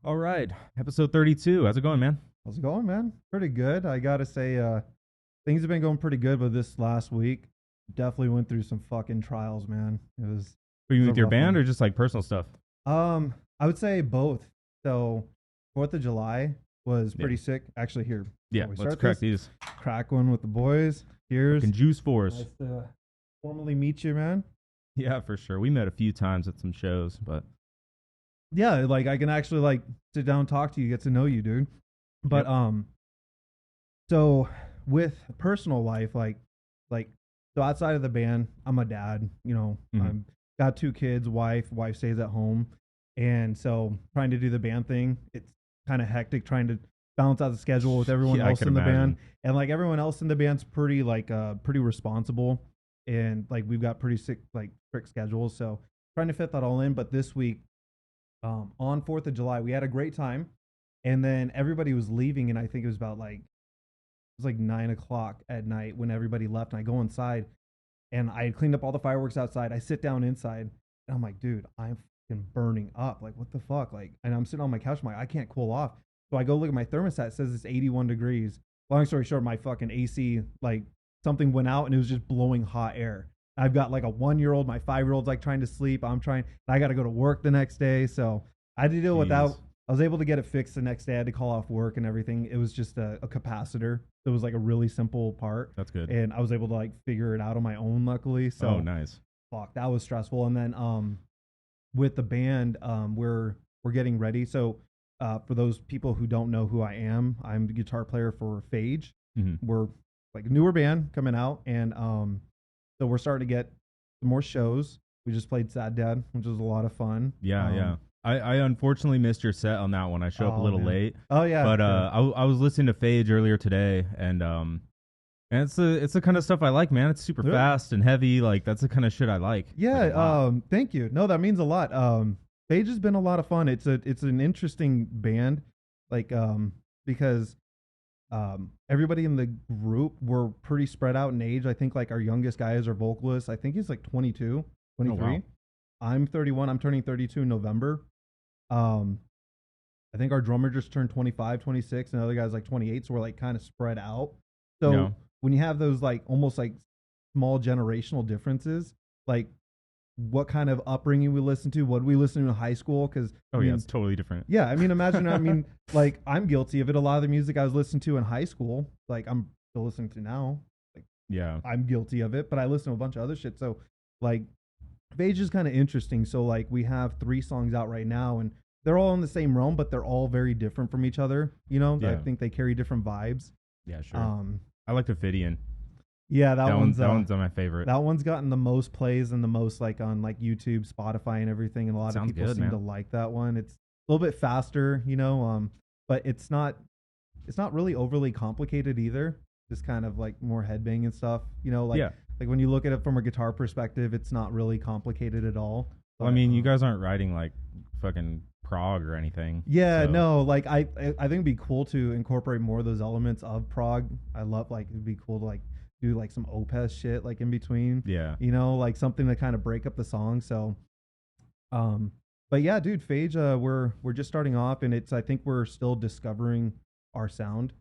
All right, episode 32. How's it going, man? How's it going, man? Pretty good. I gotta say, things have been going pretty good, but this last week definitely went through some fucking trials, man. Were you It with was a your rough band one. or just like personal stuff? I would say both. So, 4th of July was Yeah. pretty sick. Actually, here, Yeah, before we let's start crack this, these. crack one with the boys. Cheers. Fucking Juice Force. Nice to formally meet you, man. Yeah, for sure. We met a few times at some shows, but Yeah, like I can actually like sit down, and talk to you, get to know you, dude. But Yep. so with personal life, like so outside of the band, I'm a dad. Mhm. I'm got 2 kids, wife stays at home, and so trying to do the band thing, it's kind of hectic trying to balance out the schedule with everyone Yeah, I else can in the band, imagine. and like everyone else in the band's pretty responsible, and like we've got pretty strict schedules, so trying to fit that all in. But this week, on 4th of July, we had a great time, and then everybody was leaving, and I think it was about like it was like 9 o'clock at night when everybody left, and I go inside, and I had cleaned up all the fireworks outside. I sit down inside, and I'm like, dude, I'm fucking burning up. Like, what the fuck? Like, and I'm sitting on my couch. I'm like, I can't cool off. So I go look at my thermostat. It says it's 81 degrees. Long story short, my fucking AC, like, something went out, and it was just blowing hot air. I've got like a 1-year-old, my 5-year-old's like trying to sleep. I'm trying, I got to go to work the next day. So I had to deal with that. Jeez. I was able to get it fixed the next day. I had to call off work and everything. It was just a capacitor. It was like a really simple part, That's good. and I was able to like figure it out on my own, luckily. So Oh, nice. fuck, that was stressful. And then with the band, we're getting ready. So for those people who don't know who I am, I'm the guitar player for Phage. Mhm. We're like a newer band coming out, and so we're starting to get some more shows. We just played Sad Dad, which was a lot of fun. Yeah, yeah. I unfortunately missed your set on that one. I showed up a Oh, little man. late, Oh yeah, but yeah. I was listening to Phage earlier today, and it's the kind of stuff I like, man. It's super Yeah. fast and heavy. Like that's the kind of shit I like. Yeah, Like, a lot. thank you. No, that means a lot. Phage has been a lot of fun. It's an interesting band, like because everybody in the group were pretty spread out in age. I think like our youngest guy is our vocalist. I think he's like 22, 23. wow. I'm 31. I'm turning 32 in November. Um, I think our drummer just turned 25, 26, and the other guy's like 28. So we're like kind of spread out. So Yeah. when you have those like almost like small generational differences, like what kind of upbringing we listen to, what we listen to in high school, because Oh yeah, it's totally different. yeah, I mean, imagine, I mean, like I'm guilty of it. A lot of the music I was listening to in high school, like I'm still listening to now. Like Yeah. I'm guilty of it, but I listen to a bunch of other shit. So like Phage is kind of interesting. So like we have 3 songs out right now, and they're all in the same realm, but they're all very different from each other. I Yeah. think they carry different vibes. Yeah, sure. Um, I like Ophidian. yeah, That one's my favorite. that one's gotten the most plays and the most like on like YouTube, Spotify, and everything. And a lot of Sounds people good, seem man. to like that one. It's a little bit faster, but it's not really overly complicated either. Just kind of like more headbang and stuff. Yeah. Like when you look at it from a guitar perspective, it's not really complicated at all. Well, I But, mean, you guys aren't writing like fucking prog or anything. yeah, so- no, like I think it'd be cool to incorporate more of those elements of prog. I love like it'd be cool to like do like some Opeth shit like in between. Yeah. Like something to kind of break up the song. So, but yeah, dude, Phage, we're just starting off, and I think we're still discovering our sound.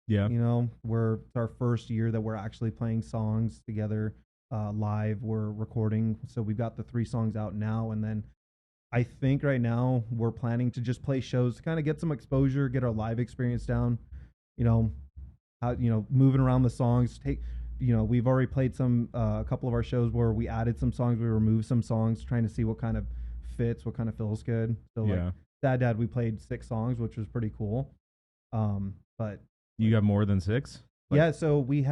Yeah. It's our first year that we're actually playing songs together live. We're recording, so we've got the 3 songs out now, and then I think right now we're planning to just play shows to kind of get some exposure, get our live experience down. Moving around the songs. We've already played a couple of our shows where we added some songs, we removed some songs, trying to see what kind of fits, what kind of feels good. So Yeah. like Sad Dad, we played 6 songs, which was pretty cool. But You got more than 6? Like- yeah, so we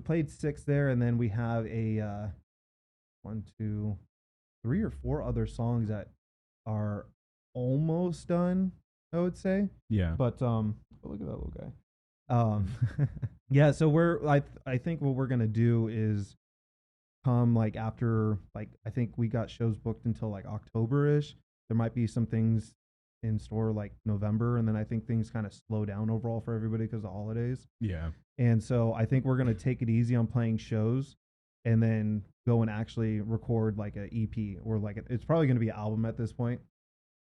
played 6 there, and then we have a 1, 2, 3 or 4 other songs that are almost done, I would say. Yeah. But look at that little guy. Yeah, so I think what we're gonna do is come like after, like I think we got shows booked until like October-ish. There might be some things in store like November, and then I think things kind of slow down overall for everybody because of the holidays. Yeah. And so I think we're gonna take it easy on playing shows, and then go and actually record like a EP or like it's probably gonna be an album at this point.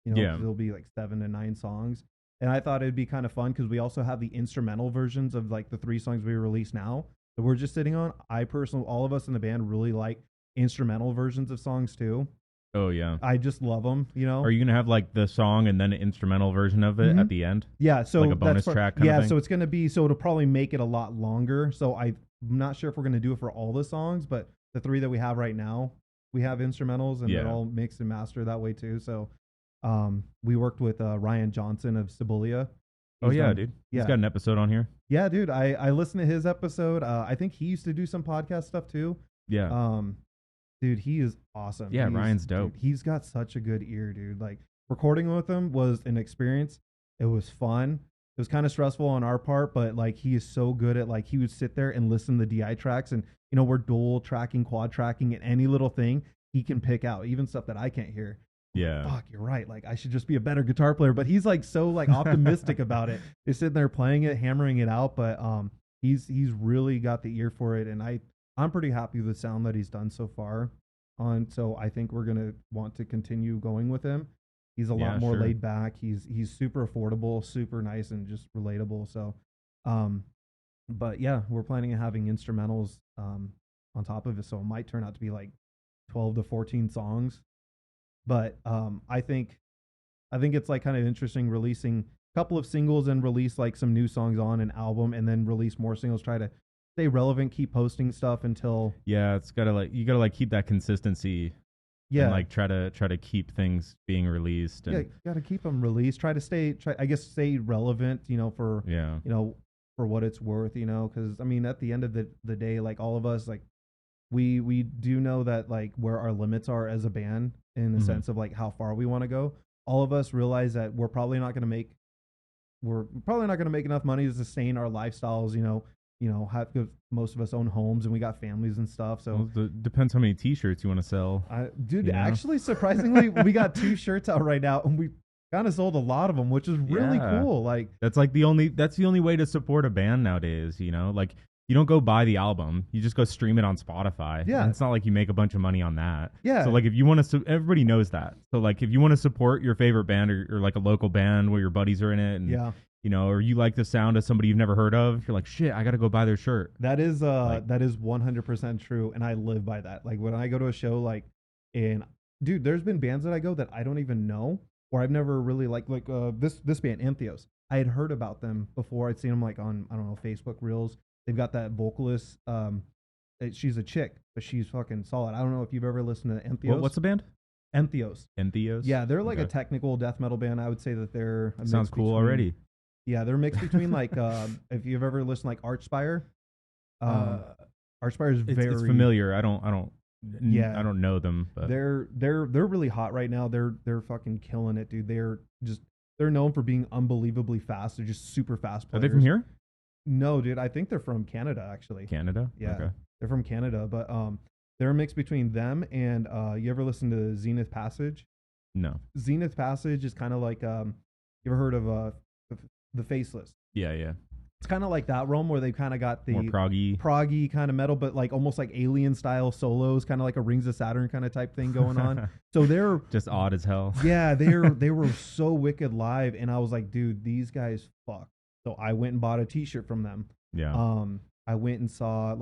You know, Yeah. it'll be like 7 to 9 songs. And I thought it'd be kind of fun because we also have the instrumental versions of like the 3 songs we release now that we're just sitting on. I personally, all of us in the band really like instrumental versions of songs too. Oh yeah. I just love them, you know? Are you gonna have like the song and then an instrumental version of it at the end? Yeah, so like a bonus track kind of thing? so it's gonna be, so it'll probably make it a lot longer. So I'm not sure if we're gonna do it for all the songs, but the 3 that we have right now, we have instrumentals and they're all mixed and mastered that way too. So we worked with Ryan Johnson of Sibilia. Oh yeah, dude. Yeah. He's got an episode on here. Yeah, dude. I listened to his episode. I think he used to do some podcast stuff too. Yeah. Dude, he is awesome. Yeah, Ryan's dope. Dude, he's got such a good ear, dude. Like recording with him was an experience. It was fun. It was kind of stressful on our part, but like he is so good at like he would sit there and listen to the DI tracks, and you know we're dual tracking, quad tracking, and any little thing he can pick out, even stuff that I can't hear. Yeah. Fuck, you're right. Like I should just be a better guitar player, but he's like so like optimistic about it. He's sitting there playing it, hammering it out, but he's really got the ear for it, and I'm pretty happy with the sound that he's done so far. So I think we're gonna want to continue going with him. He's a lot more laid back. He's super affordable, super nice, and just relatable. So, but yeah, we're planning on having instrumentals on top of it, so it might turn out to be like 12 to 14 songs. But I think it's like kind of interesting releasing a couple of singles and release like some new songs on an album, and then release more singles. Try to stay relevant, keep posting stuff until it's gotta like you gotta like keep that consistency. Yeah, and like try to keep things being released. And gotta keep them released. Try stay relevant. You know, for for what it's worth. You know, because I mean, at the end of the day, like all of us, like we do know that like where our limits are as a band in the sense of like how far we want to go. All of us realize that we're probably not going to make enough money to sustain our lifestyles. Most of us own homes and we got families and stuff. So depends how many T-shirts you want to sell. Dude, actually, surprisingly, we got 2 shirts out right now, and we kind of sold a lot of them, which is really cool. Like that's the only way to support a band nowadays. You know, like you don't go buy the album, you just go stream it on Spotify. Yeah, and it's not like you make a bunch of money on that. Yeah. So like if you want to, everybody knows that. So like if you want to support your favorite band or like a local band where your buddies are in it, and or you like the sound of somebody you've never heard of, you're like, shit, I got to go buy their shirt. That is 100% true, and I live by that. Like when I go to a show, like, and dude, there's been bands that I go that I don't even know, or I've never really like this band Entheos. I had heard about them before. I'd seen them like on, I don't know, Facebook Reels. They've got that vocalist. She's a chick, but she's fucking solid. I don't know if you've ever listened to Entheos. What's the band? Entheos. Entheos. Yeah, they're like a technical death metal band. I would say that they're sounds cool already. Yeah, they're mixed between like if you've ever listened like Archspire. Archspire is very. It's familiar. I don't know them. But they're really hot right now. They're fucking killing it, dude. They're known for being unbelievably fast. They're just super fast players. Are they from here? No, dude. I think they're from Canada, actually. Canada? Yeah. Okay. They're from Canada, but they're a mix between them and you ever listen to Zenith Passage? No. Zenith Passage is kind of like you ever heard of the Faceless? Yeah. It's kind of like that realm where they've kind of got the more proggy kind of metal, but like almost like alien style solos, kind of like a Rings of Saturn kind of type thing going on. So they're just odd as hell. Yeah, they were so wicked live, and I was like, dude, these guys fuck. So I went and bought a T-shirt from them. Yeah. I went and saw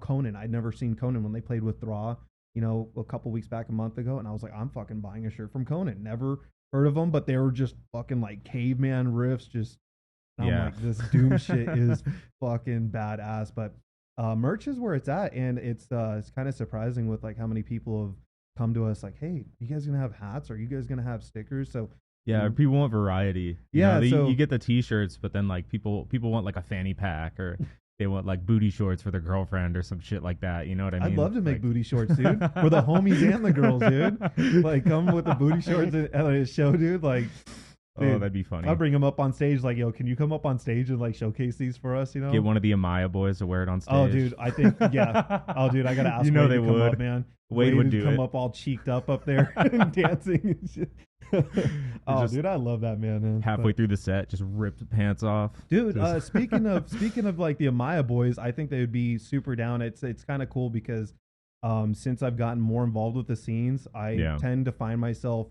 Conan. I'd never seen Conan when they played with Thraw, a couple weeks back, a month ago, and I was like, I'm fucking buying a shirt from Conan. Never heard of them, but they were just fucking like caveman riffs, just. I'm like, this doom shit is fucking badass. But merch is where it's at, and it's kind of surprising with like how many people have come to us like, hey, you guys gonna have hats? Are you guys gonna have stickers? So people want variety. You get the T-shirts, but then like people want like a fanny pack, or they want like booty shorts for their girlfriend or some shit like that. You know what I mean? I'd love to make booty shorts, dude, for the homies and the girls, dude. Like come with the booty shorts at a show, dude. Like. Oh, that'd be funny. I'll bring him up on stage, like, yo, can you come up on stage and like showcase these for us? You know, get one of the Amaya boys to wear it on stage. Oh, dude, I think yeah. Oh, dude, I gotta ask. You know Wade they to come would. up, man. Wade would do come it. up all cheeked up there and dancing and shit. Oh, dude, I love that man. Halfway through the set, just ripped the pants off. Dude, speaking of like the Amaya boys, I think they would be super down. It's kind of cool because since I've gotten more involved with the scenes, I tend to find myself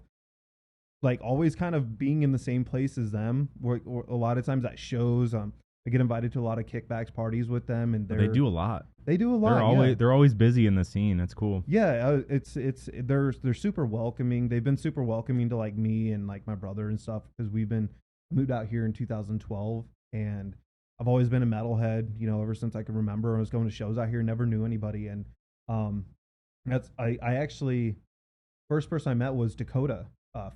like always kind of being in the same place as them. Or a lot of times at shows, I get invited to a lot of kickbacks parties with them, and they do a lot. They do a lot. They're always busy in the scene. It's cool. Yeah, they're super welcoming. They've been super welcoming to like me and like my brother and stuff because moved out here in 2012, and I've always been a metalhead. You know, ever since I can remember. I was going to shows out here, never knew anybody, and I actually first person I met was Dakota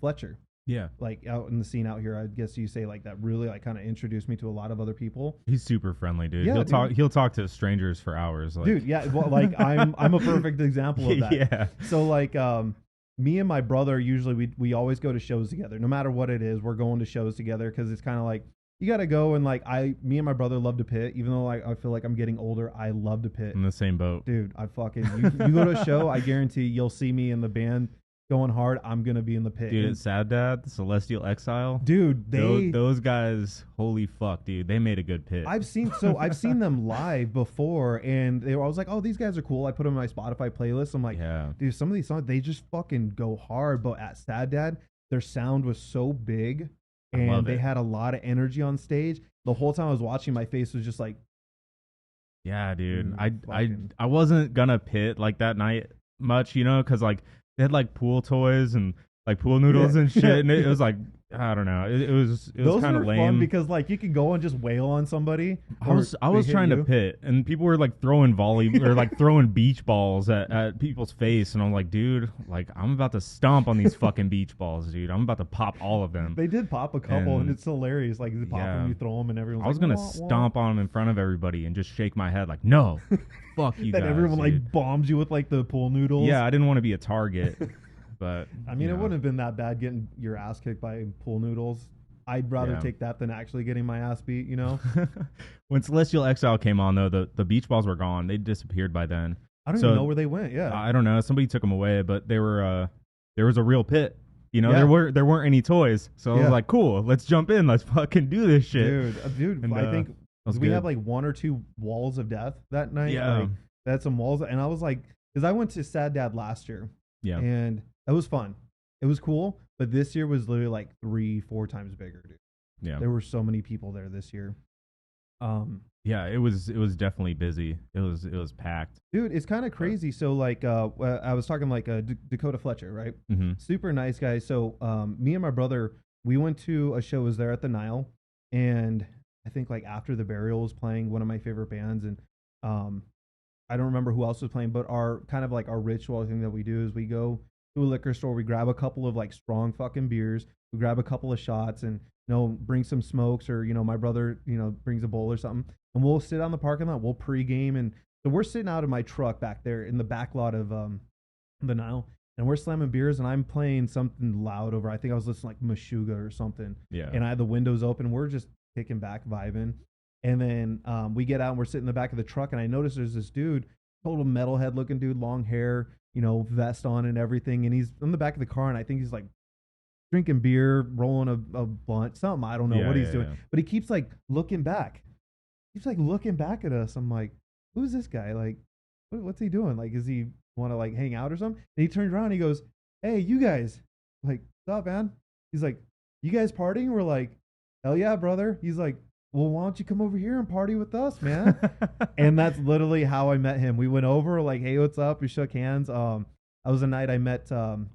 Fletcher. Yeah, like out in the scene out here, I guess you say like that really like kind of introduced me to a lot of other people. He's super friendly, dude. Yeah, he'll talk to strangers for hours. Like. Dude, yeah, well, like I'm a perfect example of that. Yeah. So like me and my brother usually we always go to shows together. No matter what it is, we're going to shows together because it's kind of like you got to go and like me and my brother love to pit. Even though like I feel like I'm getting older, I love to pit. In the same boat, dude. I fucking you go to a show, I guarantee you'll see me in the band. Going hard, I'm gonna be in the pit. Dude, it's Sad Dad, Celestial Exile. Dude, those guys, holy fuck, dude, they made a good pit. I've seen them live before, and I was like, oh, these guys are cool. I put them in my Spotify playlist. I'm like, dude, some of these songs they just fucking go hard. But at Sad Dad, their sound was so big, and they had a lot of energy on stage. The whole time I was watching, my face was just like, yeah, dude. I wasn't gonna pit like that night much, you know, because like. They had like pool toys and like pool noodles and shit, and it was like I don't know. It was kind of lame fun because like you can go and just wail on somebody. I was trying to pit, and people were like throwing or like throwing beach balls at people's face, and I'm like, dude, like I'm about to stomp on these fucking beach balls, dude. I'm about to pop all of them. They did pop a couple, and it's hilarious. Like you pop them, you throw them, and everyone's. I was gonna stomp on them in front of everybody and just shake my head like, no, fuck you guys. Then everyone dude. Like bombs you with like the pool noodles. Yeah, I didn't want to be a target. But I mean, it wouldn't have been that bad getting your ass kicked by pool noodles. I'd rather take that than actually getting my ass beat, you know? When Celestial Exile came on, though, the beach balls were gone. They disappeared by then. I don't even know where they went, I don't know. Somebody took them away, but they were there was a real pit. You know, there weren't any toys. So I was like, cool, let's jump in. Let's fucking do this shit. Dude, and, I think we have like one or two walls of death that night. Yeah. Like, they had some walls. And I was like, because I went to Sad Dad last year. Yeah. And it was fun. It was cool, but this year was literally like 3-4 times bigger, dude. Yeah. There were so many people there this year. Yeah, it was definitely busy. It was packed. Dude, it's kind of crazy. So like I was talking like Dakota Fletcher, right? Mm-hmm. Super nice guy. So me and my brother, we went to a show, was there at the Nile, and I think like after the Burial was playing, one of my favorite bands, and I don't remember who else was playing, but our kind of like our ritual thing that we do is we go to a liquor store, we grab a couple of like strong fucking beers, we grab a couple of shots, and bring some smokes, or my brother brings a bowl or something, and we'll sit on the parking lot, we'll pregame, and so we're sitting out of my truck back there in the back lot of the Nile, and we're slamming beers, and I'm playing something loud over. I think I was listening like Meshuggah or something. Yeah. And I had the windows open. We're just kicking back, vibing, and then we get out and we're sitting in the back of the truck, and I notice there's this dude, total metalhead looking dude, long hair, vest on and everything, and he's in the back of the car, and I think he's like drinking beer, rolling a blunt, something. I don't know what he's doing, but he keeps like looking back. He's like looking back at us. I'm like, who's this guy? Like, what's he doing? Like, does he want to like hang out or something? And he turns around and he goes, hey, you guys, like, what's up, man? He's like, you guys partying? We're like, hell yeah, brother. He's like, well, why don't you come over here and party with us, man? And that's literally how I met him. We went over, like, hey, what's up? We shook hands. That was a night I met a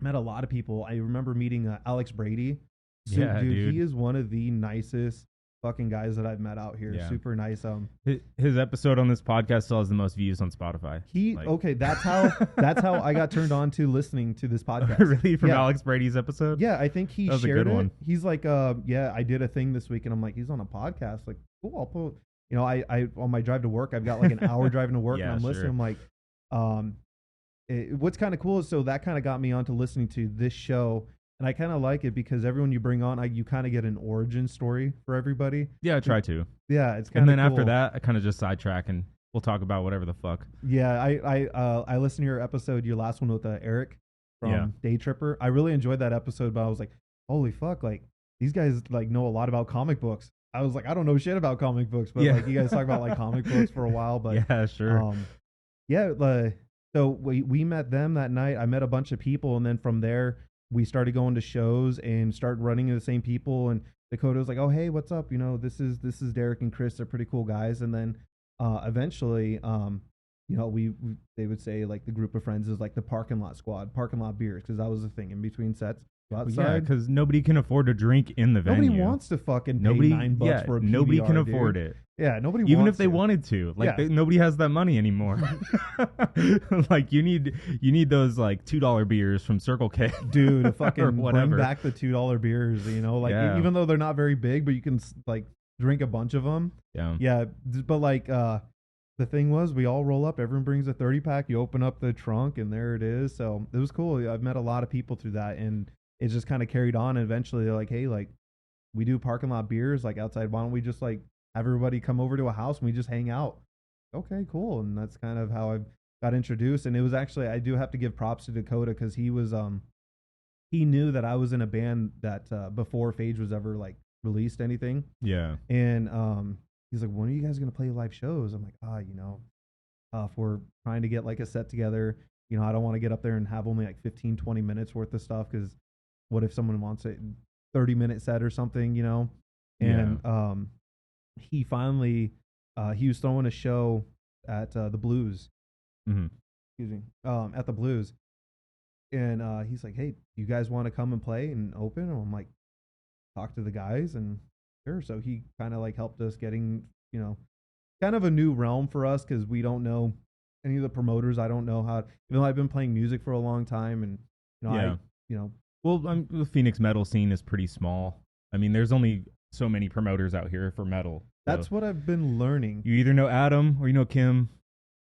lot of people. I remember meeting Alex Brady. Yeah, dude. He is one of the nicest fucking guys that I've met out here. Yeah. Super nice. His episode on this podcast still has the most views on Spotify. That's how I got turned on to listening to this podcast. Really? From Alex Brady's episode? Yeah, I think he shared a good it. One. He's like, I did a thing this week, and I'm like, he's on a podcast. Like, cool, I'll put, I on my drive to work, I've got like an hour driving to work, and I'm listening. I'm like, what's kind of cool is, so that kind of got me onto listening to this show, and and I kind of like it because everyone you bring on, you kind of get an origin story for everybody. Yeah, I try to. Yeah, it's And kind of then cool. after that, I kind of just sidetrack and we'll talk about whatever the fuck. Yeah, I listened to your episode, your last one with Eric from Day Tripper. I really enjoyed that episode, but I was like, holy fuck, like these guys like know a lot about comic books. I was like, I don't know shit about comic books, but like you guys talk about like comic books for a while. But yeah, sure. Yeah, so we met them that night. I met a bunch of people, and then from there we started going to shows and started running into the same people. And Dakota was like, "Oh, hey, what's up? You know, this is Derek and Chris. They're pretty cool guys." And then eventually, you know, we they would say like the group of friends is like the parking lot squad, parking lot beers, because that was the thing in between sets. Outside. Yeah, because nobody can afford to drink in the venue. Nobody wants to fucking pay $9 for a PBR, nobody can afford it. Yeah, nobody even wants if they to. wanted to. Like nobody has that money anymore. Like you need those like $2 beers from Circle K, dude. To fucking bring back the $2 beers. You know, like even though they're not very big, but you can like drink a bunch of them. Yeah. But like the thing was, we all roll up. Everyone brings a 30-pack. You open up the trunk, and there it is. So it was cool. I've met a lot of people through that, and it just kind of carried on. And eventually, they're like, "Hey, like we do parking lot beers like outside. Why don't we just like have everybody come over to a house and we just hang out?" Okay, cool. And that's kind of how I got introduced. And it was actually, I do have to give props to Dakota because he was he knew that I was in a band that before Phage was ever like released anything. Yeah. And he's like, "When are you guys gonna play live shows?" I'm like, you know, if we're trying to get like a set together, you know, I don't want to get up there and have only like 15-20 minutes worth of stuff, because what if someone wants a 30-minute set or something, you know? And he finally he was throwing a show at the Blues. Mm-hmm. Excuse me. At the Blues. And he's like, "Hey, you guys want to come and play and open?" And I'm like, talk to the guys, and sure. So he kind of like helped us getting, you know, kind of a new realm for us, because we don't know any of the promoters. I don't know how, even though I've been playing music for a long time, and you know, well, the Phoenix metal scene is pretty small. I mean, there's only so many promoters out here for metal. So that's what I've been learning. You either know Adam or you know Kim.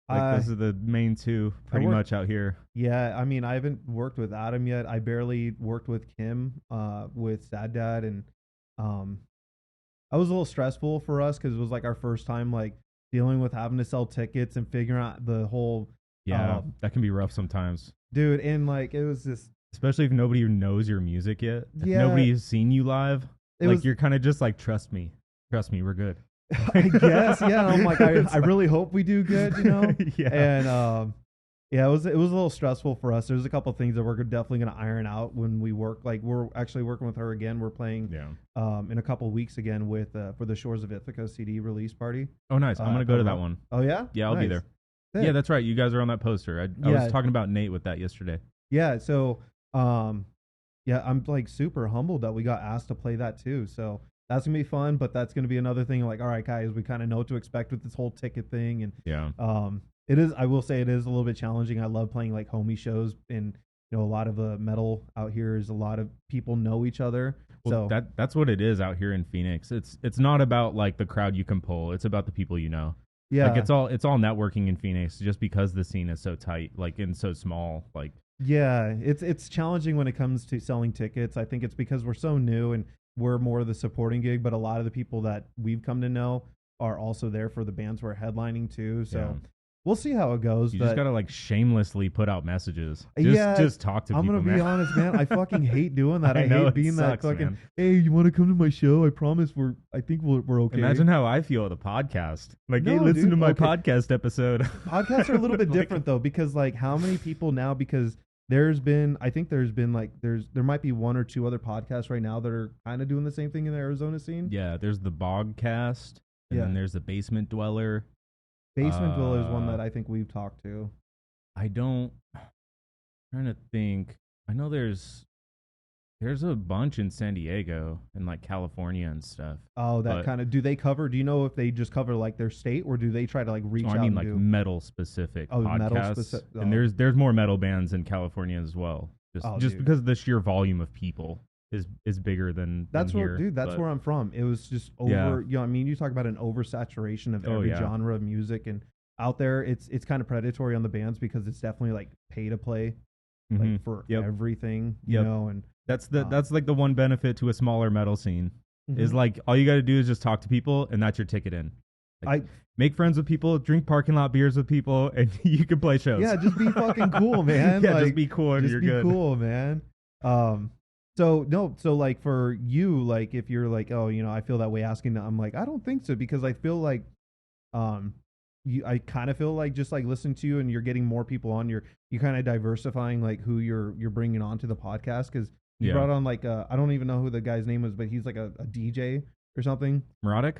Like those are the main two pretty much out here. Yeah, I mean, I haven't worked with Adam yet. I barely worked with Kim, with Sad Dad, and I was a little stressful for us because it was like our first time like dealing with having to sell tickets and figuring out the whole. Yeah, that can be rough sometimes, dude. And like it was just, especially if nobody knows your music yet. If yeah, nobody has seen you live. You're kind of just like, trust me, we're good. I guess, yeah. I'm like, I really hope we do good, you know. Yeah. And yeah, it was a little stressful for us. There's a couple of things that we're definitely going to iron out when we work. Like we're actually working with her again. We're playing in a couple of weeks again with for the Shores of Ithaca CD release party. Oh, nice. I'm gonna go to that one. Oh yeah, yeah, I'll be there. Sick. Yeah, that's right. You guys are on that poster. I was talking about Nate with that yesterday. Yeah. So yeah, I'm like super humbled that we got asked to play that too. So that's gonna be fun, but that's gonna be another thing. Like, all right, guys, we kind of know what to expect with this whole ticket thing, and it is. I will say it is a little bit challenging. I love playing like homie shows, and you know, a lot of the metal out here is a lot of people know each other. Well, so that's what it is out here in Phoenix. It's not about like the crowd you can pull. It's about the people you know. Yeah, like it's all networking in Phoenix, just because the scene is so tight, like and so small, like. Yeah, it's challenging when it comes to selling tickets. I think it's because we're so new and we're more of the supporting gig, but a lot of the people that we've come to know are also there for the bands we're headlining too. So we'll see how it goes. You just gotta like shamelessly put out messages. Just talk to people. I'm gonna be honest, man. I fucking hate doing that. I hate being sucks, that fucking. Man. Hey, you want to come to my show? I promise I think we're okay. Imagine how I feel at the podcast. Like, hey, listen to my podcast episode. Podcasts are a little bit different though, because like how many people now? Because there might be one or two other podcasts right now that are kind of doing the same thing in the Arizona scene. Yeah, there's the Bogcast, and then there's the Basement Dweller. Basement Dweller is one that I think we've talked to. I'm trying to think. I know there's a bunch in San Diego and like California and stuff. Oh, do they cover? Do you know if they just cover like their state, or do they try to like reach out? I mean, like metal specific podcasts. Metal specific. Oh. And there's more metal bands in California as well. Just because the sheer volume of people is bigger than here. That's where I'm from. It was just over. You know, I mean, you talk about an oversaturation of every genre of music, and out there, it's kind of predatory on the bands because it's definitely like pay to play. like for everything, you know, and that's like the one benefit to a smaller metal scene is like all you got to do is just talk to people and that's your ticket in. Like, make friends with people, drink parking lot beers with people, and you can play shows. Yeah, just be fucking cool, man. Yeah, like, just be cool and you're good. Just be cool, man. So like for you, like if you're like, oh, you know, I feel that way asking, I'm like, I don't think so, because I feel like, I kind of feel like just like listening to you and you're getting more people on, you're kind of diversifying like who you're bringing on to the podcast, because you brought on like I don't even know who the guy's name was, but he's like a DJ or something. Muradic?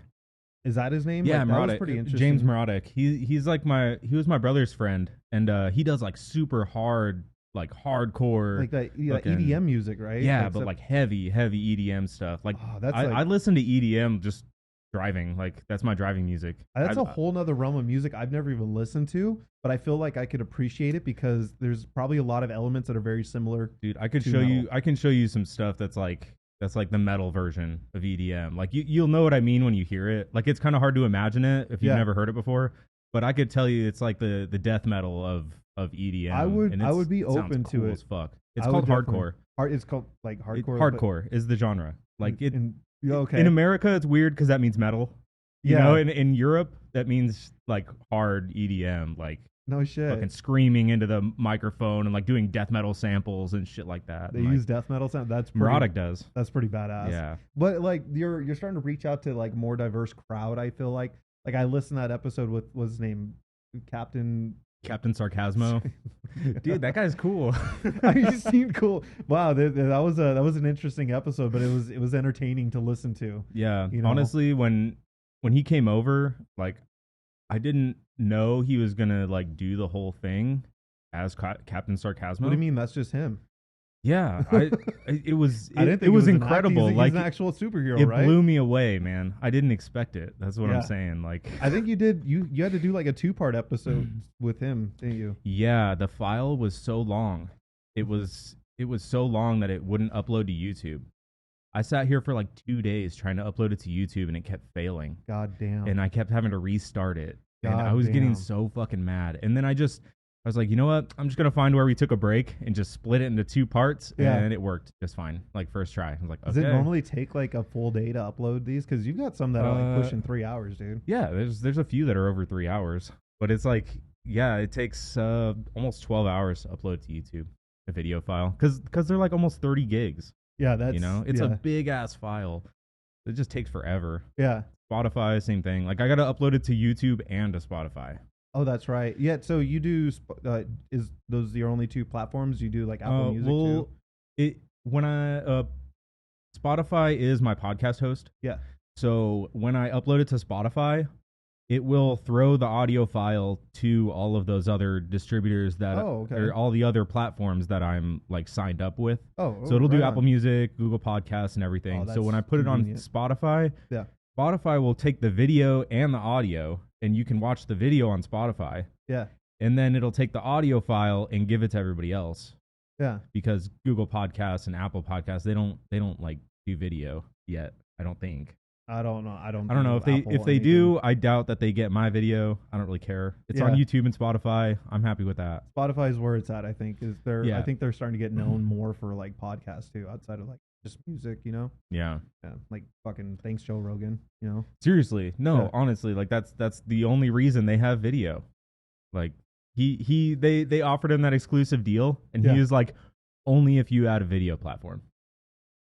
Is that his name? Yeah, like, Muradic. That was pretty interesting. James Muradic. He was my brother's friend, and he does like super hard, like hardcore, like that EDM music, right? Yeah, but like heavy EDM stuff. Like, I listen to EDM just driving. Like that's my driving music. That's a whole nother realm of music I've never even listened to, but I feel like I could appreciate it because there's probably a lot of elements that are very similar. Dude, I can show you some stuff that's like the metal version of EDM. Like you'll know what I mean when you hear it. Like it's kind of hard to imagine it if you've never heard it before, but I could tell you it's like the death metal of EDM. I would be open to it. As fuck. It's called hardcore. It's called like hardcore. Hardcore is the genre. Like it. Okay. In America, it's weird because that means metal. You know, in Europe, that means like hard EDM, like no shit, fucking screaming into the microphone and like doing death metal samples and shit like that. They use death metal sound. That's Muradic does. That's pretty badass. Yeah, but like you're starting to reach out to like more diverse crowd. I feel like I listened to that episode with what's his name, Captain Sarcasmo. Dude, that guy's cool. He seemed cool. Wow, that was an interesting episode, but it was entertaining to listen to. Yeah, you know? Honestly, when he came over, like I didn't know he was gonna like do the whole thing as Captain Sarcasmo. What do you mean? That's just him. Yeah, it was incredible. He's an actual superhero, right? It blew me away, man. I didn't expect it. That's what I'm saying. Like, I think you did. You had to do like a 2-part episode with him, didn't you? Yeah, the file was so long. It was so long that it wouldn't upload to YouTube. I sat here for like 2 days trying to upload it to YouTube, and it kept failing. God damn. And I kept having to restart it. And I was getting so fucking mad. And then I was like, you know what? I'm just going to find where we took a break and just split it into 2 parts. Yeah. And it worked just fine. Like, first try. I was like, okay. Does it normally take like a full day to upload these? Because you've got some that are like pushing 3 hours, dude. Yeah, there's a few that are over 3 hours. But it's like, yeah, it takes almost 12 hours to upload to YouTube, a video file. Because they're like almost 30 gigs. Yeah, that's... You know? It's a big-ass file. It just takes forever. Yeah. Spotify, same thing. Like, I got to upload it to YouTube and to Spotify. Oh, that's right. Yeah, so you do, is those your only 2 platforms? You do like Apple Music too? Spotify is my podcast host. Yeah. So when I upload it to Spotify, it will throw the audio file to all of those other distributors that or all the other platforms that I'm like signed up with. So it'll do Apple Music, Google Podcasts, and everything. So when I put it on Spotify, Spotify will take the video and the audio, and you can watch the video on Spotify. Yeah. And then it'll take the audio file and give it to everybody else. Yeah. Because Google Podcasts and Apple Podcasts, they don't like do video yet, I don't think. I don't know. I don't know if they do. I doubt that they get my video. I don't really care. It's on YouTube and Spotify. I'm happy with that. Spotify is where it's at. I think I think they're starting to get known more for like podcasts too, outside of like just music. You know. Yeah. Yeah. Like fucking thanks Joe Rogan. You know. Seriously, no. Honestly, like that's the only reason they have video. Like they offered him that exclusive deal, and he was like, only if you add a video platform.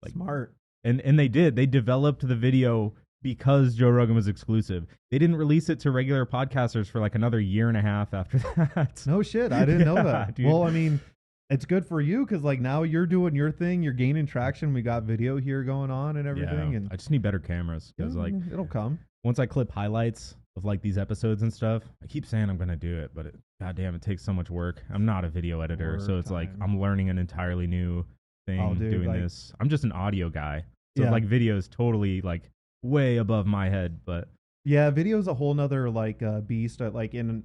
Like, smart. And they did. They developed the video because Joe Rogan was exclusive. They didn't release it to regular podcasters for like another year and a half after that. No shit. I didn't know that. Dude. Well, I mean, it's good for you because like now you're doing your thing. You're gaining traction. We got video here going on and everything. Yeah, and I just need better cameras because like it'll come. Once I clip highlights of like these episodes and stuff, I keep saying I'm going to do it, but goddamn, it takes so much work. I'm not a video editor. So it's like I'm learning an entirely new thing doing like, this. I'm just an audio guy. So like video is totally like way above my head, but yeah, video is a whole nother like beast. Like in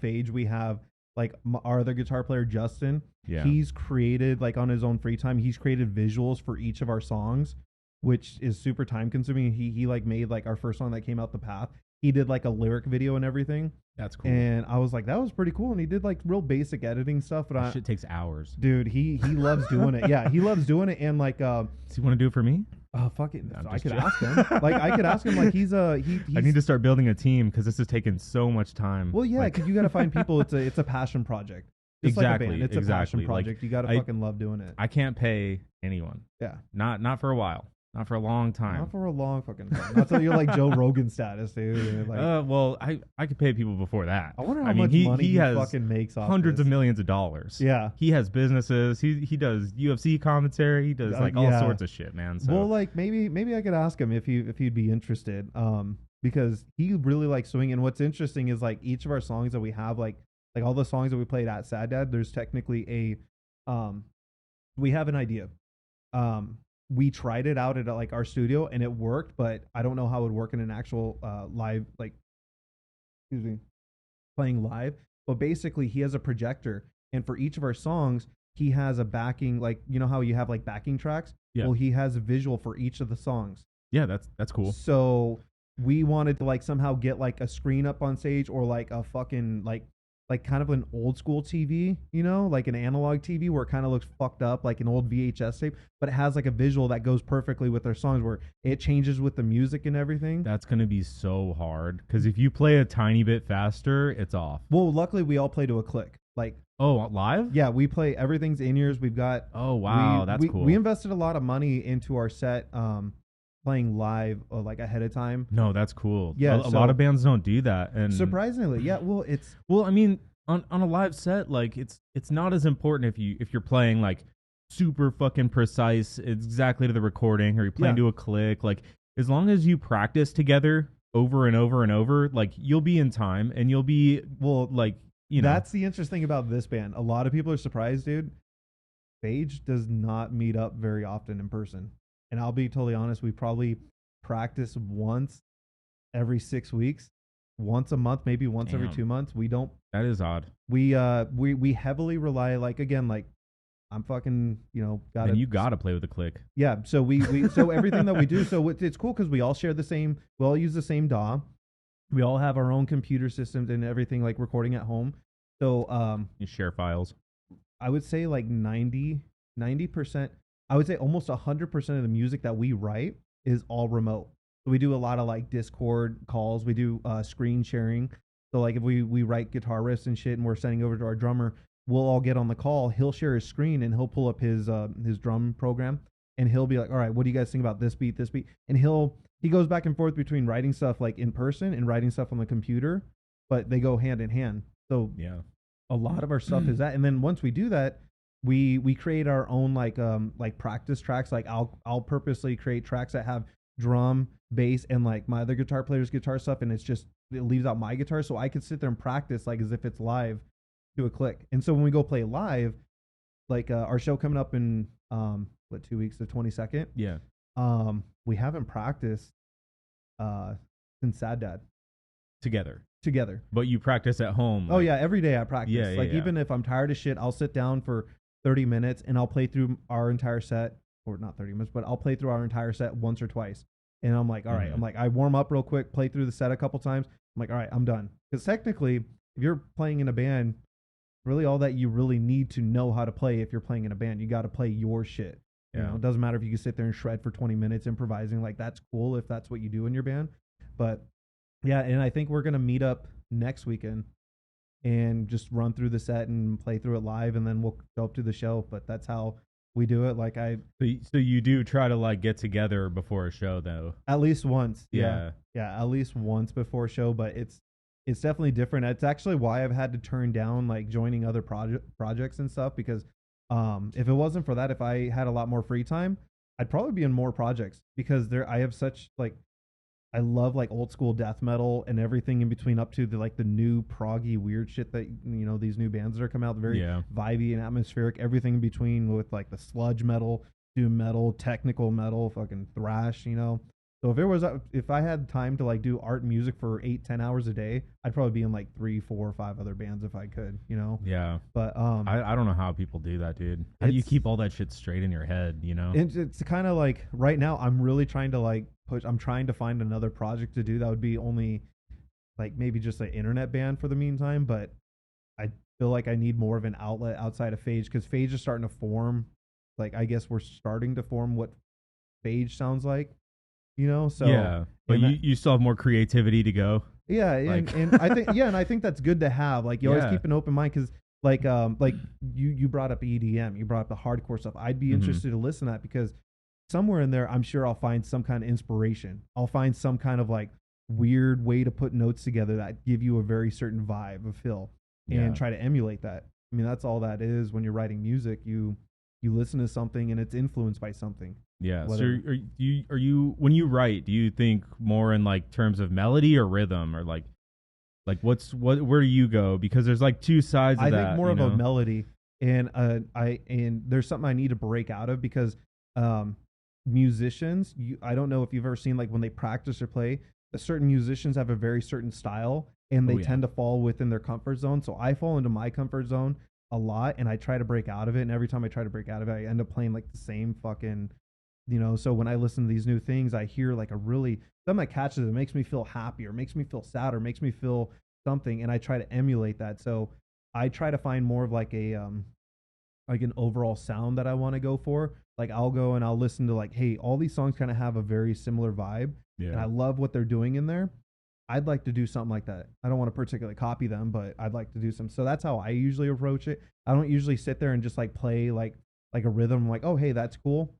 Phage, we have like our other guitar player Justin. Yeah, he's created like on his own free time. He's created visuals for each of our songs, which is super time consuming. He like made like our first song that came out, The Path. he did like a lyric video and everything. That's cool. And I was like, that was pretty cool. And he did like real basic editing stuff. But shit takes hours. Dude, he loves doing it. Yeah, he loves doing it. And like, does he want to do it for me? Oh fuck it! No, I could ask him. Like I could ask him. Like he's I need to start building a team because this is taking so much time. Well, yeah, because you got to find people. It's a passion project. Just exactly. Like a band. It's a passion project. You got to fucking love doing it. I can't pay anyone. Yeah. Not for a while. Not for a long time. Not for a long fucking time. Not till you're like Joe Rogan status, dude. Like, well, I could pay people before that. I wonder how much money he has fucking makes off hundreds this. of millions of dollars. Yeah. He has businesses. He does UFC commentary. He does like all sorts of shit, man. So. Well, like maybe I could ask him if he'd be interested. Because he really likes swing. And what's interesting is like each of our songs that we have, like all the songs that we played at Sad Dad, there's technically we have an idea. We tried it out at like our studio and it worked, but I don't know how it would work in an actual live, like, playing live. But basically, he has a projector, and for each of our songs, he has a backing, like, you know how you have like backing tracks? Yeah. Well, he has a visual for each of the songs. Yeah, that's cool. So we wanted to like somehow get like a screen up on stage or like a fucking like kind of an old school TV, you know, like an analog TV where it kind of looks fucked up, like an old VHS tape, but it has like a visual that goes perfectly with their songs where it changes with the music and everything. That's going to be so hard because if you play a tiny bit faster, it's off. Well, luckily we all play to a click. Like, oh, live? Yeah, we play, everything's in ears. We've got, oh, wow, that's cool. We invested a lot of money into our set, playing live like ahead of time. No, that's cool. Yeah, a lot of bands don't do that, and surprisingly, yeah. Well, I mean, on a live set, like it's not as important if you're playing like super fucking precise, exactly to the recording, or you're playing to a click. Like as long as you practice together over and over and over, like you'll be in time, and you'll be like you know. That's the interesting about this band. A lot of people are surprised, dude. Phage does not meet up very often in person. And I'll be totally honest, we probably practice once every 6 weeks, once a month, maybe once every 2 months. We don't. That is odd. We heavily rely, like, again, like I'm fucking, you know, you gotta play with a click. Yeah. So we so everything that we do, so it's cool because we all share the same. We all use the same DAW. We all have our own computer systems and everything, like recording at home. So you share files. I would say like 90%. I would say almost 100% of the music that we write is all remote. So we do a lot of like Discord calls. We do screen sharing. So like if we write guitar riffs and shit and we're sending over to our drummer, we'll all get on the call. He'll share his screen and he'll pull up his drum program and he'll be like, all right, what do you guys think about this beat? And he goes back and forth between writing stuff like in person and writing stuff on the computer, but they go hand in hand. So yeah, a lot of our stuff is that. And then once we do that, we create our own like practice tracks. Like I'll purposely create tracks that have drum, bass, and like my other guitar player's guitar stuff, and it leaves out my guitar, so I can sit there and practice like as if it's live to a click. And so when we go play live, like our show coming up in 2 weeks, the 22nd. Yeah. We haven't practiced since Sad Dad. Together. But you practice at home. Oh yeah, every day I practice. Yeah, even if I'm tired of shit, I'll sit down for 30 minutes and I'll play through our entire set, or not 30 minutes, but I'll play through our entire set once or twice. And I'm like, all right, I'm like, I warm up real quick, play through the set a couple times. I'm like, all right, I'm done. Because technically, if you're playing in a band, really all that you really need to know how to play if you're playing in a band, you got to play your shit. You know, it doesn't matter if you can sit there and shred for 20 minutes improvising. Like, that's cool if that's what you do in your band. But yeah, and I think we're going to meet up next weekend and just run through the set and play through it live, and then we'll go up to the show. But that's how we do it. Like so you do try to like get together before a show though? At least once. Yeah, at least once before a show. But it's definitely different. It's actually why I've had to turn down like joining other projects and stuff, because if it wasn't for that, if I had a lot more free time, I'd probably be in more projects, because I have such like, I love like old school death metal and everything in between, up to the like the new proggy weird shit that, you know, these new bands that are coming out, very vibey and atmospheric, everything in between, with like the sludge metal, doom metal, technical metal, fucking thrash, you know. So if I had time to like do art and music for 8-10 hours a day, I'd probably be in like 3, 4, or 5 other bands if I could, you know. Yeah. But I don't know how people do that, dude. How do you keep all that shit straight in your head, you know? It's kind of like right now I'm really trying to like I'm trying to find another project to do that would be only like maybe just an internet band for the meantime, but I feel like I need more of an outlet outside of Phage because Phage is starting to form. Like I guess we're starting to form what Phage sounds like, you know. So yeah, but you still have more creativity to go. Yeah, Like, and I think and I think that's good to have. Like you always Yeah. keep an open mind because like you brought up EDM, you brought up the hardcore stuff. I'd be Mhm. interested to listen to that because somewhere in there, I'm sure I'll find some kind of inspiration. I'll find some kind of like weird way to put notes together that give you a very certain vibe of feel and Yeah. try to emulate that. I mean, that's all that is when you're writing music. You listen to something and it's influenced by something. Yeah. Whether- So are you when you write, do you think more in like terms of melody or rhythm or like where do you go? Because there's like two sides of I that. think more you of know? a melody, and and there's something I need to break out of because musicians, I don't know if you've ever seen like when they practice or play, certain musicians have a very certain style, and they Oh, yeah. tend to fall within their comfort zone. So I fall into my comfort zone a lot, and I try to break out of it. And every time I try to break out of it, I end up playing like the same fucking, you know. So when I listen to these new things, I hear like a really something that catches it, makes me feel happy, or makes me feel sad, or makes me feel something, and I try to emulate that. So I try to find more of like a like an overall sound that I want to go for. Like I'll go and I'll listen to like, hey, all these songs kind of have a very similar vibe, and I Yeah. love what they're doing in there. I'd like to do something like that. I don't want to particularly copy them, but I'd like to do some. So that's how I usually approach it. I don't usually sit there and just like play like a rhythm. I'm like, oh hey, that's cool.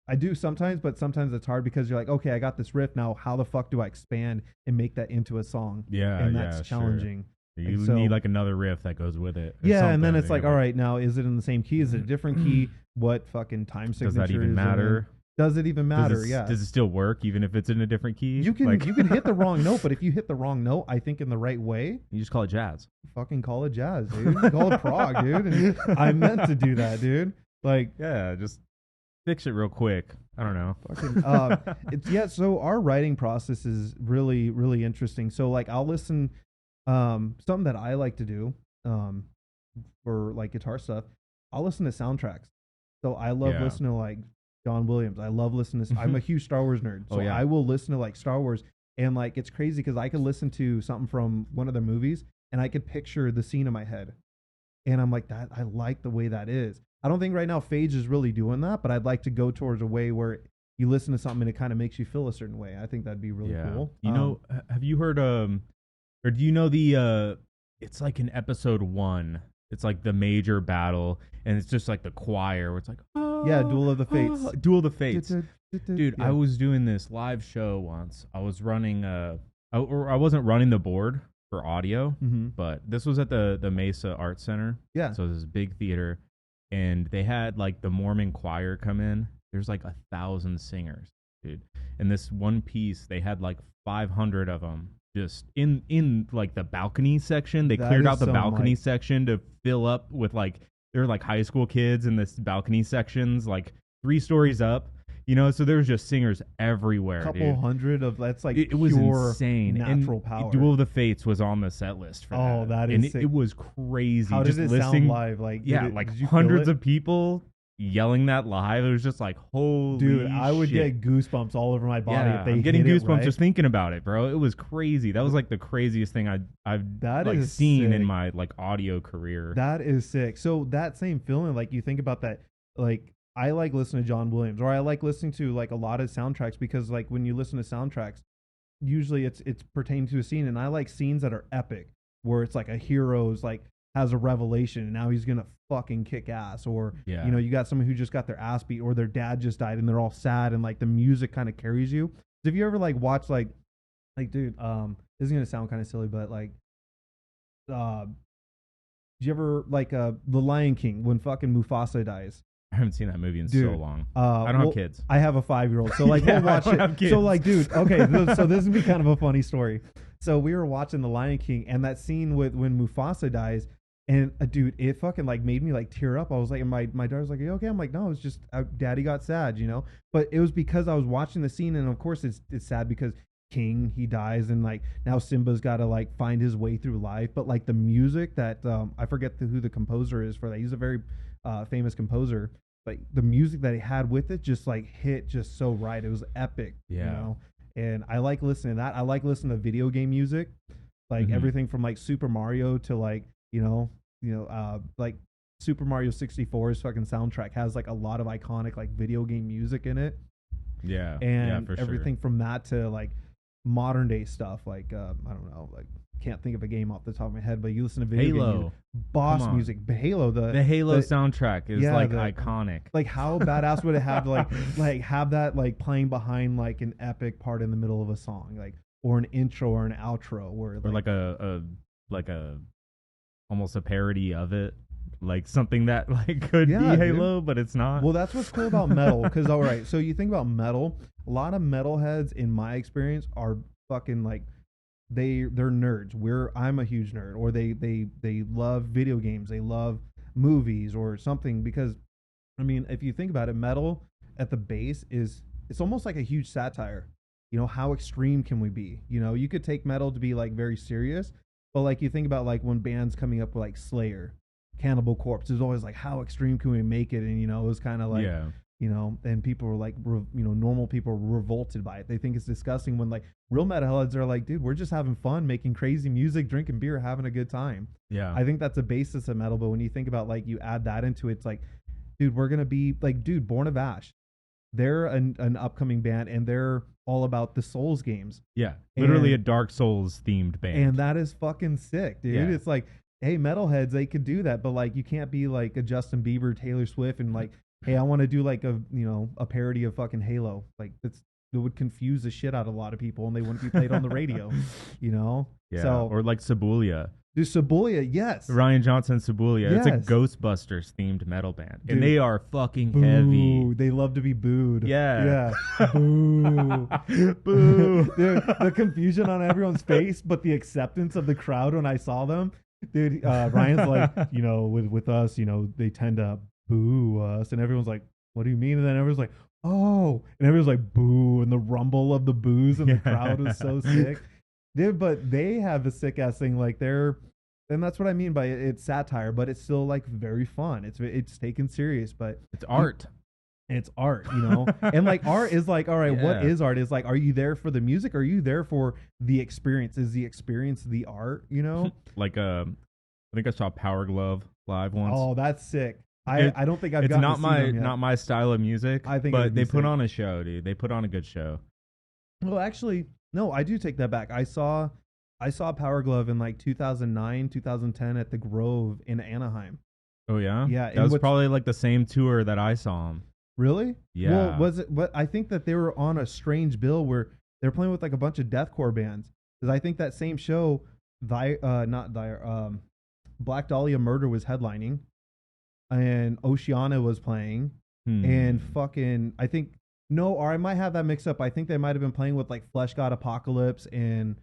I do sometimes, but sometimes it's hard because you're like, okay, I got this riff now. How the fuck do I expand and make that into a song? Yeah. And yeah, that's sure. challenging. You so- need like another riff that goes with it. or Yeah, and then something, it's like, you know? all right, now is it in the same key? Is it a different key? What fucking time signature Does that even is matter? it in? Does it even matter? Does it, Yeah. Does it still work even if it's in a different key? You can Like, you can hit the wrong note, but if you hit the wrong note, I think in the right way, you just call it jazz. fucking call it jazz, dude. Call it prog, dude. And I meant to do that, dude. Like Yeah, just fix it real quick. I don't know. fucking it's yeah, so our writing process is really, really interesting. So like I'll listen something that I like to do, for like guitar stuff, I'll listen to soundtracks. So I love Yeah. listening to like John Williams. I love listening to I'm a huge Star Wars nerd. So Oh, yeah. I will listen to like Star Wars, and like it's crazy because I could listen to something from one of the movies and I could picture the scene in my head. And I'm like, that I like the way that is. I don't think right now Phage is really doing that, but I'd like to go towards a way where you listen to something and it kind of makes you feel a certain way. I think that'd be really Yeah. cool. You know, have you heard or do you know the it's like in episode 1. It's like the major battle and it's just like the choir where it's like, oh, Yeah, Duel of the Fates. Duel of the Fates. Dude, Yeah. I was doing this live show once. I was running I wasn't running the board for audio, Mm-hmm. but this was at the Mesa Art Center. Yeah. So this big theater, and they had like the Mormon choir come in. There's like 1,000 singers, dude. And this one piece, they had like 500 of them just in like the balcony section. They That cleared is out the some, balcony like- section to fill up with like there were like high school kids in this balcony sections, like 3 stories up. You know, so there was just singers everywhere, Couple dude. hundred of that's like It was pure insane. natural and power. Duel of the Fates was on the set list for Oh, that. that and is sick. it was crazy. How just did it listening, sound live? Like yeah, did like did you feel hundreds it? of people yelling that live. It was just like, holy Dude, I would shit. get goosebumps all over my body Yeah, if they I'm getting hit goosebumps it right. just thinking about it, bro. It was crazy. That was like the craziest thing I've That like is seen in sick. my like audio career. That is sick. So that same feeling, like you think about that, like I like listening to John Williams, or I like listening to like a lot of soundtracks because like when you listen to soundtracks, usually it's pertaining to a scene, and I like scenes that are epic, where it's like a hero's like has a revelation and now he's gonna fucking kick ass, or Yeah. you know, you got someone who just got their ass beat, or their dad just died and they're all sad, and like the music kind of carries you. So if you ever like watch like dude, this is gonna sound kind of silly, but like did you ever like The Lion King when fucking Mufasa dies? I haven't seen that movie in Dude, so long. I I don't have kids. I have a 5-year-old, so like Yeah, we'll watch I don't it. have kids. So like, dude, okay, so this would be kind of a funny story. So we were watching The Lion King, and that scene with when Mufasa dies, and dude, it fucking like made me like tear up. I was like, and my daughter's like, "Are you okay?" I'm like, "No, it's just Daddy got sad, you know." But it was because I was watching the scene, and of course it's sad because King, he dies, and like now Simba's got to like find his way through life. But like the music that I forget who the composer is for that. He's a very famous composer. But the music that he had with it just like hit just so right. It was epic, you Yeah. know. and I like listening to that. I like listening to video game music, like everything from like Super Mario to like like Super Mario 64's fucking soundtrack has like a lot of iconic like video game music in it. Yeah, And for everything from that to like modern day stuff, like I don't know, like can't think of a game off the top of my head, but you listen to video Halo. game music, boss music, Halo, the Halo soundtrack is like iconic. Like how badass would it have to like have that like playing behind like an epic part in the middle of a song, like or an intro or an outro, or like a almost a parody of it. Like something that like could be Halo, but it's not. Well, that's what's cool about metal. Because all right, so you think about metal, a lot of metalheads, in my experience, are fucking like they're nerds. I'm a huge nerd, or they love video games, they love movies or something. Because I mean, if you think about it, metal at the base it's almost like a huge satire. You know, how extreme can we be? You know, you could take metal to be like very serious, but like you think about like when bands coming up with like Slayer, Cannibal Corpse, is always like, how extreme can we make it? And you know, it was kind of like, you know, and people were like, normal people were revolted by it. They think it's disgusting, when like real metalheads are like, dude, we're just having fun, making crazy music, drinking beer, having a good time. Yeah, I think that's the basis of metal. But when you think about like, you add that into it, it's like, dude, we're gonna be like, dude, Born of Ash, they're an upcoming band, and they're all about the Souls games. Yeah, literally a Dark Souls themed band, and that is fucking sick, dude. Yeah. It's like, hey, metalheads, they could do that, but like, you can't be like a Justin Bieber, Taylor Swift, and like, hey, I want to do like a parody of fucking Halo. Like it would confuse the shit out of a lot of people, and they wouldn't be played on the radio, you know? Yeah. So, or like Cebulia. Dude, Cebulia, yes. Ryan Johnson Cebulia. Yes. It's a Ghostbusters themed metal band. Dude, and they are fucking boo. heavy. They love to be booed. Yeah. Yeah. Boo. Boo. Dude, the confusion on everyone's face, but the acceptance of the crowd when I saw them. Dude, Ryan's like, you know, with us, you know, they tend to boo us, and everyone's like, what do you mean? And then everyone's like, oh, and everyone's like, boo, and the rumble of the boos and the crowd was so sick. Dude, but they have a sick ass thing, like and that's what I mean by it. It's satire, but it's still like very fun. It's taken serious, but it's art. It's art, you know? And like art is like, all right, what is art? Is like, are you there for the music? Or are you there for the experience? Is the experience the art, you know? Like I think I saw Power Glove live once. Oh, that's sick. I don't think I've it's gotten not to my see them yet. Not my style of music. I think, but they put on a show, dude. They put on a good show. Well, actually, no, I do take that back. I saw Power Glove in like 2009, 2010 at the Grove in Anaheim. Oh yeah, yeah. That was probably like the same tour that I saw them. Really? Yeah. Well, was it? But I think that they were on a strange bill where they're playing with like a bunch of deathcore bands. Because I think that same show, Black Dahlia Murder was headlining, and Oceana was playing, and fucking or I might have that mixed up. I think they might have been playing with like Flesh God Apocalypse, and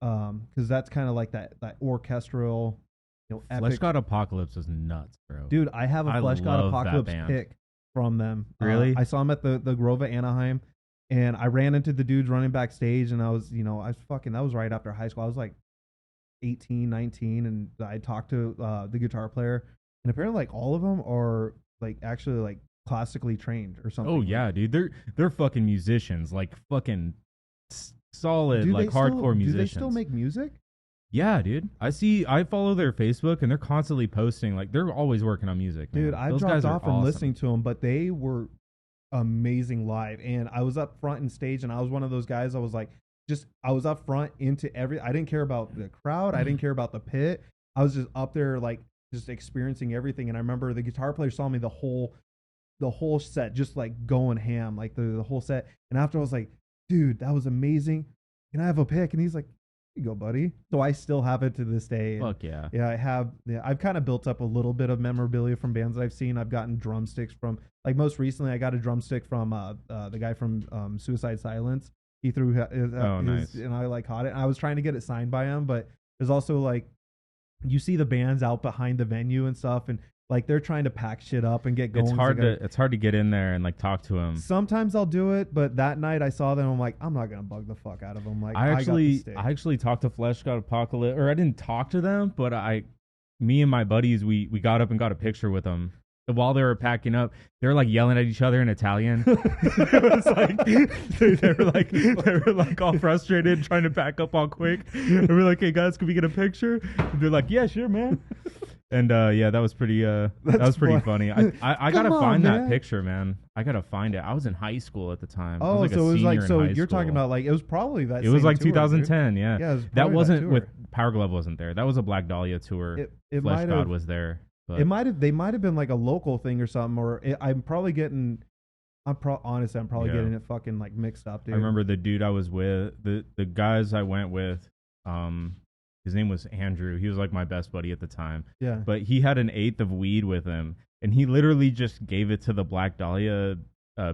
because that's kind of like that orchestral, epic. Flesh God Apocalypse is nuts, bro. Dude, I have a Flesh God Apocalypse pick from them. Really? I saw them at the Grove at Anaheim, and I ran into the dudes running backstage, and I was that was right after high school. I was like 18, 19, and I talked to the guitar player, and apparently like all of them are like actually like classically trained or something. Oh yeah, dude. They're fucking musicians, like fucking solid, like hardcore musicians. Do they still make music? Yeah, dude. I follow their Facebook, and they're constantly posting. Like, they're always working on music, man. Dude, I dropped off from listening to them, but they were amazing live. And I was up front in stage, and I was one of those guys. I was like, I was up front into I didn't care about the crowd. I didn't care about the pit. I was just up there, like, just experiencing everything. And I remember the guitar player saw me the whole set, just like going ham, like the whole set. And after I was like, dude, that was amazing. Can I have a pick? And he's like, you go, buddy. So I still have it to this day. Fuck yeah. Yeah, I have. Yeah, I've kind of built up a little bit of memorabilia from bands that I've seen. I've gotten drumsticks from, like, most recently I got a drumstick from the guy from Suicide Silence. He threw nice. And I like caught it. And I was trying to get it signed by him, but there's also like, you see the bands out behind the venue and stuff, and like they're trying to pack shit up and get going. It's hard to get in there and like talk to them. Sometimes I'll do it, but that night I saw them. I'm like, I'm not gonna bug the fuck out of them. Like, I actually talked to Flesh God Apocalypse, or I didn't talk to them, but me and my buddies, we got up and got a picture with them. while they were packing up, they were like yelling at each other in Italian. It was like they were like all frustrated, trying to pack up all quick. And we're like, "Hey guys, can we get a picture?" And they're like, "Yeah, sure, man." And that was pretty funny. I gotta find that picture, man. I gotta find it. I was in high school at the time. Oh, so it was like, so you're talking about like, it was probably that. It was like tour, 2010, dude. yeah. That wasn't with Power Glove wasn't there. That was a Black Dahlia tour. Flesh God was there. But it might have. They might have been like a local thing or something. Or I'm probably getting. Honestly, I'm probably getting it fucking like mixed up, dude. I remember the dude I was with, the guys I went with. His name was Andrew. He was like my best buddy at the time. Yeah. But he had an eighth of weed with him, and he literally just gave it to the Black Dahlia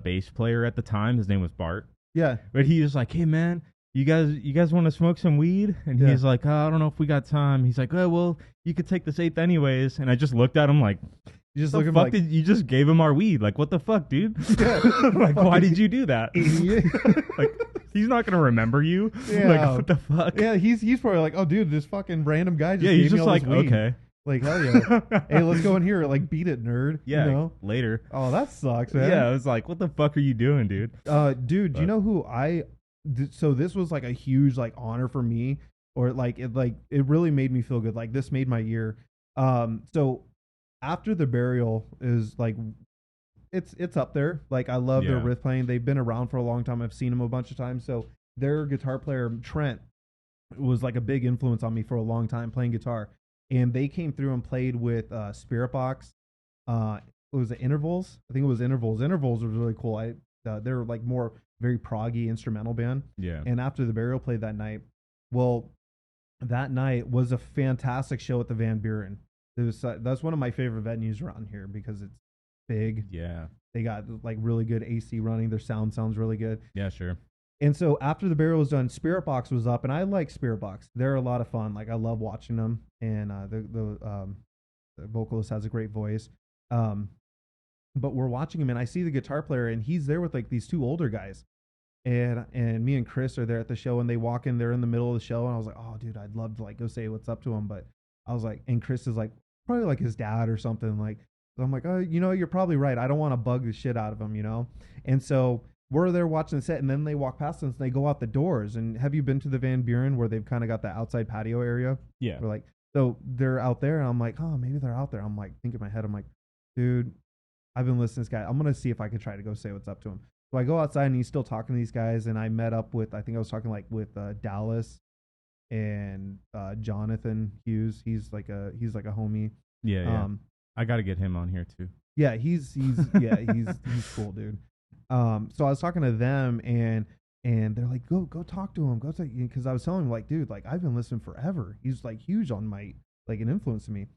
bass player at the time. His name was Bart. Yeah. But he was like, "Hey man, you guys want to smoke some weed?" And he's like, "Oh, I don't know if we got time." He's like, "Oh, well, you could take this eighth anyways." And I just looked at him like, you just look like, you just gave him our weed. Like, what the fuck, dude? Yeah. Like, why did you do that? Like, he's not gonna remember you. Yeah. Like, what the fuck? Yeah, he's probably like, "Oh, dude, this fucking random guy just yeah, gave he's me just all like, this weed." okay. Like, hell yeah. Hey, let's go in here. Like, beat it, nerd. Yeah, you know? later. Oh, that sucks, man. Yeah, I was like, what the fuck are you doing, dude? Dude, do you know who so this was like a huge like honor for me, or like it really made me feel good. Like, this made my year. So after the Burial is like, it's up there. Like, I love their riff playing. They've been around for a long time. I've seen them a bunch of times. So their guitar player Trent was like a big influence on me for a long time playing guitar. And they came through and played with Spirit Box. Was it Intervals? I think it was Intervals. Intervals was really cool. They're like more very proggy instrumental band. Yeah. And after the Burial played that night, well, that night was a fantastic show at the Van Buren. That's one of my favorite venues around here because it's big. Yeah. They got like really good AC running. Their sound sounds really good. Yeah, sure. And so after the Burial was done, Spirit Box was up, and I like Spirit Box. They're a lot of fun. Like, I love watching them, and the vocalist has a great voice. But we're watching him, and I see the guitar player, and he's there with like these two older guys, and me and Chris are there at the show, and they walk in. They're in the middle of the show, and I was like, "Oh, dude, I'd love to like go say what's up to him," but I was like, and Chris is like probably like his dad or something. Like, so I'm like, "Oh, you know, you're probably right. I don't want to bug the shit out of him, you know," and so. We're there watching the set, and then they walk past us, and they go out the doors. And have you been to the Van Buren where they've kind of got the outside patio area? Yeah. We're like, so they're out there, and I'm like, oh, maybe they're out there. I'm like, thinking in my head, I'm like, dude, I've been listening to this guy. I'm going to see if I can try to go say what's up to him. So I go outside, and he's still talking to these guys, and I met up with, I think I was talking like with Dallas and Jonathan Hughes. He's like a homie. Yeah. I got to get him on here too. Yeah, he's cool, dude. So I was talking to them, and they're like, go talk to him, because I was telling him like, dude, like, I've been listening forever. He's like huge on my, like, an influence to me.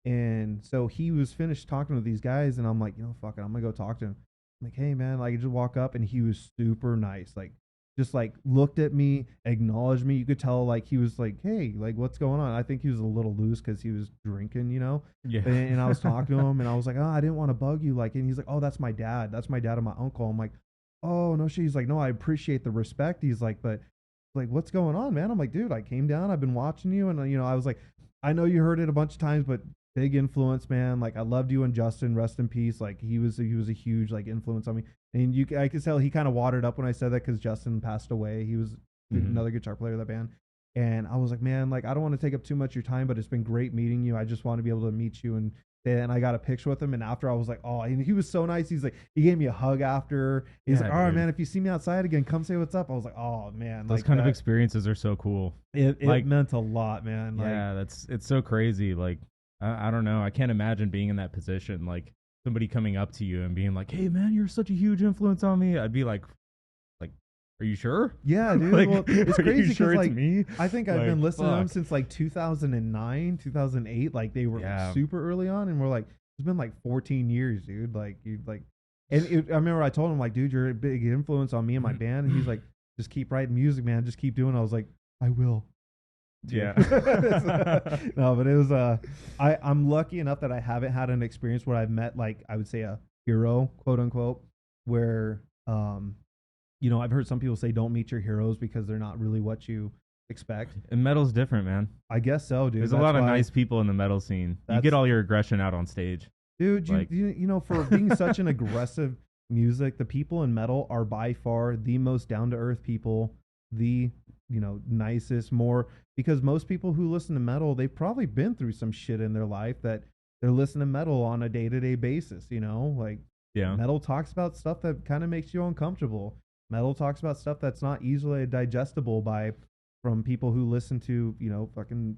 And so he was finished talking to these guys, and I'm like, you know, fuck it, I'm gonna go talk to him. I'm like, hey man, like, I just walk up, and he was super nice, like, just like looked at me, acknowledged me. You could tell like he was like, hey, like, what's going on? I think he was a little loose because he was drinking, you know. Yeah. And I was talking to him, and I was like, oh, I didn't want to bug you, like, and he's like, oh, that's my dad and my uncle. I'm like, oh no shit. He's like, no, I appreciate the respect. He's like, but like, what's going on, man? I'm like, dude, I came down, I've been watching you, and you know, I was like, I know you heard it a bunch of times, but big influence, man. Like, I loved you and Justin, rest in peace. Like, he was a huge like influence on me. And I could tell he kind of watered up when I said that because Justin passed away. He was another guitar player of that band. And I was like, man, like, I don't want to take up too much of your time, but it's been great meeting you. I just want to be able to meet you. And I got a picture with him. And after, I was like, oh, and he was so nice. He's like, he gave me a hug after. He's like, all right, man, if you see me outside again, come say what's up. I was like, oh man, those like, kind of experiences are so cool. It like, meant a lot, man. Like, yeah, it's so crazy. Like, I don't know. I can't imagine being in that position. Like, somebody coming up to you and being like, hey man, you're such a huge influence on me. I'd be like, are you sure? Yeah, dude. Like, well, it's crazy because like, me? I think I've been listening to them since like 2009, 2008. Like, they were like, super early on, and we're like, it's been like 14 years, dude. Like, you like, and I remember I told him like, dude, you're a big influence on me and my band. And he's like, just keep writing music, man. Just keep doing it. I was like, I will. Yeah. No, but it was I'm lucky enough that I haven't had an experience where I've met, like, I would say a hero, quote unquote, where you know, I've heard some people say don't meet your heroes because they're not really what you expect. And metal's different, man. I guess so, dude. There's a lot of nice people in the metal scene. You get all your aggression out on stage. Dude, Like, you know, for being such an aggressive music, the people in metal are by far the most down to earth people, the, you know, nicest, more, because most people who listen to metal, they've probably been through some shit in their life that they're listening to metal on a day-to-day basis, you know? Like, yeah. metal talks about stuff that kind of makes you uncomfortable. Metal talks about stuff that's not easily digestible from people who listen to, you know, fucking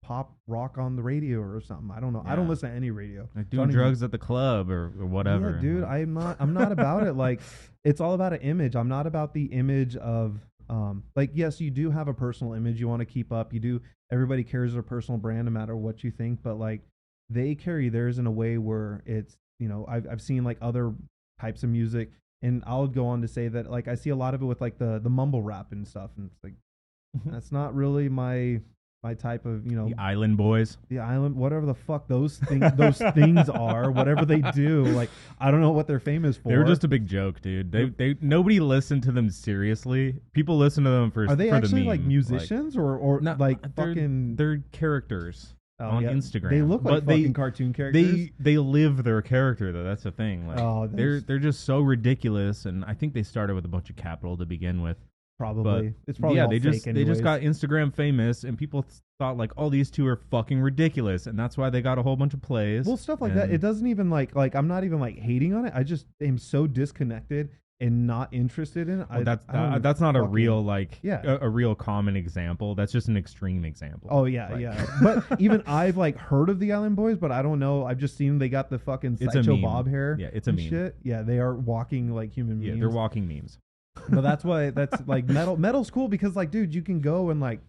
pop rock on the radio or something. I don't know. I don't Yeah. listen to any radio. Like doing drugs at the club or whatever. Yeah, dude, Like, I'm not about it. Like, it's all about an image. I'm not about the image of like, yes, you do have a personal image you want to keep up. You do, everybody carries their personal brand no matter what you think, but like they carry theirs in a way where it's, you know, I've seen like other types of music, and I'll go on to say that like I see a lot of it with like the mumble rap and stuff, and it's like that's not really my type of, you know, the Island Boys. the island, whatever the fuck those things are, whatever they do. Like, I don't know what they're famous for. They were just a big joke, dude. They nobody listened to them seriously. People listen to them for. Are they for actually the meme. like musicians or No, like they're, fucking? They're characters on yeah. Instagram. They look like but fucking cartoon characters. They live their character though. That's the thing. Like, Oh, they're just so ridiculous, and I think they started with a bunch of capital to begin with. Probably. But It's probably yeah, all they fake just anyways. got Instagram famous, and people thought like, oh, these two are fucking ridiculous, and that's why they got a whole bunch of plays. Well, stuff like that. And- It doesn't even like I'm not even like hating on it. I just am so disconnected and not interested in it. Well, I don't that's not a fucking- real like Yeah. a real common example. That's just an extreme example. Oh yeah, Like- yeah. But even I've like heard of the Island Boys, but I don't know. I've just seen they got the fucking It's a Sideshow meme. Bob hair. Yeah, it's a and meme. Shit. Yeah, they are walking like human Yeah, memes. they're walking memes. But that's why that's like metal. Metal's cool because like, dude, you can go and like,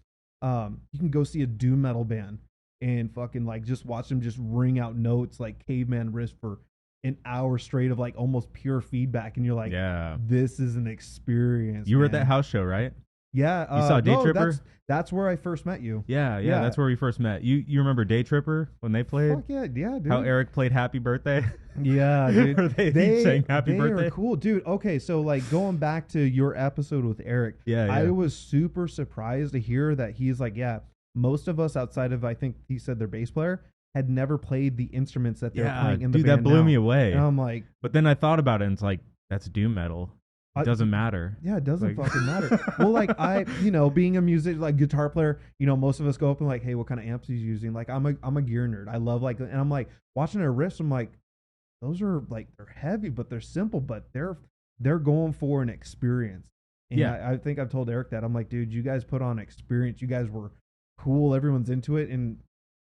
you can go see a doom metal band and fucking like just watch them just ring out notes like caveman riff for an hour straight of like almost pure feedback, and you're like, Yeah. this is an experience. You were at man. that house show, right? Yeah, You saw Day no, Tripper? That's where I first met you. Yeah, Yeah. that's where we first met. You remember Day Tripper when they played? Fuck yeah, dude. How Eric played Happy Birthday? Yeah, dude. Or they each sang Happy they Birthday? are cool, dude. Okay, so like going back to your episode with Eric, Yeah, I yeah. was super surprised to hear that he's like, yeah, most of us outside of I think he said their bass player had never played the instruments that they're Yeah, playing in the dude, band that blew now. me away. And I'm like, But then I thought about it, and it's like, that's doom metal. It doesn't matter. yeah, it doesn't Like- fucking matter. Well, like I, you know, being a music like guitar player, you know, most of us go up and like, hey, what kind of amps he's using? Like I'm a gear nerd. I love like, and I'm like watching their riffs. I'm like, those are like they're heavy, but they're simple, but they're going for an experience. And Yeah. I think I've told Eric that. I'm like, dude, you guys put on experience. You guys were cool. Everyone's into it. And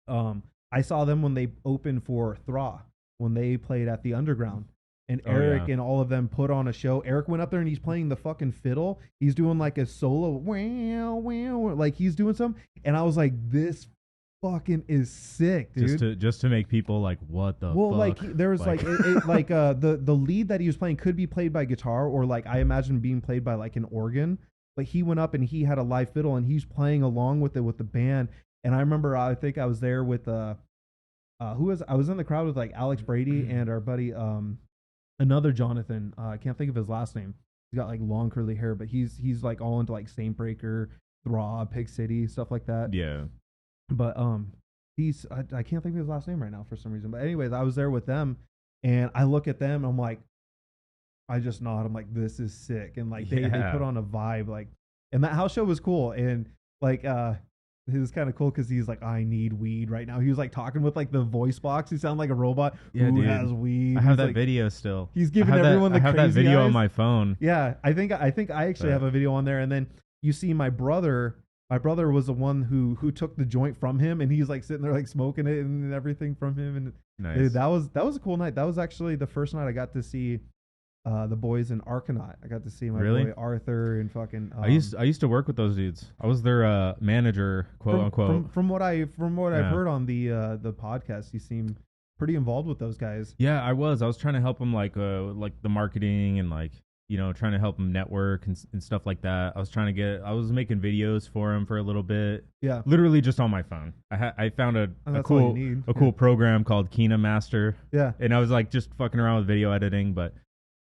I saw them when they opened for Thra when they played at the Underground. And Oh, Eric yeah. and all of them put on a show. Eric went up there and he's playing the fucking fiddle. He's doing like a solo, wow, wow, like he's doing some. And I was like, this fucking is sick, dude. Just to make people like, what the Well, fuck? like there was like the lead that he was playing could be played by guitar or like I imagine being played by like an organ. But he went up and he had a live fiddle and he's playing along with it with the band. And I remember I think I was there with I was in the crowd with like Alex Brady and our buddy another Jonathan. I can't think of his last name. He's got like long curly hair, but he's like all into like Saintbreaker, Throb, Pig City, stuff like that. yeah. But I can't think of his last name right now for some reason. But anyways, I was there with them and I look at them and I'm like, I just nod. I'm like, this is sick. And like they Yeah. put on a vibe like, and that house show was cool. And like it was kind of cool because he's like, I need weed right now. He was like talking with like the voice box. He sounded like a robot Yeah, who dude. has weed. I have He's, that like, video still. He's giving I have everyone that, the I have that crazy video eyes. on my phone. Yeah, I think I actually have a video on there. And then you see my brother. My brother was the one who took the joint from him, and he's like sitting there like smoking it and everything from him. And Nice. dude, that was a cool night. That was actually the first night I got to see the boys in Arcanaut. I got to see my Really? boy Arthur and fucking. I used to work with those dudes. I was their manager, quote unquote. From what I've Yeah. heard on the podcast, you seem pretty involved with those guys. Yeah, I was trying to help them like the marketing and like, you know, trying to help them network and stuff like that. I was making videos for them for a little bit, Yeah, literally just on my phone. I found a that's all you cool need. a cool program called KinoMaster, Yeah. and I was like just fucking around with video editing, but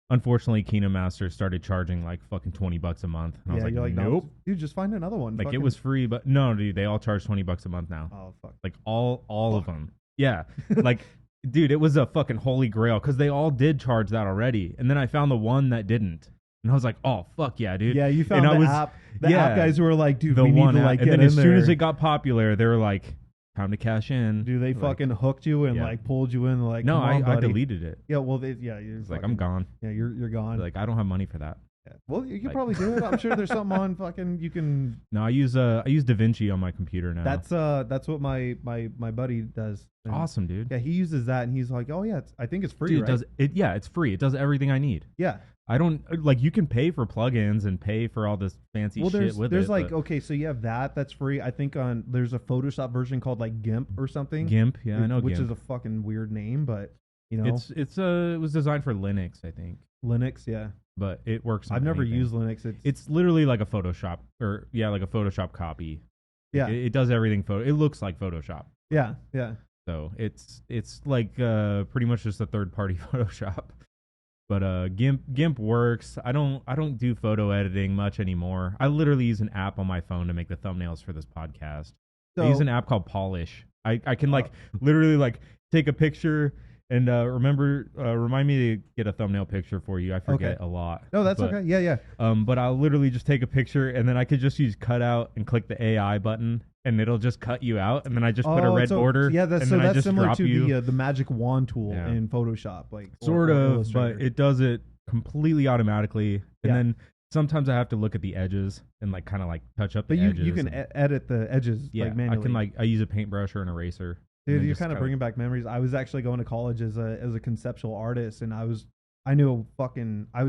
unfortunately KinoMaster started charging like fucking $20 a month. And I was like, you're like, no, nope. dude, just find another one. Like Fucking- it was free, but no, dude, they all charge $20 a month now. Oh fuck. Like all of them. Yeah. Like dude, it was a fucking holy grail because they all did charge that already, and then I found the one that didn't, and I was like, oh fuck yeah, dude. Yeah, you found and the app. The app guys who were like, dude, the we need one to app, like and get then in as there. soon as it got popular, they were like, time to cash in. Dude, they like, fucking hooked you and yeah. like pulled you in. Like, no, come on, I buddy. deleted it. Yeah, well, you're It's fucking, like I'm gone. Yeah, you're gone. Like I don't have money for that. Yeah. Well, you like, probably do it. I'm sure there's something on fucking. You can. No, I use DaVinci on my computer now. That's what my buddy does. And awesome, dude. yeah, he uses that, and he's like, oh yeah, I think it's free. Dude, right? it does it? Yeah, it's free. It does everything I need. Yeah. I don't like. You can pay for plugins and pay for all this fancy shit with it. There's like okay, so you have that's free. I think there's a Photoshop version called like GIMP or something. GIMP, yeah, I know which GIMP. is a fucking weird name, but you know, it was designed for Linux, I think. Linux, yeah. But it works on I've never anything. used Linux. It's literally like a Photoshop like a Photoshop copy. Yeah. It does everything it looks like Photoshop. Yeah, yeah. So it's like pretty much just a third party Photoshop. But GIMP works. I don't do photo editing much anymore. I literally use an app on my phone to make the thumbnails for this podcast. I use an app called Polish. I can like literally like take a picture and remind me to get a thumbnail picture for you. I forget a lot. No, that's okay. Yeah, yeah. But I'll literally just take a picture and then I could just use cutout and click the AI button and it'll just cut you out. And then I just put a red border. Yeah, that's similar to the magic wand tool Yeah. in Photoshop, like sort of, but it does it completely automatically. And then sometimes I have to look at the edges and like kind of like touch up the edges. But you can edit the edges like manually. I use a paintbrush or an eraser. Dude, you're kind of bringing back memories. I was actually going to college as a conceptual artist, and I was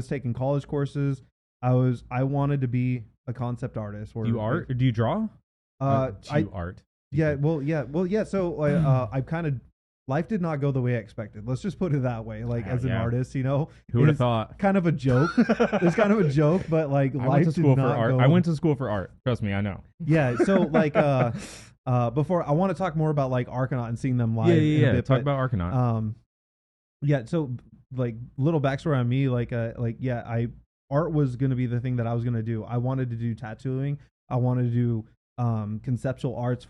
taking college courses. I wanted to be a concept artist. Or do you draw? Art. Yeah, well, yeah. So I kind of life did not go the way I expected. Let's just put it that way. Like as an artist, you know, who would have thought? Kind of a joke. It's kind of a joke, but like life did not go. I went to school for art. Trust me, I know. Yeah. So like before I want to talk more about like Argonaut and seeing them live. Yeah. Talk about Argonaut. Yeah. So like little backstory on me, art was going to be the thing that I was going to do. I wanted to do tattooing. I wanted to do conceptual arts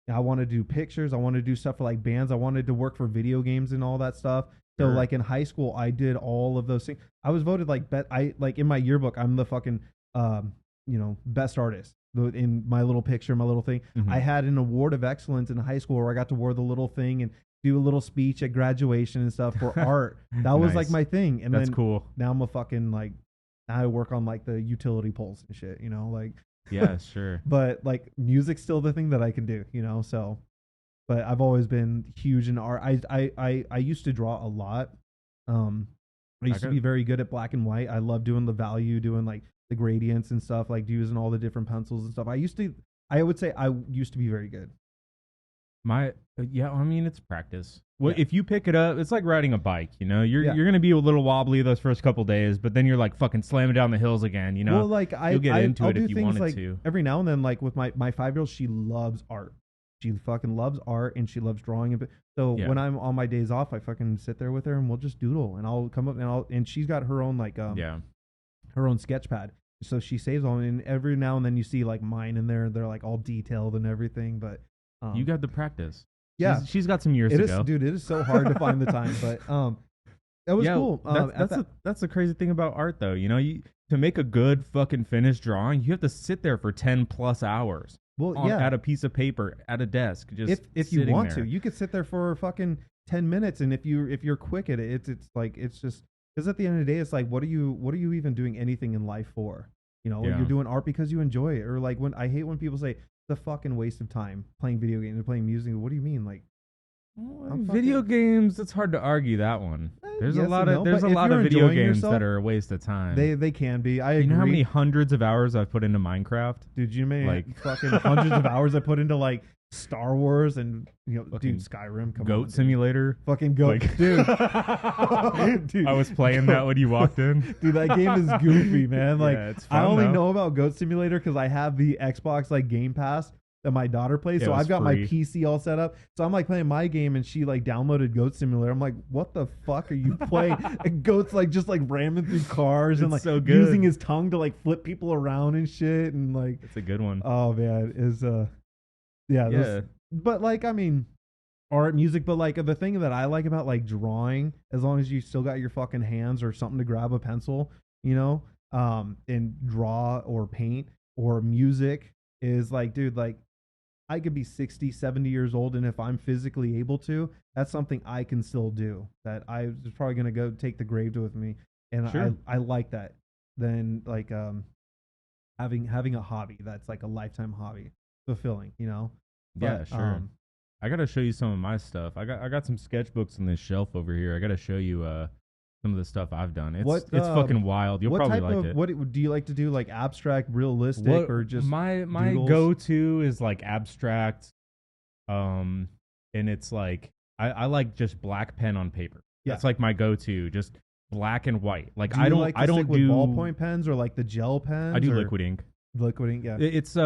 I wanted to do pictures. I wanted to do stuff for like bands. I wanted to work for video games and all that stuff. So like in high school, I did all of those things. I was voted like in my yearbook, I'm the fucking best artist in my little picture, my little thing. Mm-hmm. I had an award of excellence in high school where I got to wear the little thing and do a little speech at graduation and stuff for art. That was like my thing. And that's cool. Now I'm a fucking now I work on like the utility poles and shit, you know, like. Yeah, sure. But like music's still the thing that I can do, you know. So, but I've always been huge in art. I used to draw a lot. I used to be very good at black and white. I love doing the value, doing like the gradients and stuff, like using all the different pencils and stuff. I would say I used to be very good. I mean, it's practice. Well, if you pick it up, it's like riding a bike, you know. You're gonna be a little wobbly those first couple days, but then you're like fucking slamming down the hills again, you know. Well, like you'll get into I'll it if you wanted like, to. Every now and then, like with my 5-year-old, she loves art. She fucking loves art and she loves drawing. So when I'm on my days off, I fucking sit there with her and we'll just doodle. And I'll come up and she's got her own her own sketch pad. So she saves all, and every now and then you see like mine in there. They're like all detailed and everything. But you got the practice. Yeah, she's got some years to go. Dude, it is so hard to find the time, but that was cool. That's the crazy thing about art, though. You know, to make a good fucking finished drawing, you have to sit there for 10+ hours. Well, at a piece of paper, at a desk, just if you want to, you could sit there for fucking 10 minutes, and if you're quick at it, it's just because at the end of the day, it's like what are you even doing anything in life for? You know, you're doing art because you enjoy it, or like I hate when people say, the fucking waste of time playing video games and playing music. What do you mean? Like video games, it's hard to argue that one. There's a lot of video games that are a waste of time. They can be. I agree. You know how many hundreds of hours I've put into Minecraft? Dude, you mean like fucking hundreds of hours I put into like Star Wars and dude, Skyrim. Come Goat on, Simulator. Fucking Goat, dude. Dude. I was playing that when you walked in. Dude, that game is goofy, man. Like it's fun, I only know about Goat Simulator because I have the Xbox like Game Pass that my daughter plays. So I've got my PC all set up. So I'm like playing my game and she like downloaded Goat Simulator. I'm like, what the fuck are you playing? And Goat's like just like ramming through cars and like so good. Using his tongue to like flip people around and shit. And like it's a good one. Oh man, but like I mean, art, music, but like the thing that I like about like drawing, as long as you still got your fucking hands or something to grab a pencil, and draw or paint or music is like, dude, like I could be 60, 70 years old, and if I'm physically able to, that's something I can still do. That I was probably gonna go take the grave with me, and Sure. I like that. Then like having a hobby that's like a lifetime hobby, fulfilling, Yeah, But sure. I gotta show you some of my stuff. I got some sketchbooks on this shelf over here. I gotta show you some of the stuff I've done. It's fucking wild. You'll what probably type like of it. what do you like to do? Like abstract, realistic, or just my doodles? go to is like abstract, and it's like I like just black pen on paper. Yeah. That's like my go to, just black and white. Like Do you I don't like to I don't stick with do ballpoint pens or like the gel pens? I do or liquid ink. Liquid ink, yeah. It's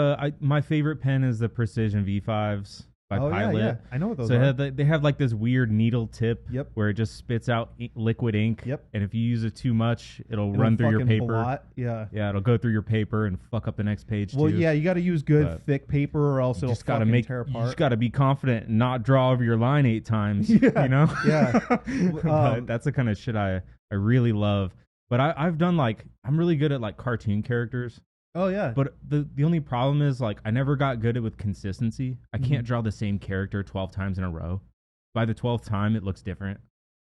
my favorite pen is the Precision V5s by Oh Pilot. yeah, yeah. I know what those So are. they have like this weird needle tip Yep. where it just spits out liquid ink. Yep. And if you use it too much, it'll It'll run through your fucking paper. blot. Yeah. Yeah, it'll go through your paper and fuck up the next page Well, too. yeah, you got to use good But thick paper, or else You it'll just gotta fucking tear you apart. just gotta be confident and not draw over your line 8 times. Yeah, You know? yeah. But that's the kind of shit I really love. But I've done like I'm really good at like cartoon characters. Oh yeah. But the only problem is like I never got good at with consistency. I can't draw the same character 12 times in a row. By the 12th time, it looks different.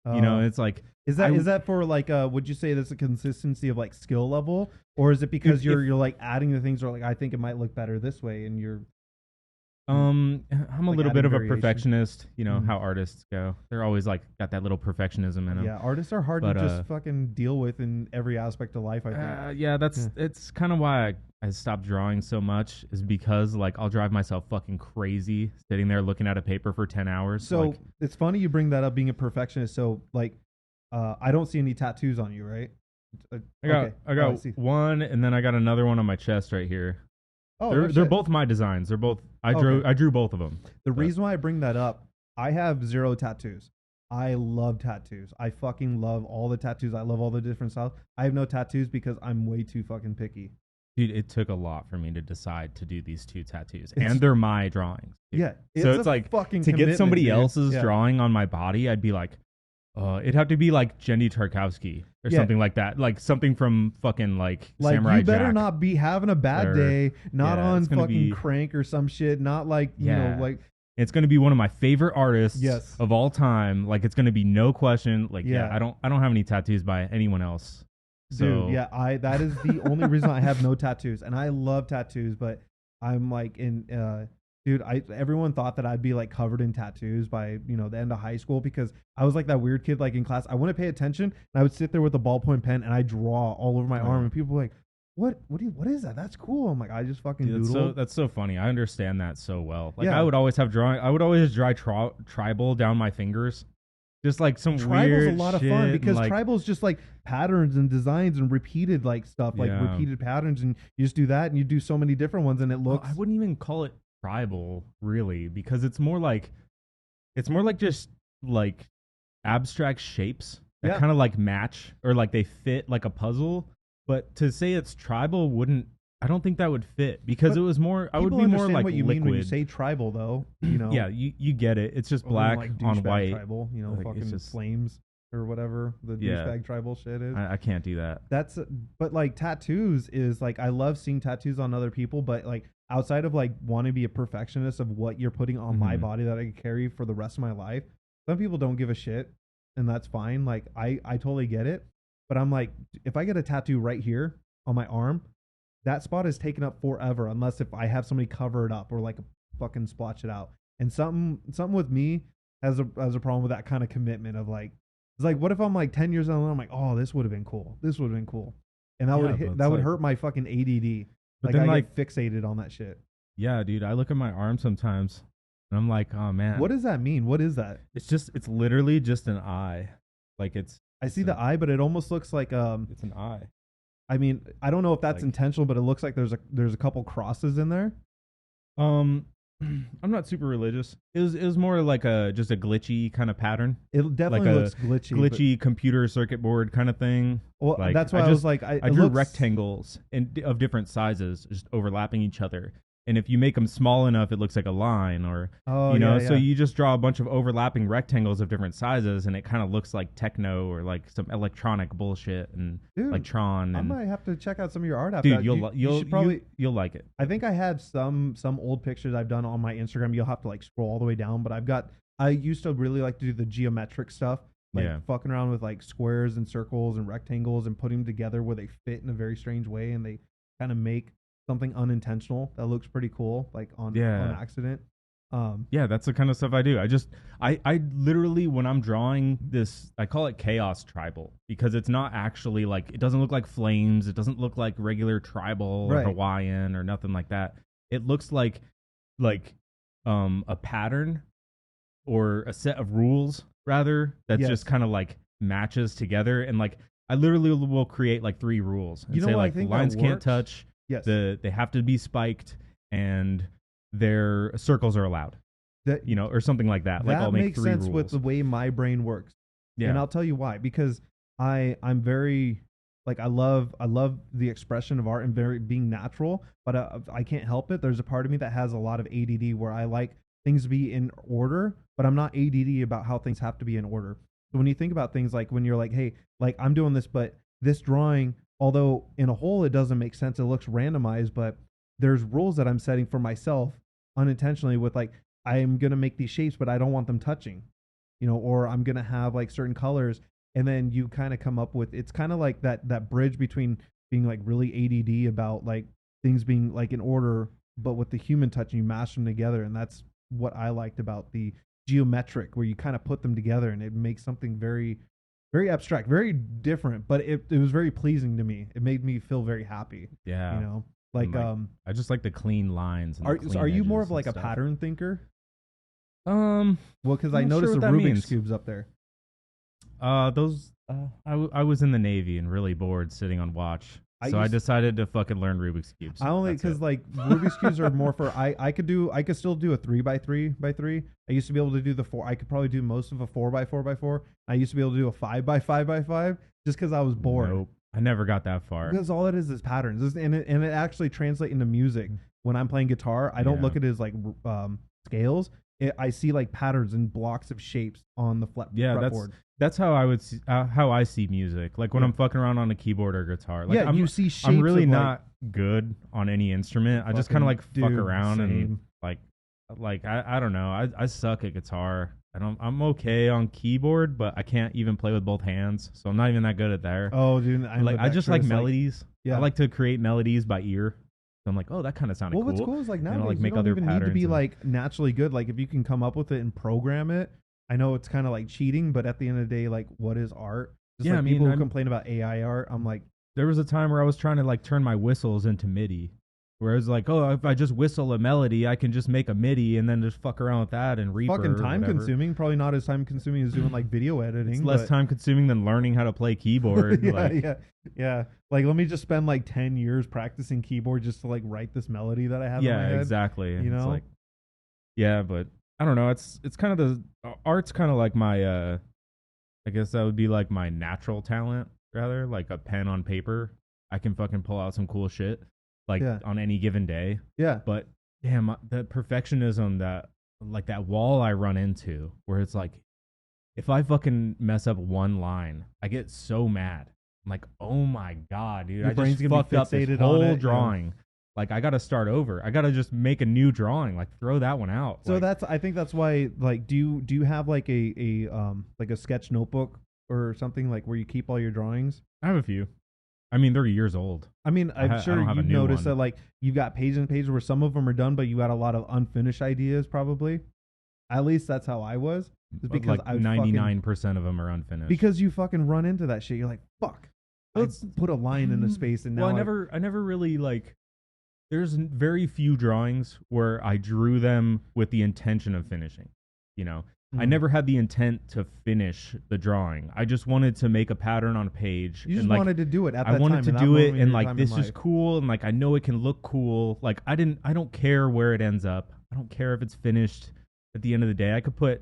It's like is that for like would you say that's a consistency of like skill level, or is it because you're like adding the things, or like I think it might look better this way, and you're I'm a like little bit adding of a variation? perfectionist. You know how artists go. They're always like got that little perfectionism in them. yeah, artists are hard But, to just fucking deal with in every aspect of life, I think. Yeah, it's kind of why I stopped drawing so much, is because like I'll drive myself fucking crazy sitting there looking at a paper for 10 hours. So like, it's funny you bring that up, being a perfectionist. So like, I don't see any tattoos on you, right? I got Okay. I got Oh, see. one, and then I got another one on my chest right here. Oh, they're no they're shit. both my designs. They're both Okay. I drew both of them. The reason why I bring that up, I have 0 tattoos. I love tattoos. I fucking love all the tattoos. I love all the different styles. I have no tattoos because I'm way too fucking picky. Dude, it took a lot for me to decide to do these 2 tattoos, and they're my drawings. dude. Yeah. So it's a like fucking to get commitment, somebody dude. else's Yeah. drawing on my body, I'd be like, it'd have to be like Jenny Tarkowski or Yeah. something like that, like something from fucking like Like Samurai you better Jack. not be having a bad Or- day, not yeah, on it's gonna fucking be- crank or some shit, not like you Yeah. know like It's going to be one of my favorite artists Yes. of all time. Like it's going to be no question. Like Yeah. I don't have any tattoos by anyone else. So dude, yeah, that is the only reason I have no tattoos, and I love tattoos, but I'm like dude, everyone thought that I'd be like covered in tattoos by the end of high school, because I was like that weird kid like in class. I wouldn't pay attention, and I would sit there with a ballpoint pen and I draw all over my arm, and people were like, what is that? That's cool. I'm like, I just fucking Dude, doodle. that's so funny. I understand that so well. Like Yeah. I would always have drawing. I would always draw tribal down my fingers, just like some Tribal's weird a lot of shit, fun, and, because like, tribal's just like patterns and designs and repeated like stuff, like Yeah. repeated patterns, and you just do that, and you do so many different ones, and it well, looks. I wouldn't even call it tribal really, because it's more like just like abstract shapes that Yeah. kind of like match or like they fit like a puzzle. But to say it's tribal wouldn't. I don't think that would fit, because But it was more. I would People be more understand like what you liquid. mean when you say tribal, though. Yeah, you get it. It's just Or black like on douchebag white. tribal, Like, it's fucking just- flames or whatever the Yeah. douchebag tribal shit is. I can't do that. But like tattoos is like, I love seeing tattoos on other people, but like outside of like wanting to be a perfectionist of what you're putting on my Mhm. body that I could carry for the rest of my life, some people don't give a shit, and that's fine. Like I totally get it, but I'm like, if I get a tattoo right here on my arm, that spot is taken up forever unless if I have somebody cover it up or like fucking splotch it out. And something with me has a problem with that kind of commitment of like, it's like, what if I'm like 10 years old and I'm like, oh, this would have been cool. This would have been cool. And that Yeah, would but it's that would like- hurt my fucking ADD. But Like then, I like- get fixated on that shit. Yeah, dude. I look at my arm sometimes, and I'm like, oh man, What does that mean? What is that? It's literally just an eye. Like I see the eye, but it almost looks like it's an eye. I mean, I don't know if that's Like- intentional, but it looks like there's a couple crosses in there. I'm not super religious. It was more like just a glitchy kind of pattern, It definitely a looks glitchy. glitchy computer circuit board kind of thing. Well, Like, that's why I I was just- like, I it drew looks- rectangles of different sizes, just overlapping each other, And if you make them small enough, it looks like a line, or Oh, you know. yeah, So yeah. you just draw a bunch of overlapping rectangles of different sizes, and it kind of looks like techno or like some electronic bullshit and like Dude, Tron. I And might have to check out some of your art after dude, that. you'll You should probably. you'll like it. I think I had some old pictures I've done on my Instagram. You'll have to like scroll all the way down, but I used to really like to do the geometric stuff, like Yeah. fucking around with like squares and circles and rectangles and putting them together where they fit in a very strange way and they kind of make something unintentional that looks pretty cool, like on Yeah. accident. Yeah, that's the kind of stuff I do. I literally, when I'm drawing this, I call it chaos tribal, because it's not actually like, it doesn't look like flames. It doesn't look like regular tribal or Right. Hawaiian or nothing like that. It looks like a pattern or a set of rules rather that's Yes. just kind of like matches together. And like, I literally will create like 3 rules and You know say what I like the think that lines can't works? touch, Yes. they have to be spiked, and their circles are allowed, That you know, or something like that. Like that I'll make makes 3 sense rules. with the way my brain works. Yeah. And I'll tell you why. Because I'm very like I love the expression of art and very being natural, but I can't help it. There's a part of me that has a lot of ADD where I like things to be in order, but I'm not ADD about how things have to be in order. So when you think about things like when you're like, hey, like I'm doing this, but this drawing, although in a whole it doesn't make sense, it looks randomized, but there's rules that I'm setting for myself unintentionally with like I'm gonna make these shapes, but I don't want them touching, you know, or I'm gonna have like certain colors, and then you kind of come up with it's kind of like that bridge between being like really ADD about like things being like in order, but with the human touch, you mash them together, and that's what I liked about the geometric, where you kind of put them together and it makes something very, very abstract, very different, but it was very pleasing to me. It made me feel very happy. Yeah. You know, like I just like the clean lines. And are you more of edges like a and stuff. pattern thinker? Um, Well, because I'm I not noticed sure the what that Rubik's means. cubes up there. Those I was in the Navy and really bored sitting on watch, so I decided to fucking learn Rubik's cubes. I only That's because it. like Rubik's cubes are more for I could still do a 3x3x3. I used to be able to do the 4. I could probably do most of a 4x4x4. I used to be able to do a 5x5x5 just because I was bored. Nope, I never got that far. Because all it is patterns, and it actually translates into music. When I'm playing guitar, I don't Yeah. look at it as like scales. I see like patterns and blocks of shapes on the Yeah, fretboard. that's how I would see, how I see music. Like when Yeah. I'm fucking around on a keyboard or guitar. Like Yeah, you see shapes. I'm really of, like, not good on any instrument. I just kind of like fucking fuck dude, around and same. like I don't know. I suck at guitar. I'm okay on keyboard, but I can't even play with both hands. So I'm not even that good at there. Oh, dude, I just like melodies. yeah. I like to create melodies by ear. So I'm like, oh, that kind of sounded Well, cool. what's cool is like I'll, nowadays like, you make don't other even need to be patterns and- like naturally good. Like if you can come up with it and program it, I know it's kind of like cheating, but at the end of the day, like what is art? Just Yeah, like I mean, people who I'm- complain about AI art, I'm like, There was a time where I was trying to like turn my whistles into MIDI. Where I was like, oh, if I just whistle a melody, I can just make a MIDI and then just fuck around with that and Reaper. fucking or time whatever. consuming. Probably not as time consuming as doing like video editing. It's less but- time consuming than learning how to play keyboard. yeah, like, yeah. Like let me just spend like 10 years practicing keyboard just to like write this melody that I have in my yeah, head. exactly. You It's know? like, yeah, but I don't know. It's kind of art's kind of like my I guess that would be like my natural talent rather, like a pen on paper. I can fucking pull out some cool shit like Yeah. on any given day. Yeah. But damn, the perfectionism that like that wall I run into where it's like if I fucking mess up one line, I get so mad. I'm like, oh my god, dude, Your I brain's just gonna be fucked up this fixated on whole it, yeah. drawing. Like I gotta start over. I gotta just make a new drawing. Like throw that one out. So like, I think that's why like do you have like a sketch notebook or something like where you keep all your drawings? I have a few. I mean, they're years old. I mean, I'm I sure don't have a you've new noticed one. that like you've got pages and pages where some of them are done, but you got a lot of unfinished ideas probably. At least that's how I was. It's But, because like I would fucking- 99% of them are unfinished. because you fucking run into that shit. You're like, fuck. Well, Let's put a line in a space and now well, I never really like. There's very few drawings where I drew them with the intention of finishing. You know, I Mhm. never had the intent to finish the drawing. I just wanted to make a pattern on a page. You just and, like, wanted to do it at that I time. wanted to in that do it, moment in and your like time this in is life. cool, and like I know it can look cool. Like I don't care where it ends up. I don't care if it's finished at the end of the day. I could put,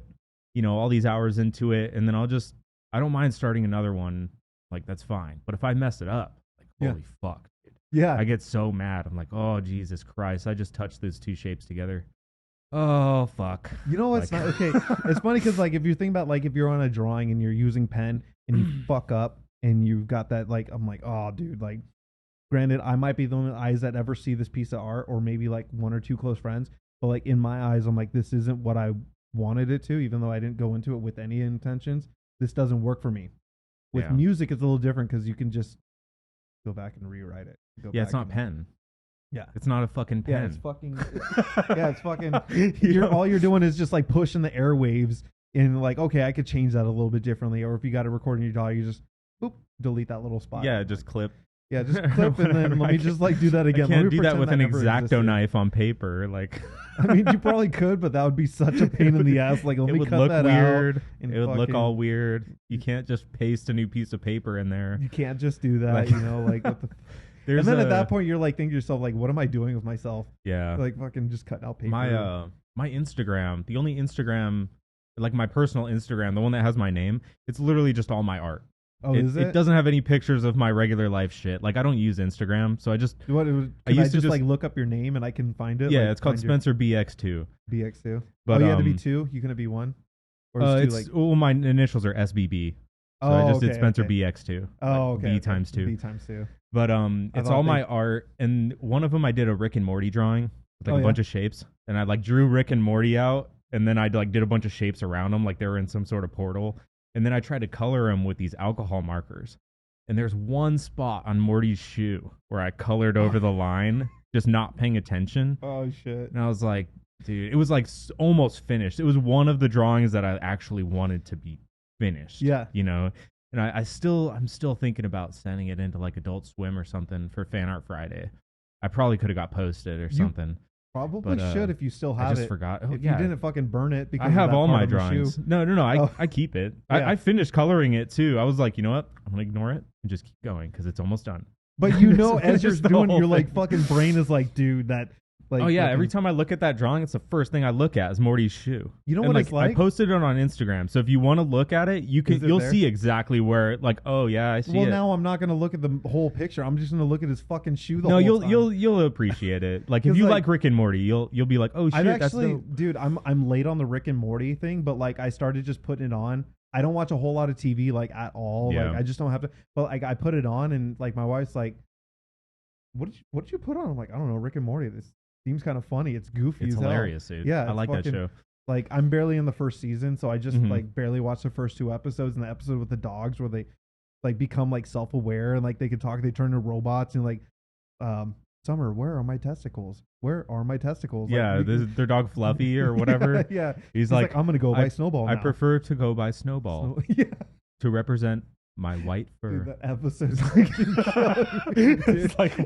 you know, all these hours into it, and then I don't mind starting another one. Like that's fine. But if I mess it up, like Yeah. holy fuck, dude. Yeah. I get so mad. I'm like, oh Jesus Christ! I just touched those two shapes together. Oh fuck! You know what's not okay? It's funny because like if you think about like if you're on a drawing and you're using pen and you fuck up and you've got that like I'm like, oh dude, like granted I might be the only eyes that ever see this piece of art or maybe like one or two close friends, but like in my eyes I'm like this isn't what I wanted it to, even though I didn't go into it with any intentions. This doesn't work for me. With music it's a little different because you can just go back and rewrite it. It's not pen. Yeah, it's not a fucking pen. Yeah, it's fucking. It's fucking. All you're doing is just like pushing the airwaves and like, okay, I could change that a little bit differently. Or if you got to record in your DAW, you just boop, delete that little spot. Yeah, just clip. Yeah, just clip and then let me just like do that again. I can't do that with an X-Acto knife on paper. Like, I mean, you probably could, but that would be such a pain in the ass. Like, let me cut that weird. out. It would look all weird. You can't just paste a new piece of paper in there. You can't just do that. Like, you know, like what the. And then at that point, you're like thinking to yourself, like, what am I doing with myself? Yeah. Like fucking just cutting out paper. My Instagram, the only Instagram, like my personal Instagram, the one that has my name, it's literally just all my art. Oh, is it? It doesn't have any pictures of my regular life shit. Like I don't use Instagram, so I just. I used to just like look up your name and I can find it. Yeah, like, it's called Spencer BX2. BX2. But you had to be 2. You couldn't be 1. Or well, my initials are SBB. So I just did Spencer BX2. Oh, okay. B times 2. B times 2. But it's all my art, and one of them I did a Rick and Morty drawing with like a bunch of shapes, and I like drew Rick and Morty out, and then I like did a bunch of shapes around them, like they were in some sort of portal, and then I tried to color them with these alcohol markers, and there's one spot on Morty's shoe where I colored over the line, just not paying attention. Oh shit! And I was like, dude, it was like almost finished. It was one of the drawings that I actually wanted to be finished. Yeah, you know. And I'm still thinking about sending it into like Adult Swim or something for Fan Art Friday. I probably could have got posted or something. Probably should if you still have it. I just forgot. If you didn't fucking burn it because I have all my of drawings. No. I keep it. Yeah. I finished coloring it too. I was like, you know what? I'm gonna ignore it and just keep going because it's almost done. But you know, as you're doing, your like fucking brain is like, dude, that. Like, oh yeah, every time I look at that drawing, it's the first thing I look at is Morty's shoe. You know what it's like? I posted it on Instagram, so if you want to look at it, you'll see exactly where. Like, oh yeah, I see it. Well, now I'm not gonna look at the whole picture. I'm just gonna look at his fucking shoe. No, you'll appreciate it. Like if you like Rick and Morty, you'll be like, oh shit, that's dope. Dude, I'm late on the Rick and Morty thing, but like I started just putting it on. I don't watch a whole lot of TV like at all. Yeah. Like I just don't have to. But like I put it on, and like my wife's like, what did you put on? I'm like, I don't know, Rick and Morty. This seems kind of funny. It's goofy. It's as hilarious, hell. Dude. Yeah, I like that show. Like I'm barely in the first season, so I just like barely watched the first 2 episodes. And the episode with the dogs where they like become like self-aware and like they can talk. They turn to robots and like, Summer, where are my testicles? Where are my testicles? Yeah, like, their dog Fluffy or whatever. Yeah, he's like, I'm gonna go by Snowball. I now. prefer to go by Snowball. Yeah, to represent my white fur. Dude, that episode's like,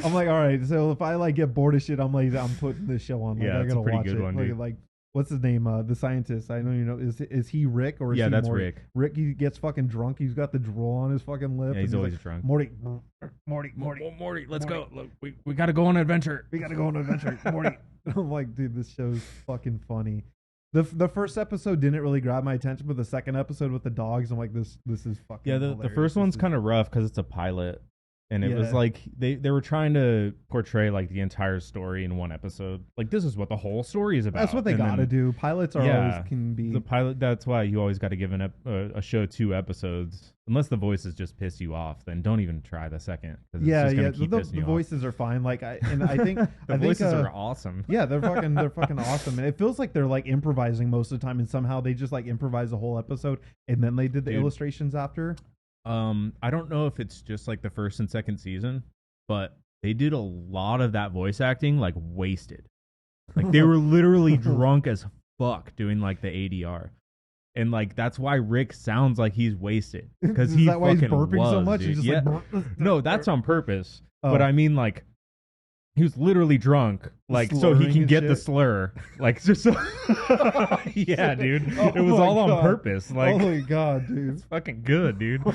I'm like, all right. So if I like get bored of shit, I'm putting this show on. Like, yeah, I it's gotta a pretty watch good it. one, Like, what's his name? The scientist. I know you know. Is he Rick or is he that's Morty? Rick. Rick, he gets fucking drunk. He's got the drool on his fucking lip. Yeah, he's always like, drunk. Morty, let's go. Look, we got to go on an adventure. We got to go on an adventure. Morty. I'm like, dude, this show's fucking funny. The first episode didn't really grab my attention, but the second episode with the dogs, I'm like, this is fucking. Yeah, the first one's kind of rough because it's a pilot, and it was like they were trying to portray like the entire story in one episode. Like this is what the whole story is about. That's what they gotta do. Pilots always can be the pilot. That's why you always got to give a show 2 episodes. Unless the voices just piss you off, then don't even try the second. The voices are fine. Like I think the voices are awesome. Yeah, they're fucking awesome, and it feels like they're like improvising most of the time, and somehow they just like improvise the whole episode, and then they did the illustrations after. I don't know if it's just like the first and second season, but they did a lot of that voice acting like wasted. Like they were literally drunk as fuck doing like the ADR. And like that's why Rick sounds like he's wasted because he fucking why he's burping so much. Dude. He's just no, that's on purpose. But I mean, like he was literally drunk, like so he can get the slur, like just so. Yeah, dude, it was all on purpose. Like, oh my god, dude, it's fucking good, dude.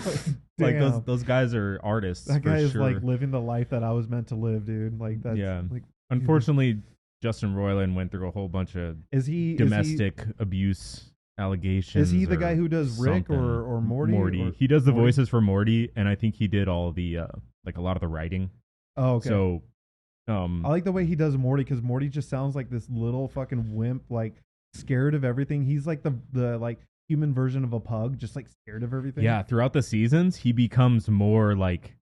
Like those guys are artists. That guy is sure. like living the life that I was meant to live, dude. Like that's like. Unfortunately, Justin Roiland went through a whole bunch of domestic abuse allegations. Is he the guy who does Rick or Morty? He does the voices for Morty, and I think he did all the like a lot of the writing. Oh, okay. So, I like the way he does Morty because Morty just sounds like this little fucking wimp, like scared of everything. He's like the like human version of a pug, just like scared of everything. yeah, throughout the seasons, he becomes more like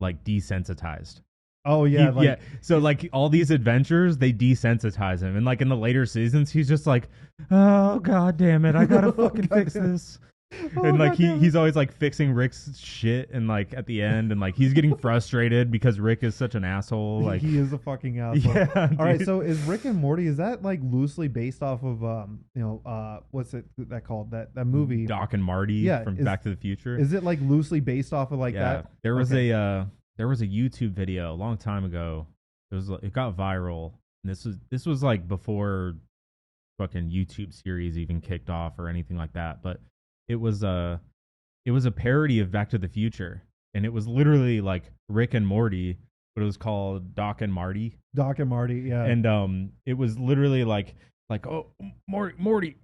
desensitized. Oh yeah, Yeah. So like all these adventures, they desensitize him, and like in the later seasons, he's just like, oh god damn it, I gotta fucking fix this. And like he's always like fixing Rick's shit, and like at the end, and like he's getting frustrated because Rick is such an asshole. Like he is a fucking asshole. yeah. All right, so is Rick and Morty, is that like loosely based off of what's it that called that movie Doc and Marty from Back to the Future? Is it like loosely based off of like that? There was a YouTube video a long time ago. It got viral. And this was like before fucking YouTube series even kicked off or anything like that, but it was a parody of Back to the Future, and it was literally like Rick and Morty, but it was called Doc and Marty. Doc and Marty, yeah. And it was literally like oh Marty,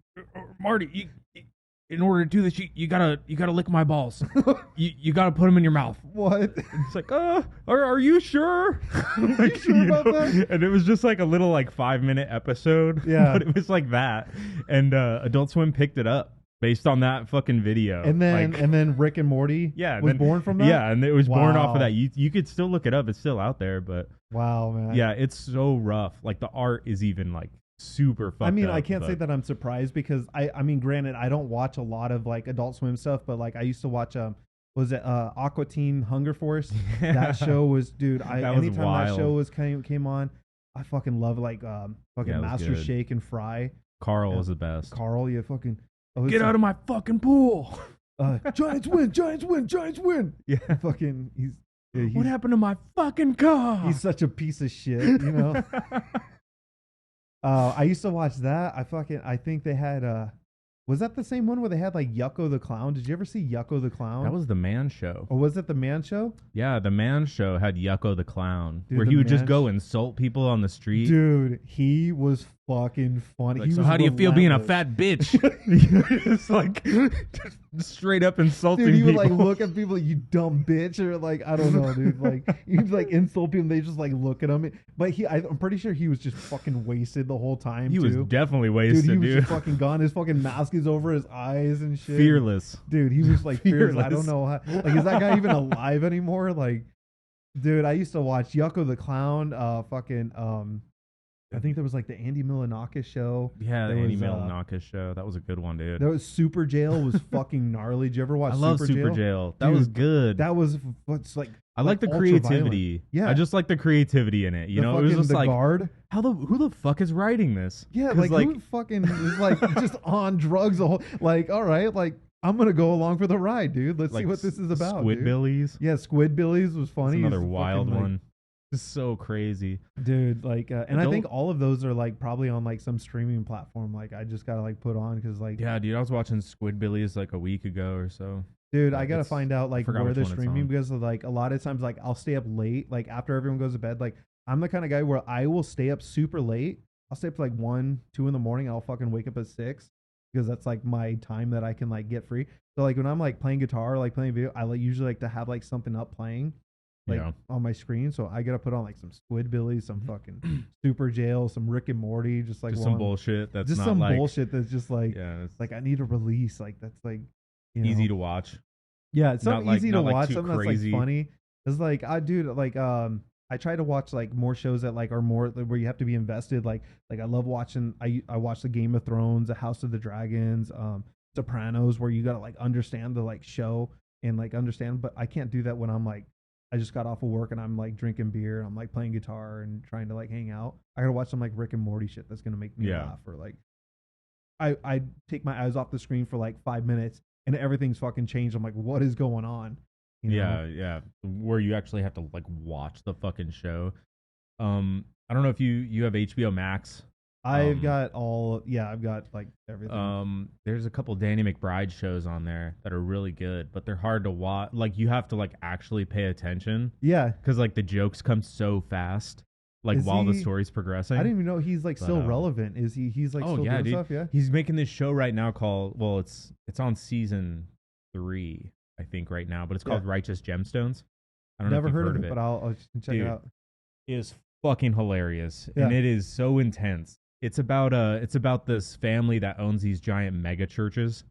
in order to do this, you gotta lick my balls. you gotta put them in your mouth. What? It's like, are you sure? Like, you sure about that? And it was just like a little like 5-minute episode. Yeah, but it was like that, and Adult Swim picked it up based on that fucking video. And then Rick and Morty was born from that? Yeah, and it was born off of that. You could still look it up. It's still out there, but wow, man. Yeah, it's so rough. Like the art is even like super fucked up. I mean, I can't say that I'm surprised because I mean, granted, I don't watch a lot of like Adult Swim stuff, but like I used to watch was it Aqua Teen Hunger Force? That show was, dude, anytime that show came on, I fucking love like fucking Master Shake and Fry. Carl was the best. Carl, you fucking get out of my fucking pool. Giants win, Giants win, Giants win. Yeah, fucking he's what happened to my fucking car? He's such a piece of shit, you know. I used to watch that. I think they had was that the same one where they had like Yucko the Clown? Did you ever see Yucko the Clown? That was the Man Show. Or was it the Man Show? Yeah, the Man Show had Yucko the Clown, dude, where he would just go insult people on the street. Dude, he was fucking funny. Like, so how do you feel being a fat bitch? It's like just straight up insulting dude, he would people. like look at people like, you dumb bitch, or like, I don't know, dude. Like he'd like insult people, they just like look at him. But I'm pretty sure he was just fucking wasted the whole time. He was definitely wasted, dude. He was just fucking gone. His fucking mask is over his eyes and shit. Fearless. Dude, he was like fearless. I don't know how, like, is that guy even alive anymore? Like, dude, I used to watch Yucko the Clown, I think there was like the Andy Milonakis show. Yeah, the Andy Milonakis show. That was a good one, dude. There was Super Jail was fucking gnarly. Did you ever watch I love Super Jail. That was good. That was what's like I like the creativity. Yeah. I just like the creativity in it. You know, it was just the like guard. Who the fuck is writing this? Yeah, like who fucking is like just on drugs the whole like, all right, like I'm gonna go along for the ride, dude. Let's see what this is about. Squidbillies. Yeah, Squidbillies was funny. That's another wild one. Just so crazy, dude. Like, and I think all of those are like probably on like some streaming platform. Like, I just gotta like put on because like, yeah, dude. I was watching Squidbillies like a week ago or so. Dude, I gotta find out like where they're streaming because like a lot of times like I'll stay up late like after everyone goes to bed. Like I'm the kind of guy where I will stay up super late. I'll stay up like 1, 2 in the morning. And I'll fucking wake up at 6 because that's like my time that I can like get free. So like when I'm like playing guitar or like playing video, I like usually like to have like something up playing. Like on my screen, so I gotta put on like some Squidbillies, some fucking Super Jail, some Rick and Morty, just like some bullshit. That's just not some like, bullshit that's just like, it's like I need a release. Like that's like easy to watch. Yeah, it's so easy to watch. Something crazy. That's like funny. It's like I try to watch like more shows that like are more where you have to be invested. Like I love watching. I watch the Game of Thrones, the House of the Dragons, Sopranos, where you gotta like understand the like show and like understand. But I can't do that when I'm like. I just got off of work and I'm like drinking beer and I'm like playing guitar and trying to like hang out. I gotta watch some like Rick and Morty shit that's gonna make me laugh, or like I take my eyes off the screen for like 5 minutes and everything's fucking changed. I'm like, what is going on? You know? Yeah. Where you actually have to like watch the fucking show. I don't know if you have HBO Max. I've got like everything. There's a couple Danny McBride shows on there that are really good, but they're hard to watch. Like you have to like actually pay attention. Yeah, because like the jokes come so fast. Like while the story's progressing. I didn't even know he's like still relevant. Is he? He's like still doing dude. Stuff. Yeah, he's making this show right now called. Well, it's on season 3, I think, right now, but it's called Righteous Gemstones. I don't know if Never you've heard of it, it. but I'll check Dude, it out. It is fucking hilarious, Yeah. and it is so intense. It's about this family that owns these giant mega churches,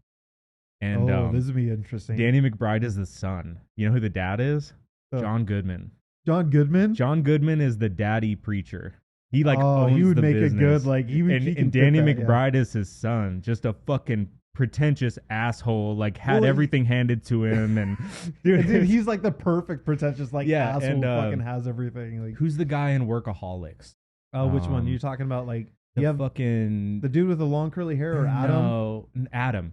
and This would be interesting. Danny McBride is the son. You know who the dad is? Oh. John Goodman. John Goodman. John Goodman is the daddy preacher. He owns he would the make business. it good. Like he and Danny McBride is his son, just a fucking pretentious asshole. Like had everything handed to him, and dude, he's like the perfect pretentious asshole. And, fucking has everything. Like who's the guy in Workaholics? Which one? You're talking about like the dude with the long curly hair or Adam? No, Adam.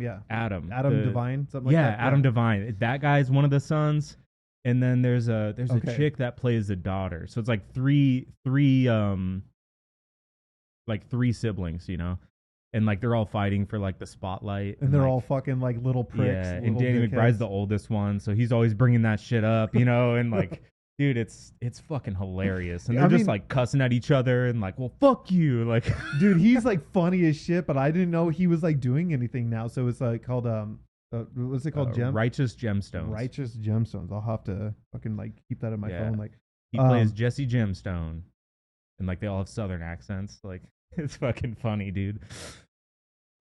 Yeah. Adam Devine, something like that. Adam Devine. That guy's one of the sons. And then there's a chick that plays the daughter. So it's like three siblings, you know? And like they're all fighting for like the spotlight. And they're all fucking like little pricks. Yeah, and Danny McBride's the oldest one, so he's always bringing that shit up, you know, and like dude, it's fucking hilarious. And they're just like cussing at each other and like, well, fuck you. Like dude, he's like funny as shit, but I didn't know he was like doing anything now. So it's like called what's it called? Righteous Gemstones. Righteous Gemstones. I'll have to fucking like keep that in my phone. Like he plays Jesse Gemstone, and like they all have Southern accents. Like it's fucking funny, dude.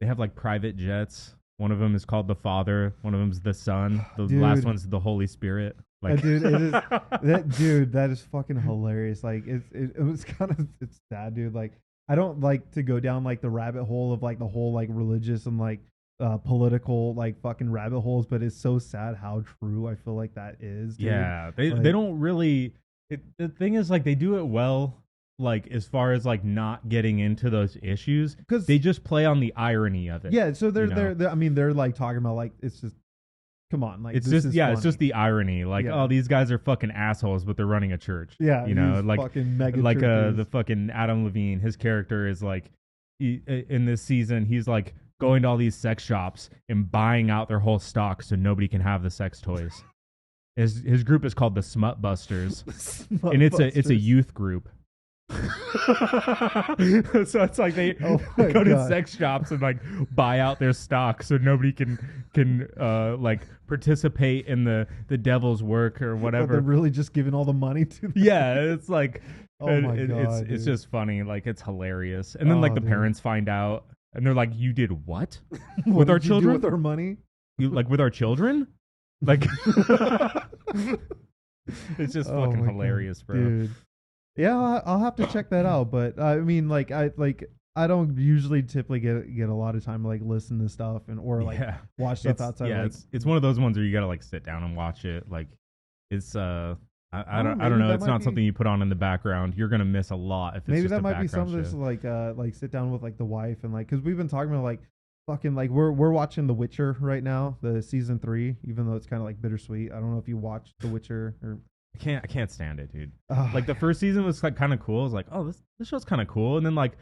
They have like private jets. One of them is called the Father. One of them's the Son. The last one's the Holy Spirit. Like, dude, it is that is fucking hilarious. Like it was it's sad, dude. Like I don't like to go down like the rabbit hole of like the whole like religious and like political like fucking rabbit holes, but it's so sad how true I feel like that is, dude. Yeah, they don't really the thing is like they do it well, like as far as like not getting into those issues, because they just play on the irony of it. Yeah, so they're I mean they're like talking about like it's just come on, like it's just it's just the irony, like oh these guys are fucking assholes, but they're running a church. Yeah, you know, like fucking mega like churches. The fucking Adam Levine, his character is like in this season he's like going to all these sex shops and buying out their whole stock so nobody can have the sex toys. His group is called the Smut Busters, and it's a youth group. So it's like they go to sex shops and like buy out their stock so nobody can like participate in the devil's work or whatever. But they're really just giving all the money to them. Yeah, it's like oh my God, it's just funny, like it's hilarious. And then like the parents find out and they're like, "You did what with our children? With our money? You like with our children? Like it's just fucking hilarious, bro." Dude. Yeah, I'll have to check that out. But I mean, like I don't usually typically get a lot of time to like listen to stuff or like watch stuff outside. Yeah, like, it's one of those ones where you gotta like sit down and watch it. Like it's I don't know. It's not something you put on in the background. You're gonna miss a lot if it's maybe just that might be something that's like sit down with like the wife and like because we've been talking about like fucking like we're watching The Witcher right now, the season 3, even though it's kind of like bittersweet. I don't know if you watched The Witcher or. I can't stand it, dude. Like the first season was like kind of cool. I was like, oh, this show's kind of cool. And then like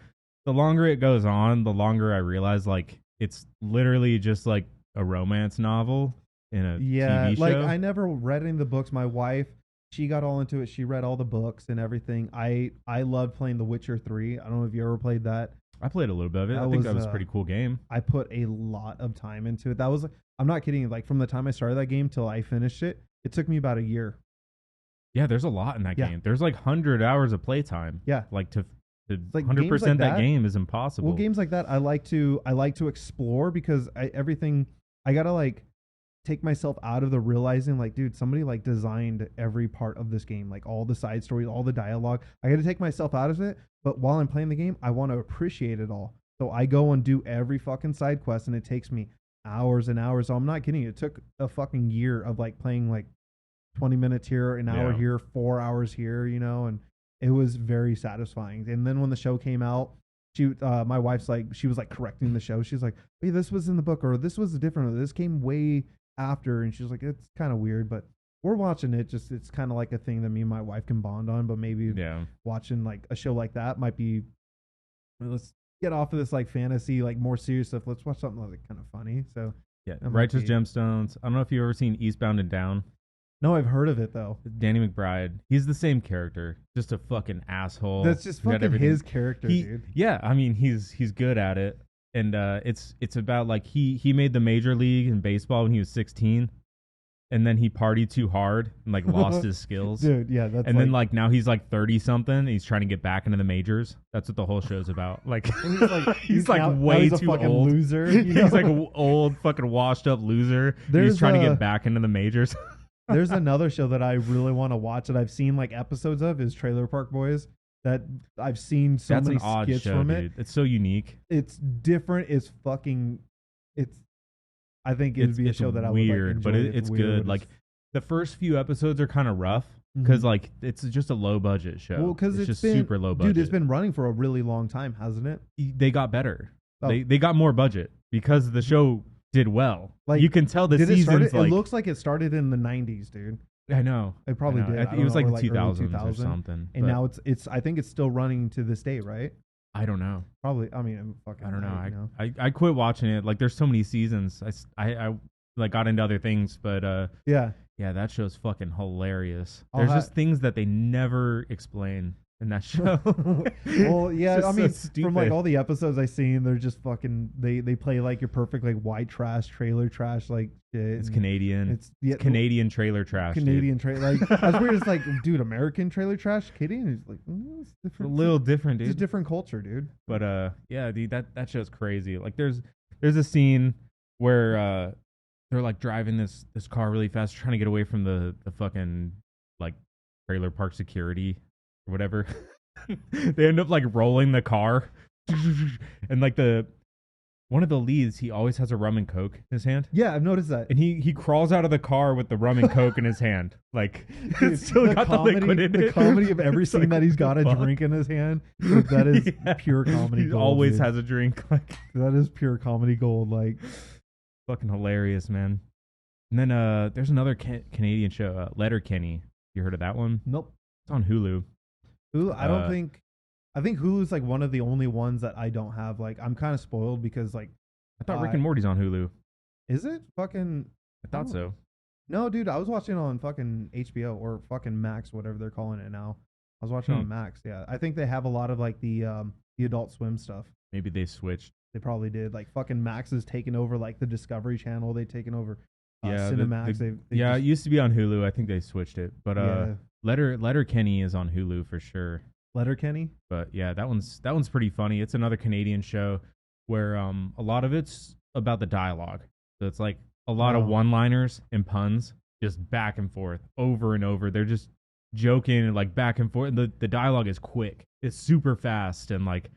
the longer it goes on, the longer I realize like it's literally just like a romance novel in a TV show. Like I never read any of the books. My wife, she got all into it. She read all the books and everything. I loved playing The Witcher 3. I don't know if you ever played that. I played a little bit of it. I think that was a pretty cool game. I put a lot of time into it. That was, I'm not kidding. Like from the time I started that game till I finished it, it took me about a year. Yeah, there's a lot in that game. There's like 100 hours of playtime. Yeah, like to like 100% like that game is impossible. Well, games like that, I like to explore because I gotta like take myself out of the realizing like, dude, somebody like designed every part of this game, like all the side stories, all the dialogue. I gotta take myself out of it, but while I'm playing the game, I want to appreciate it all. So I go and do every fucking side quest, and it takes me hours and hours. So I'm not kidding you. It took a fucking year of like playing like 20 minutes here, an hour here, 4 hours here, you know, and it was very satisfying. And then when the show came out, my wife's like, she was like correcting the show. She's like, hey, this was in the book, or this was different, or this came way after. And she's like, it's kind of weird, but we're watching it. Just, it's kind of like a thing that me and my wife can bond on, but maybe watching like a show like that might be, let's get off of this like fantasy, like more serious stuff. Let's watch something like kind of funny. So yeah, Righteous Gemstones. I don't know if you've ever seen Eastbound and Down. No, I've heard of it though. Danny McBride. He's the same character, just a fucking asshole. That's just fucking his character, dude. Yeah, I mean he's good at it, and it's about like he made the major league in baseball when he was 16, and then he partied too hard and like lost his skills. Dude, yeah, that's and then like now he's like 30 something. And he's trying to get back into the majors. That's what the whole show's about. Like he's like way he's a too fucking old. loser. You know? He's like an old fucking washed up loser. He's trying to get back into the majors. There's another show that I really want to watch that I've seen like episodes of is Trailer Park Boys. That I've seen so That's many an odd skits show, from dude. it. It's so unique. It's different. It's fucking. It's. I think it'd be a show that I would like weird, enjoy. but it's weird, good. but Like the first few episodes are kind of rough because like it's just a low budget show. Well, because it's just been, super low budget. Dude, it's been running for a really long time, hasn't it? They got better. Oh. They got more budget because the show did well. Like you can tell the seasons. It looks like it started in the 90s, dude. I know. It probably did. It was like the 2000s 2000, or something. And now it's. I think it's still running to this day, right? I don't know. Probably. I mean, I don't know. I quit watching it. Like there's so many seasons. I like got into other things, but yeah, that show's fucking hilarious. There's just things that they never explain in that show. Well, yeah, I mean, so from like all the episodes I've seen, they're just fucking. They play like your perfect like white trash, trailer trash, like shit. It's Canadian. It's Canadian trailer trash. Canadian trailer. Like that's weird. It's like, dude, American trailer trash. Canadian is like it's different. A little different, dude. It's a different culture, dude. But yeah, dude, that show's crazy. Like there's a scene where they're like driving this car really fast, trying to get away from the fucking like trailer park security or whatever. They end up like rolling the car, and like one of the leads, he always has a rum and coke in his hand. Yeah, I've noticed that. And he crawls out of the car with the rum and coke in his hand, like it's still the got comedy, the liquid in it. The comedy of every scene like, that he's got a drink in his hand. That is pure comedy. He gold, always dude. has a drink. Like that is pure comedy gold. Like fucking hilarious, man. And then there's another Canadian show, Letterkenny. You heard of that one? Nope. It's on Hulu. Hulu. I think Hulu's like one of the only ones that I don't have. Like I'm kind of spoiled because like I thought Rick and Morty's on Hulu. Is it fucking? I thought so. No, dude, I was watching it on fucking HBO or fucking Max, whatever they're calling it now. I was watching it on Max. Yeah, I think they have a lot of like the Adult Swim stuff. Maybe they switched. They probably did. Like fucking Max is taking over like the Discovery Channel. They've taken over. Yeah, Cinemax. It used to be on Hulu. I think they switched it, but Letterkenny is on Hulu for sure. Letterkenny. But yeah, that one's pretty funny. It's another Canadian show where a lot of it's about the dialogue. So it's like a lot of one-liners and puns, just back and forth, over and over. They're just joking and like back and forth. And the dialogue is quick. It's super fast and like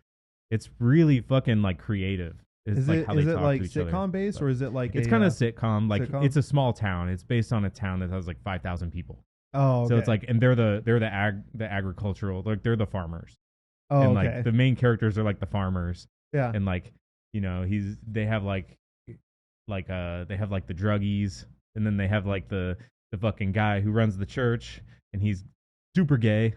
it's really fucking like creative. Is like it how they talk like to each sitcom other. based or is it like it's kind of sitcom? Like sitcom? It's a small town. It's based on a town that has like 5,000 people. Oh, okay. So it's like, and they're the agricultural, like they're the farmers. Oh, and okay. like the main characters are like the farmers. Yeah. And like, you know, they have the druggies, and then they have like the fucking guy who runs the church, and he's super gay.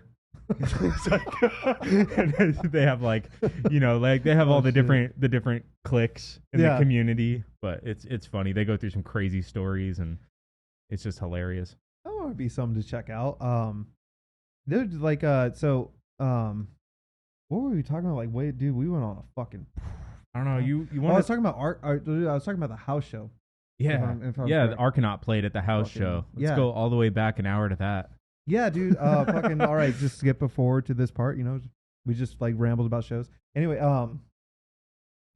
And they have like, you know, like they have all the different cliques in the community, but it's funny. They go through some crazy stories, and it's just hilarious. That would be something to check out. Dude, like, what were we talking about? Like, wait, dude, we went on a fucking. I don't know. You want? I was talking about art. Dude, I was talking about the house show. Yeah, the Argonaut played at the house show. Let's go all the way back an hour to that. Yeah, dude. Fucking all right. Just skip forward to this part. You know, we just like rambled about shows. Anyway,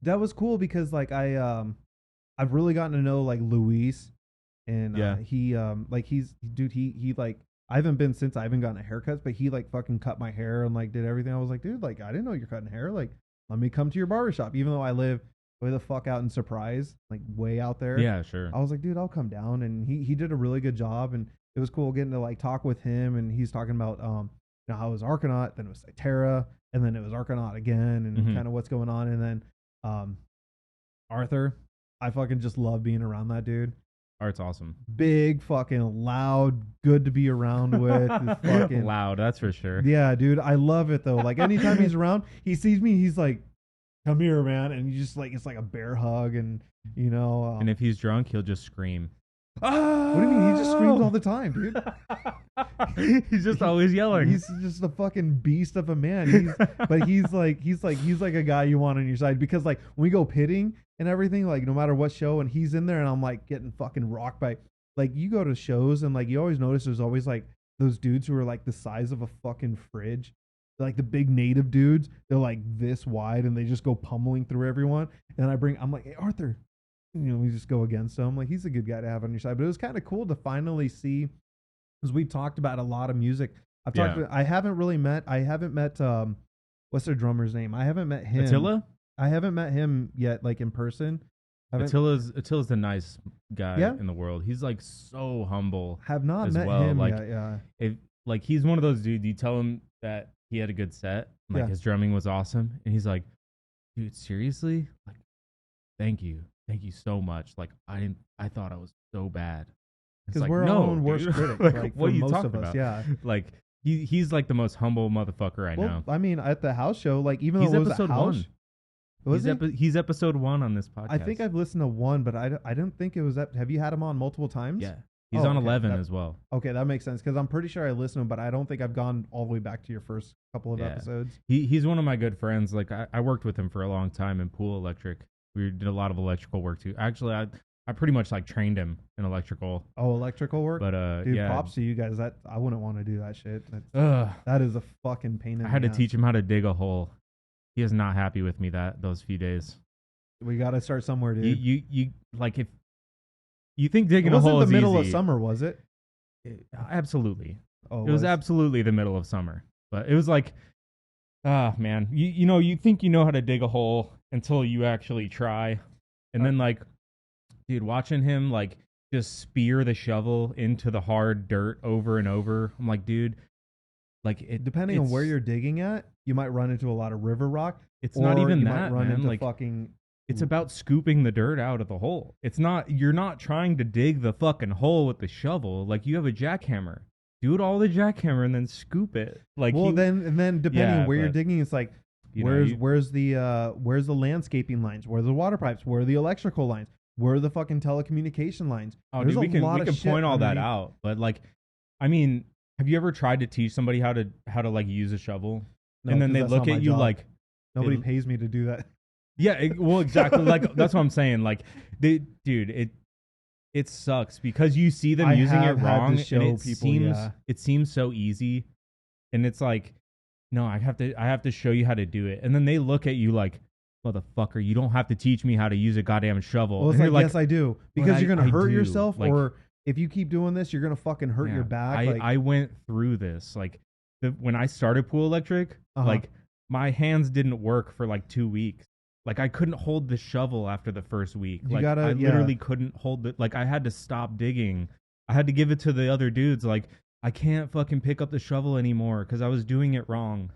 that was cool because like I've really gotten to know like Luis, and he like I haven't been since I haven't gotten a haircut, but he like fucking cut my hair and like did everything. I was like, dude, like I didn't know you're cutting hair. Like, let me come to your barbershop, even though I live way the fuck out in Surprise, like way out there. Yeah, sure. I was like, dude, I'll come down, and he did a really good job, and it was cool getting to like talk with him, and he's talking about you know how it was Argonaut, then it was Cytera, and then it was Argonaut again, and kind of what's going on, and then Arthur. I fucking just love being around that dude. Art's awesome. Big, fucking loud, good to be around with. Fucking loud, that's for sure. Yeah, dude, I love it though. Like anytime he's around, he sees me, he's like, "Come here, man," and you just like it's like a bear hug, and you know. And if he's drunk, he'll just scream. Oh! What do you mean? He just screams all the time, dude. He's just always yelling. He's just a fucking beast of a man. He's like a guy you want on your side because like when we go pitting and everything, like no matter what show, and he's in there, and I'm like getting fucking rocked by like you go to shows and like you always notice there's always like those dudes who are like the size of a fucking fridge. Like the big native dudes, they're like this wide and they just go pummeling through everyone. And I'm like, hey, Arthur, we just go against him. Like he's a good guy to have on your side. But it was kind of cool to finally see, because we've talked about a lot of music. I haven't met what's their drummer's name? I haven't met him. Attila? I haven't met him yet, like in person. Attila's the nice guy in the world. He's like so humble. Have not as met well. him like, yet. Yeah. If like he's one of those dudes. You tell him that he had a good set, like his drumming was awesome, and he's like, "Dude, seriously? Like, thank you so much. Like, I thought I was so bad." Because like, we're our own worst critics. Like what are you most talking of us, about? yeah. Like he's like the most humble motherfucker I know. I mean, at the house show, like even he's though it was episode a house, one. Was he's episode 1 on this podcast. I think I've listened to one, but I don't think it was that. Have you had him on multiple times? Yeah. He's on 11 as well. Okay, that makes sense because I'm pretty sure I listened to him, but I don't think I've gone all the way back to your first couple of episodes. He's one of my good friends. Like I worked with him for a long time in Pool Electric. We did a lot of electrical work too. Actually, I pretty much like trained him in electrical. Oh, electrical work? But dude, props to you guys. That I wouldn't want to do that shit. That is a fucking pain in the ass. I had to teach him how to dig a hole. He is not happy with me those few days. We got to start somewhere, dude. You like if you think digging a hole is easy. It wasn't the middle of summer, was it? Absolutely. Oh, it was absolutely the middle of summer. But it was like, man, you think you know how to dig a hole until you actually try. And then like, dude, watching him like just spear the shovel into the hard dirt over and over. I'm like, dude, like depending on where you're digging at, you might run into a lot of river rock. It's not even that, run man. into like fucking. It's about scooping the dirt out of the hole. You're not trying to dig the fucking hole with the shovel. Like you have a jackhammer. Do it all the jackhammer and then scoop it. Like then depending on where you're digging, it's like where's the landscaping lines? Where are the water pipes? Where are the electrical lines? Where are the fucking telecommunication lines? Oh, dude, we can point all that out. But like, I mean, have you ever tried to teach somebody how to like use a shovel? No, and then they look at you like nobody pays me to do that. Yeah, well, exactly. Like that's what I'm saying. Like, dude, it sucks because you see them using it wrong, and it seems so easy, and it's like, no, I have to show you how to do it, and then they look at you like, motherfucker, you don't have to teach me how to use a goddamn shovel. Well, it's like, yes, I do, because you're gonna hurt yourself, like, or if you keep doing this, you're gonna fucking hurt your back. I went through this, like, when I started Pool Electric, like my hands didn't work for like 2 weeks. Like I couldn't hold the shovel after the first week. Like I literally couldn't hold it. Like I had to stop digging. I had to give it to the other dudes. Like I can't fucking pick up the shovel anymore because I was doing it wrong.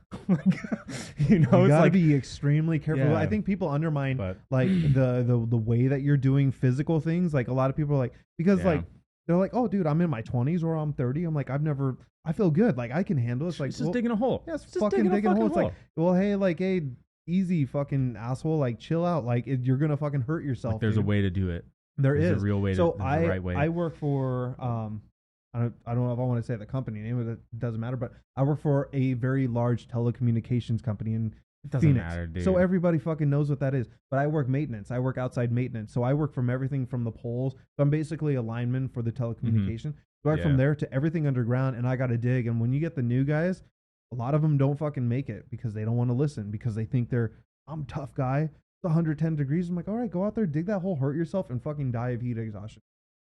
You gotta be extremely careful. Yeah. I think people undermine like the way that you're doing physical things. Like a lot of people are like, because like they're like, oh dude, I'm in my 20s or I'm 30. I'm like, I feel good. Like I can handle it. It's like just digging a hole. Yeah, it's just fucking digging a hole. It's like, well, hey, easy fucking asshole, like chill out, like you're gonna fucking hurt yourself. Like, there's a way to do it. There's a real way. So the right way. I work for I don't know if I want to say the company name, it doesn't matter, but I work for a very large telecommunications company in Phoenix. Matter, dude. So everybody fucking knows what that is. But I work maintenance. I work outside maintenance. So I work from everything from the poles. So I'm basically a lineman for the telecommunication. So I from there to everything underground, and I got to dig. And when you get the new guys, a lot of them don't fucking make it because they don't want to listen, because they think I'm a tough guy. It's 110 degrees. I'm like, all right, go out there, dig that hole, hurt yourself, and fucking die of heat exhaustion.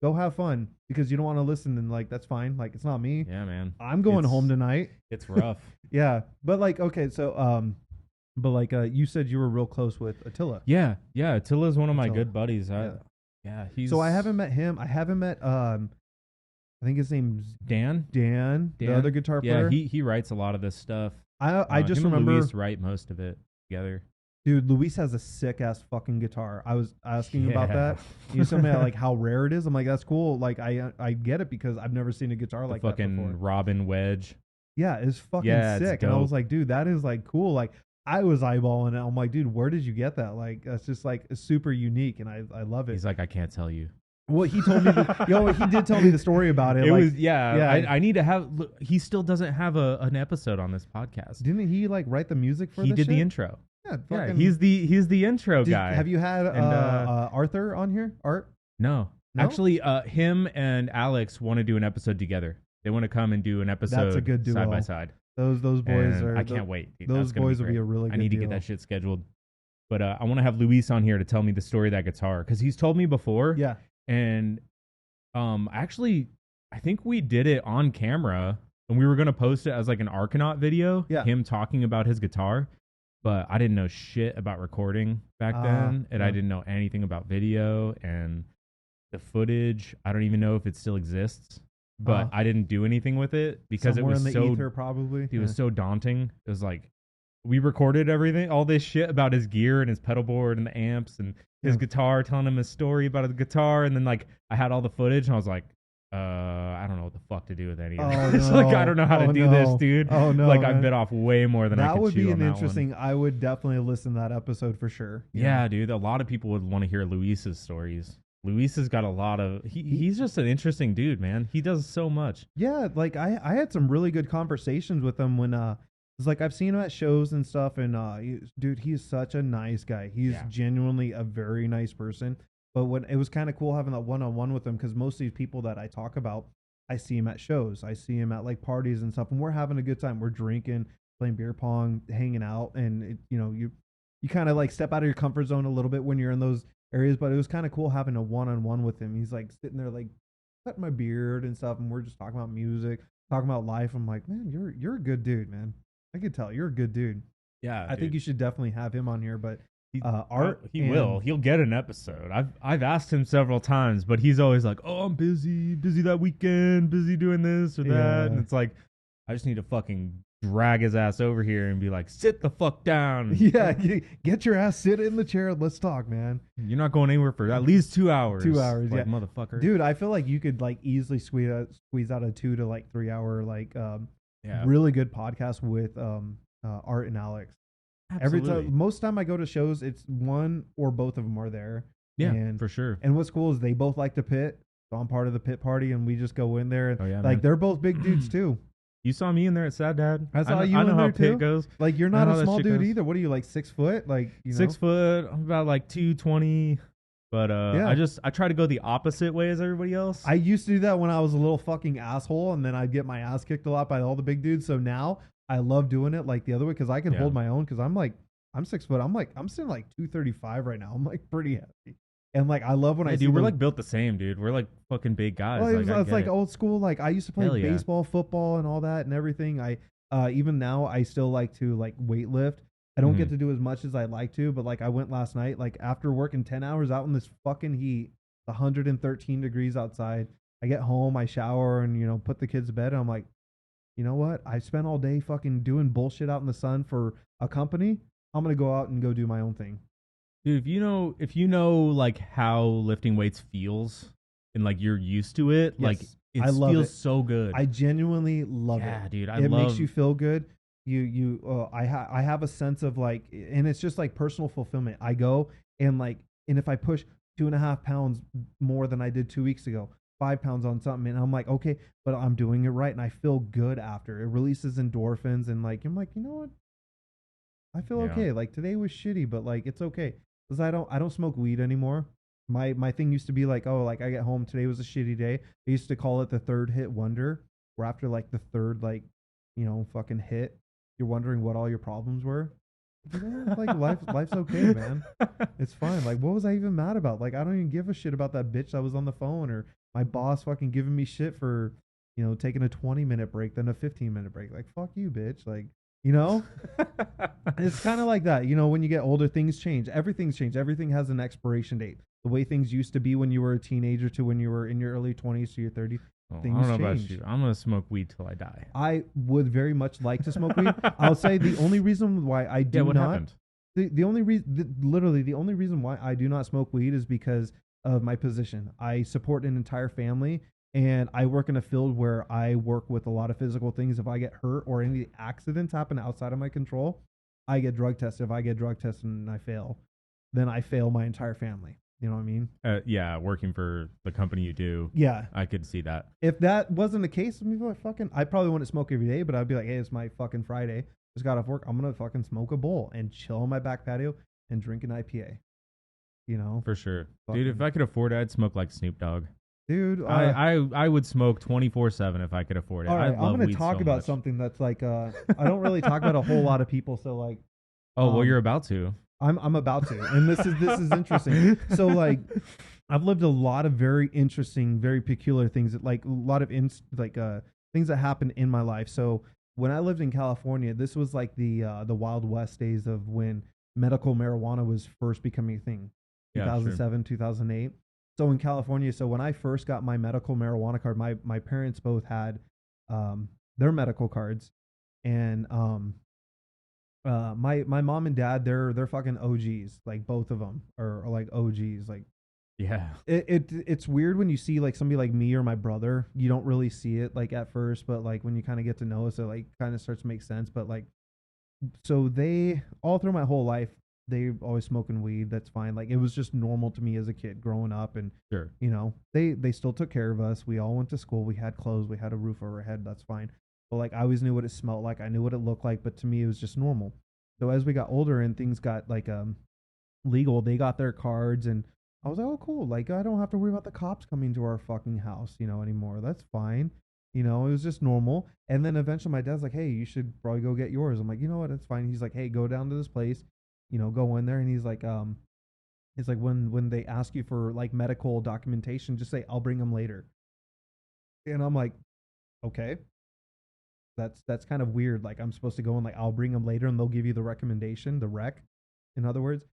Go have fun, because you don't want to listen, and like that's fine. Like it's not me. Yeah, man. I'm going home tonight. It's rough. Yeah, but like okay, so but like you said you were real close with Attila. Yeah. Attila's one of my good buddies. He's. So I haven't met him. I haven't met I think his name's Dan, the other guitar player. Yeah, he writes a lot of this stuff. I just remember Luis write most of it together. Dude, Luis has a sick ass fucking guitar. I was asking about that. You told me like how rare it is. I'm like, that's cool. Like I get it because I've never seen a guitar like that before. Fucking Robin Wedge. Yeah, it's fucking sick. And I was like, dude, that is like cool. Like I was eyeballing it. I'm like, dude, where did you get that? Like that's just like super unique, and I love it. He's like, I can't tell you. Well, he told me. He did tell me the story about it. It was I need to have. Look, he still doesn't have an episode on this podcast. Didn't he like write the music for? He did the intro. Yeah, he's the intro guy. Have you had Arthur on here? Art? No. No? Actually, him and Alex want to do an episode together. They want to come and do an episode That's a good duo. side by side. Those boys And are. I can't wait. Dude. Those boys will be a really good I need to deal. get that shit scheduled. But I want to have Luis on here to tell me the story of that guitar because he's told me before. Yeah. And actually, I think we did it on camera and we were going to post it as like an Arcanaut video. Yeah. Him talking about his guitar. But I didn't know shit about recording back then. And yeah. I didn't know anything about video and the footage. I don't even know if it still exists. But I didn't do anything with it because Somewhere it was in the so ether, probably. it was so daunting. It was like we recorded everything, all this shit about his gear and his pedal board and the amps and his guitar, telling him a story about his guitar, and then like I had all the footage and I was like, I don't know what the fuck to do with any of this. No. Like I don't know how to do this, dude. Oh no! Like man. I bit off way more than I could chew. That would be an on interesting. That one. I would definitely listen to that episode for sure. Yeah, dude. A lot of people would want to hear Luis's stories. Luis has got a lot of. He's just an interesting dude, man. He does so much. Yeah, like I had some really good conversations with him when it's like I've seen him at shows and stuff, and dude, he's such a nice guy. He's genuinely a very nice person. But when it was kind of cool having that one-on-one with him, because most of these people that I talk about, I see him at shows, I see him at like parties and stuff, and we're having a good time. We're drinking, playing beer pong, hanging out, and you kind of like step out of your comfort zone a little bit when you're in those areas. But it was kind of cool having a one-on-one with him. He's like sitting there like cutting my beard and stuff, and we're just talking about music, talking about life. I'm like, man, you're a good dude, man. I could tell you're a good dude. Yeah, I think you should definitely have him on here. But he will. He'll get an episode. I've asked him several times, but he's always like, "Oh, I'm busy that weekend, busy doing this or that," and it's like, I just need to fucking drag his ass over here and be like, "Sit the fuck down." Yeah, get your ass, sit in the chair, and let's talk, man. You're not going anywhere for at least 2 hours. 2 hours, like, yeah, motherfucker. Dude, I feel like you could like easily squeeze out a 2 to like 3 hour like really good podcast with Art and Alex. Absolutely. Every time, most time I go to shows, it's one or both of them are there. Yeah, and, for sure. And what's cool is they both like to pit, so I'm part of the pit party, and we just go in there. And like man. they're both big dudes too. You saw me in there at Sad Dad. I saw you I know in how there pit too. goes. Like you're not a small dude either. What are you, like 6 foot? Like 6 foot. I'm about like 220. But I try to go the opposite way as everybody else. I used to do that when I was a little fucking asshole, and then I'd get my ass kicked a lot by all the big dudes. So now I love doing it like the other way because I can hold my own. Because I'm 6 foot. I'm sitting like 235 right now. I'm like pretty heavy. And like I love when I see we're like built the same, dude. We're like fucking big guys. Well, it's like old school. Like I used to play baseball, football, and all that and everything. I even now I still like to like weight lift. I don't get to do as much as I'd like to, but like I went last night, like after working 10 hours out in this fucking heat, 113 degrees outside. I get home, I shower, and put the kids to bed. And I'm like, you know what? I spent all day fucking doing bullshit out in the sun for a company. I'm gonna go out and go do my own thing. Dude, if you know like how lifting weights feels and like you're used to it, like it feels so good. I genuinely love it. Yeah, dude, it makes you feel good. I have a sense of like, and it's just like personal fulfillment. I go and if I push 2.5 pounds more than I did 2 weeks ago, 5 pounds on something, and I'm like, okay, but I'm doing it right, and I feel good after. It releases endorphins, and like I'm like, you know what? I feel okay. Like today was shitty, but like it's okay. Because I don't smoke weed anymore. My thing used to be like, oh, like I get home, today was a shitty day. I used to call it the third hit wonder, where after like the third fucking hit, you're wondering what all your problems were. Like life's okay, man. It's fine. Like what was I even mad about? Like I don't even give a shit about that bitch that was on the phone or my boss fucking giving me shit for taking a 20-minute break then a 15-minute break. Like fuck you, bitch. Like it's kind of like that. When you get older, things change. Everything's changed. Everything has an expiration date. The way things used to be when you were a teenager to when you were in your early 20s to your 30s. Things I don't know change. about you. I'm gonna smoke weed till I die. I would very much like to smoke weed. I'll say the only reason why I do what not. Happened? The only reason, literally, the only reason why I do not smoke weed is because of my position. I support an entire family, and I work in a field where I work with a lot of physical things. If I get hurt or any accidents happen outside of my control, I get drug tested. If I get drug tested and I fail, then I fail my entire family. You know what I mean? Yeah, working for the company you do. Yeah. I could see that. If that wasn't the case, I probably wouldn't smoke every day, but I'd be like, hey, it's my fucking Friday. Just got off work. I'm going to fucking smoke a bowl and chill on my back patio and drink an IPA. you know. For sure. Fucking, Dude, if I could afford it, I'd smoke like Snoop Dogg. dude, I would smoke 24/7 if I could afford it. all I right, I'm love gonna weed talk so about much. something that's like I don't really talk about a whole lot of people, so like Oh, well, um, you're about to. I'm about to, and this is interesting. So like, I've lived a lot of very interesting, very peculiar things that like a lot of things that happened in my life. So when I lived in California, this was like the Wild West days of when medical marijuana was first becoming a thing, Yeah, sure. 2007, 2008. So in California, so when I first got my medical marijuana card, my parents both had their medical cards, and my mom and dad, they're fucking OGs, like both of them are like OGs. Like Yeah. it's weird when you see like somebody like me or my brother, you don't really see it like at first, but like when you kind of get to know us, it like kind of starts to make sense. But like, so they all through my whole life, they always smoking weed. That's fine. Like it was just normal to me as a kid growing up, and Sure. you know they still took care of us. We all went to school. We had clothes. We had a roof over our head. That's fine. But like I always knew what it smelled like. I knew what it looked like. But to me, it was just normal. So as we got older and things got like legal, they got their cards, and I was like, oh cool. Like I don't have to worry about the cops coming to our fucking house, you know, anymore. That's fine. You know, it was just normal. And then eventually my dad's like, hey, you should probably go get yours. I'm like, you know what? It's fine. He's like, hey, go down to this place, you know, go in there. And he's like, when they ask you for like medical documentation, just say, I'll bring them later. And I'm like, okay, that's kind of weird. Like I'm supposed to go and like, I'll bring them later and they'll give you the recommendation, the rec, in other words.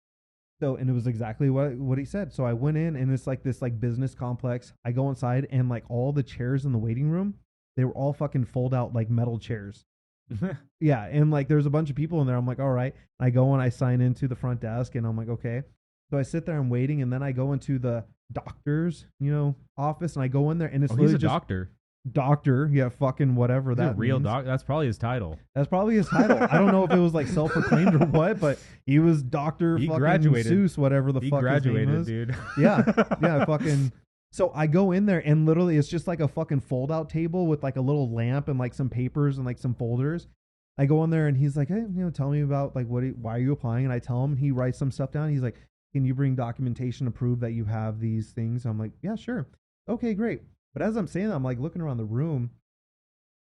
So, and it was exactly what he said. So I went in and it's like this like business complex. I go inside and like all the chairs in the waiting room, they were all fucking fold out like metal chairs. Yeah, and like there's a bunch of people in there. I'm like, all right. I go and I sign into the front desk and I'm like, okay. So I sit there, I'm waiting, and then I go into the doctor's, you know, office, and I go in there and it's he's literally a just doctor. Doctor, yeah, fucking whatever He's that a real means. doctor. That's probably his title. That's probably his title. I don't know if it was like self-proclaimed or what, but he was Doctor fucking graduated. Seuss, whatever the He fuck his name graduated, is. dude. Yeah, yeah, fucking. So I go in there and literally it's just like a fucking fold-out table with like a little lamp and like some papers and like some folders. I go in there and he's like, hey, you know, tell me about like why are you applying? And I tell him, he writes some stuff down. He's like, can you bring documentation to prove that you have these things? I'm like, yeah, sure. Okay, great. But as I'm saying that, I'm like looking around the room.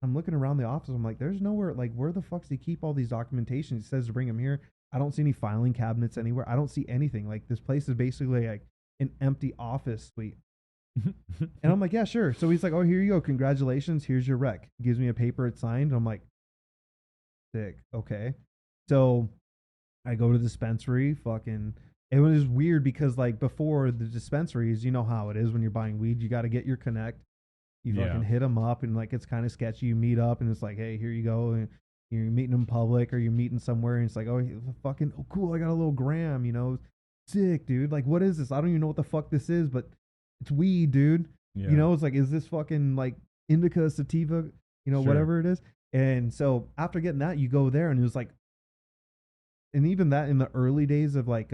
I'm looking around the office. I'm like, there's nowhere, like, where the fuck does he keep all these documentations? He says to bring them here. I don't see any filing cabinets anywhere. I don't see anything. Like, this place is basically like an empty office suite. And I'm like, yeah, sure. So he's like, oh, here you go. Congratulations. Here's your rec. He gives me a paper. It's signed. I'm like, sick. Okay. So I go to the dispensary. Fucking, it was weird because, like, before the dispensaries, you know how it is when you're buying weed. You got to get your connect. You fucking hit them up, and like it's kind of sketchy. You meet up, and it's like, hey, here you go. And you're meeting in public, or you're meeting somewhere, and it's like, oh, fucking, oh, cool. I got a little gram, you know, sick, dude. Like, what is this? I don't even know what the fuck this is, but it's weed, dude. Yeah. You know, it's like, is this fucking like indica, sativa, you know, whatever it is. And so after getting that, you go there, and it was like, and even that in the early days of like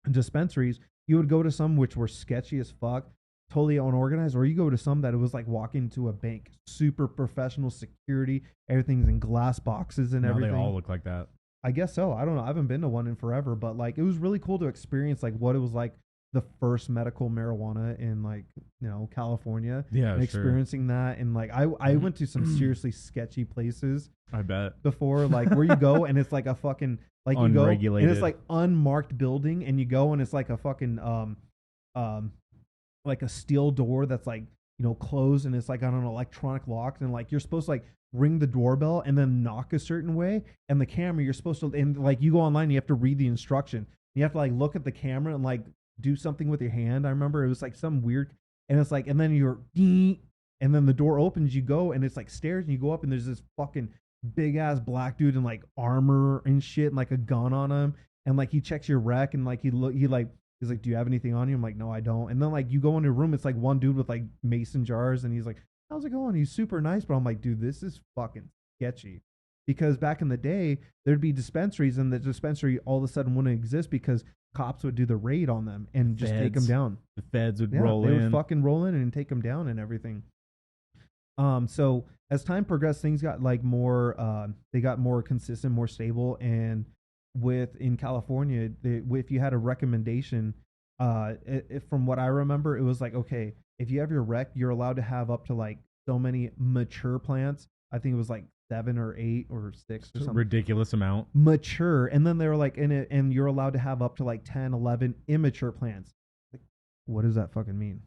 dispensaries, you would go to some which were sketchy as fuck, totally unorganized, or you go to some that it was like walking to a bank, super professional security, everything's in glass boxes and everything. They all look like that. I guess so. I don't know. I haven't been to one in forever, but like it was really cool to experience like what it was like the first medical marijuana in like, you know, California. Yeah, and experiencing that. And like I went to some seriously sketchy places. I bet. Before, like where you go and it's like a fucking like you go and it's like unmarked building, and you go and it's like a fucking like a steel door that's like, you know, closed, and it's like on an electronic lock, and like you're supposed to like ring the doorbell and then knock a certain way, and the camera you're supposed to, and like you go online and you have to read the instruction. You have to like look at the camera and like do something with your hand. I remember it was like some weird, and it's like, and then you're and then the door opens, you go, and it's like stairs, and you go up, and there's this fucking big ass black dude in like armor and shit and like a gun on him, and like he checks your rec, and like he's like, do you have anything on you? I'm like, no, I don't. And then like you go into a room, it's like one dude with like mason jars, and he's like, how's it going? He's super nice, but I'm like, dude, this is fucking sketchy. Because back in the day, there'd be dispensaries, and the dispensary all of a sudden wouldn't exist because cops would do the raid on them and just take them down. The feds would roll in. They would fucking roll in and take them down and everything. So as time progressed, things got like more, they got more consistent, more stable, and with in California, if you had a recommendation, from what I remember, it was like, okay, if you have your rec, you're allowed to have up to like so many mature plants. I think it was like 7 or 8 or 6 or something. Ridiculous amount. Mature. And then they were like, in it, and you're allowed to have up to like 10, 11 immature plants. Like, what does that fucking mean?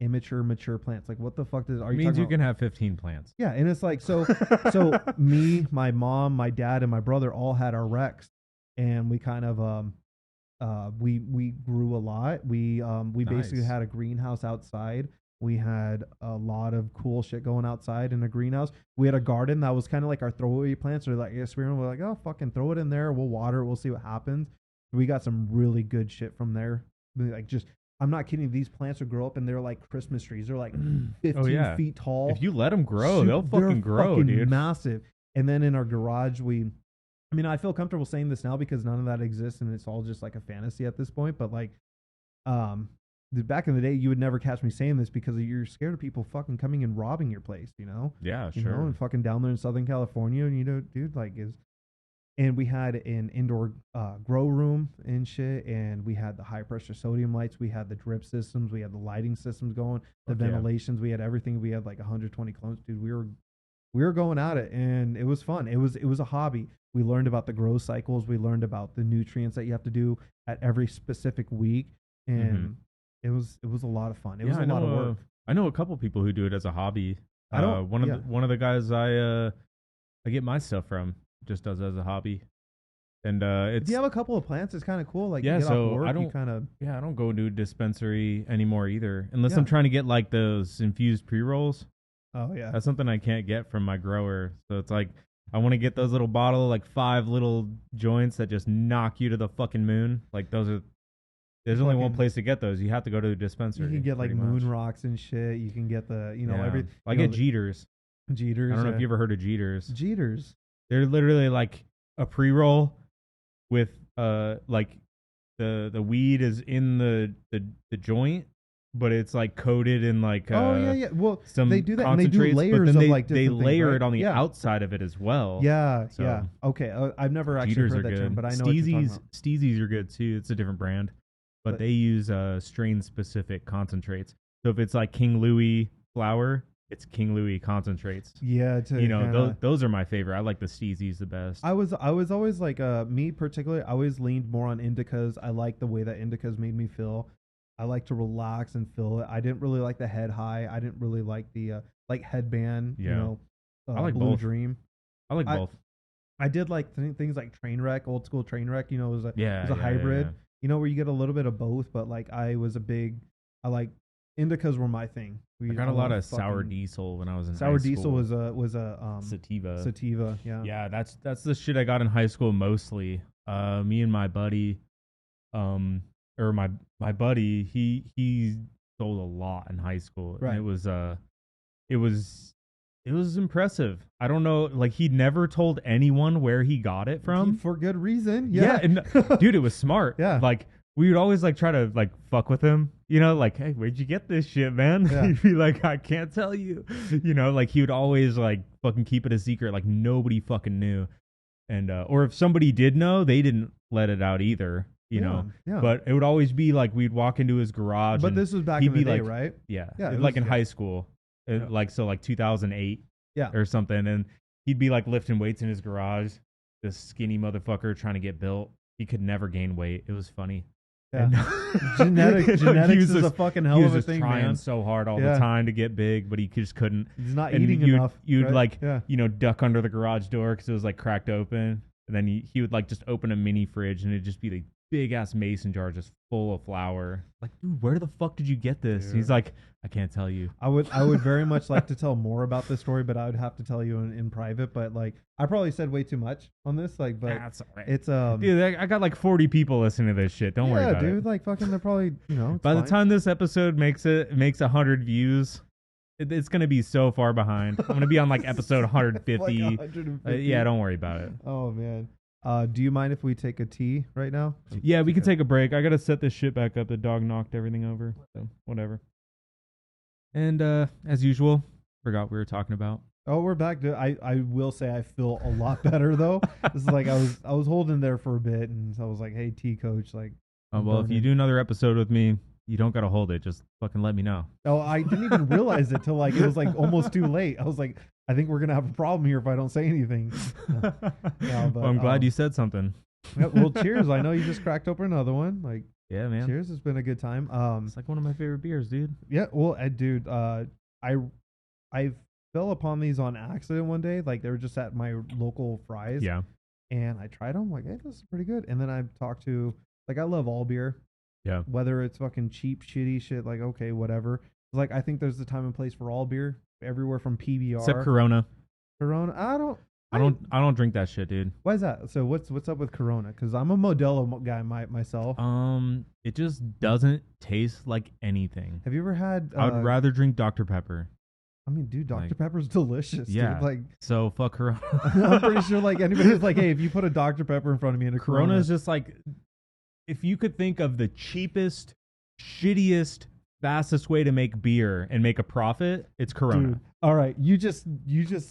Immature, mature plants. Like, what the fuck does, are you means talking you about? can have 15 plants. Yeah. And it's like, so me, my mom, my dad, and my brother all had our recs, and we kind of, we grew a lot. We basically Nice. had a greenhouse outside. We had a lot of cool shit going outside in a greenhouse. We had a garden that was kind of like our throwaway plants. Or like experiment. We're like, oh, fucking throw it in there. We'll water it. We'll see what happens. We got some really good shit from there. Like, just, I'm not kidding. These plants would grow up and they're like Christmas trees. They're like 15 feet tall. If you let them grow, they'll fucking grow, fucking dude. massive. And then in our garage, I mean, I feel comfortable saying this now because none of that exists and it's all just like a fantasy at this point. But like, back in the day, you would never catch me saying this because you're scared of people fucking coming and robbing your place, you know? Yeah, You sure. know, and fucking down there in Southern California, and you know, dude, like and we had an indoor grow room and shit, and we had the high pressure sodium lights, we had the drip systems, we had the lighting systems going, the ventilations, we had everything. We had like 120 clones, dude. We were going at it, and it was fun. It was a hobby. We learned about the growth cycles. We learned about the nutrients that you have to do at every specific week, and it was a lot of fun. It was a lot of work. I know a couple people who do it as a hobby. One of the guys I get my stuff from just does it as a hobby, and it's. If you have a couple of plants, it's kind of cool. Like, yeah, you get so off work, I don't you kind of. Yeah, I don't go to a dispensary anymore either, unless I'm trying to get like those infused pre-rolls. Oh yeah, That's something I can't get from my grower. So it's like I want to get those little bottle, like 5 little joints that just knock you to the fucking moon. Like those are. There's only one place to get those. You have to go to the dispensary. You can get like moon rocks and shit. You can get the every. I get Jeters. Jeters. I don't know if you ever heard of Jeters. Jeters. They're literally like a pre-roll with like the weed is in the joint, but it's like coated in like Well, some they do that, and they do concentrates, layers but then of they, like they different layer things, it on the right? outside of it as well. Yeah, So, yeah. Okay, I've never actually Jeters heard are that good. term, but I know what you're talking about. Steezies are good too. It's a different brand, but they use strain specific concentrates. So if it's like King Louis flower, it's King Louis concentrates. Yeah, those are my favorite. I like the Steezies the best. I was always like me particularly. I always leaned more on indicas. I like the way that indicas made me feel. I like to relax and feel it. I didn't really like the head high. I didn't really like the like headband. Yeah. You know, I like Blue both. Dream. I like both. I did like things like Trainwreck, old school Trainwreck. You know, it was a yeah, hybrid. yeah. You know, where you get a little bit of both. But like, I like indicas were my thing. I got a lot of sour diesel when I was in high school. Sour diesel was a sativa. Sativa, yeah. Yeah, that's the shit I got in high school mostly. Me and my buddy, or my buddy, he sold a lot in high school. Right. And it was impressive. I don't know, like he never told anyone where he got it from. For good reason. Yeah, and dude, it was smart. Yeah. Like we would always like try to like fuck with him, you know, like, hey, where'd you get this shit, man? Yeah. He'd be like, I can't tell you, you know, like he would always like fucking keep it a secret, like nobody fucking knew, and or if somebody did know, they didn't let it out either, you know. Yeah. But it would always be like we'd walk into his garage. But and this was back he'd in the be day, like, right? Yeah, Yeah, like in high school, like so like 2008, or something, and he'd be like lifting weights in his garage. This skinny motherfucker trying to get built. He could never gain weight. It was funny. Yeah. And, genetics is a fucking hell of a thing, trying man. so hard all the time to get big, but he just couldn't. He's not And eating you'd, enough. You'd right? like, yeah. you know, duck under the garage door because it was like cracked open, and then he would like just open a mini fridge, and it'd just be the big ass mason jar just full of flour. Like, dude, where the fuck did you get this? Dude. He's like, I can't tell you. I would very much like to tell more about this story, but I would have to tell you in private. But like, I probably said way too much on this. Like, but That's all right. it's Dude, I got like 40 people listening to this shit. Don't worry about it. Yeah, dude. Like, fucking, they're probably, you know. By the time this episode makes 100 views, it's gonna be so far behind. I'm gonna be on like episode 150. Like 150. Yeah, don't worry about it. Oh man. Do you mind if we take a tea right now? Yeah, we can take a break. I gotta set this shit back up. The dog knocked everything over, so whatever. And as usual, forgot what we were talking about. Oh, we're back to. I will say I feel a lot better though. This is like I was holding there for a bit, and so I was like, "Hey, T coach, like, I'm Well, if you burning." do another episode with me, you don't gotta hold it. Just fucking let me know. Oh, I didn't even realize it till like it was like almost too late. I was like, I think we're gonna have a problem here if I don't say anything. Yeah, but Well, I'm glad you said something. yeah, well, cheers. I know you just cracked open another one. Like, Yeah, man. cheers. It's been a good time. It's like one of my favorite beers, dude. Yeah. Well, dude, I fell upon these on accident one day. Like they were just at my local Fry's. Yeah. And I tried them. Like, hey, this is pretty good. And then I talked to like I love all beer. Yeah. Whether it's fucking cheap, shitty shit. Like, okay, whatever. Like I think there's a time and place for all beer. Everywhere from PBR, Except Corona. Corona. I don't drink that shit, dude. Why is that? So what's up with Corona? Because I'm a Modelo guy myself. It just doesn't taste like anything. Have you ever had? I would rather drink Dr. Pepper. I mean, dude, Dr. Like, Pepper's delicious. Yeah. Dude. Like, so fuck Corona. I'm pretty sure like anybody's like, hey, if you put a Dr. Pepper in front of me and a Corona is just like, if you could think of the cheapest, shittiest, fastest way to make beer and make a profit, it's Corona. Dude, all right, you just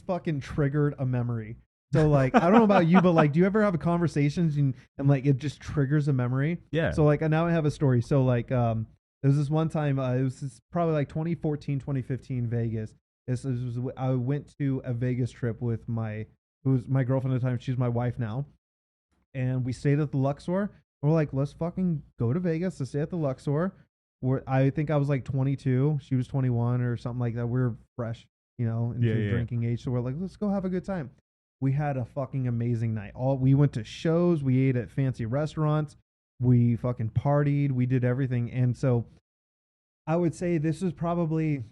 fucking triggered a memory. So like, I don't know about you, but like, do you ever have conversations and like it just triggers a memory? Yeah. So like, now I have a story. So like, there was this one time, it was probably like 2014, 2015 Vegas. I went to a Vegas trip with who was my girlfriend at the time. She's my wife now, and we stayed at the Luxor. We're like, let's fucking go to Vegas to stay at the Luxor. I think I was like 22, she was 21 or something like that. We're fresh, into drinking age. So we're like, let's go have a good time. We had a fucking amazing night. We went to shows, we ate at fancy restaurants, we fucking partied, we did everything. And so I would say this was probably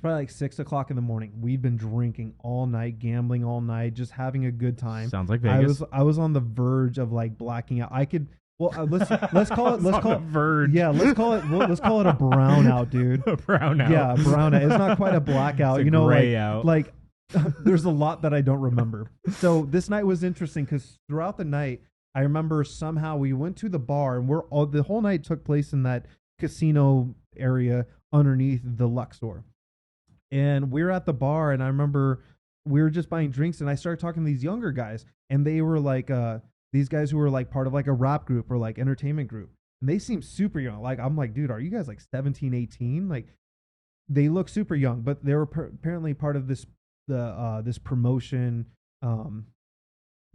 like 6 o'clock in the morning. We'd been drinking all night, gambling all night, just having a good time. Sounds like Vegas. I was on the verge of like blacking out. I could. Well, let's call it. Let's call it verge. Yeah, let's call it a brownout, dude. A brownout. Yeah, brownout. It's not quite a blackout. It's a gray out. Like there's a lot that I don't remember. So this night was interesting because throughout the night, I remember somehow we went to the bar and the whole night took place in that casino area underneath the Luxor. And we're at the bar, and I remember we were just buying drinks, and I started talking to these younger guys, and they were like, these guys who were like part of like a rap group or like entertainment group, and they seemed super young. Like, I'm like, dude, are you guys like 17, 18? Like, they look super young, but they were apparently part of this promotion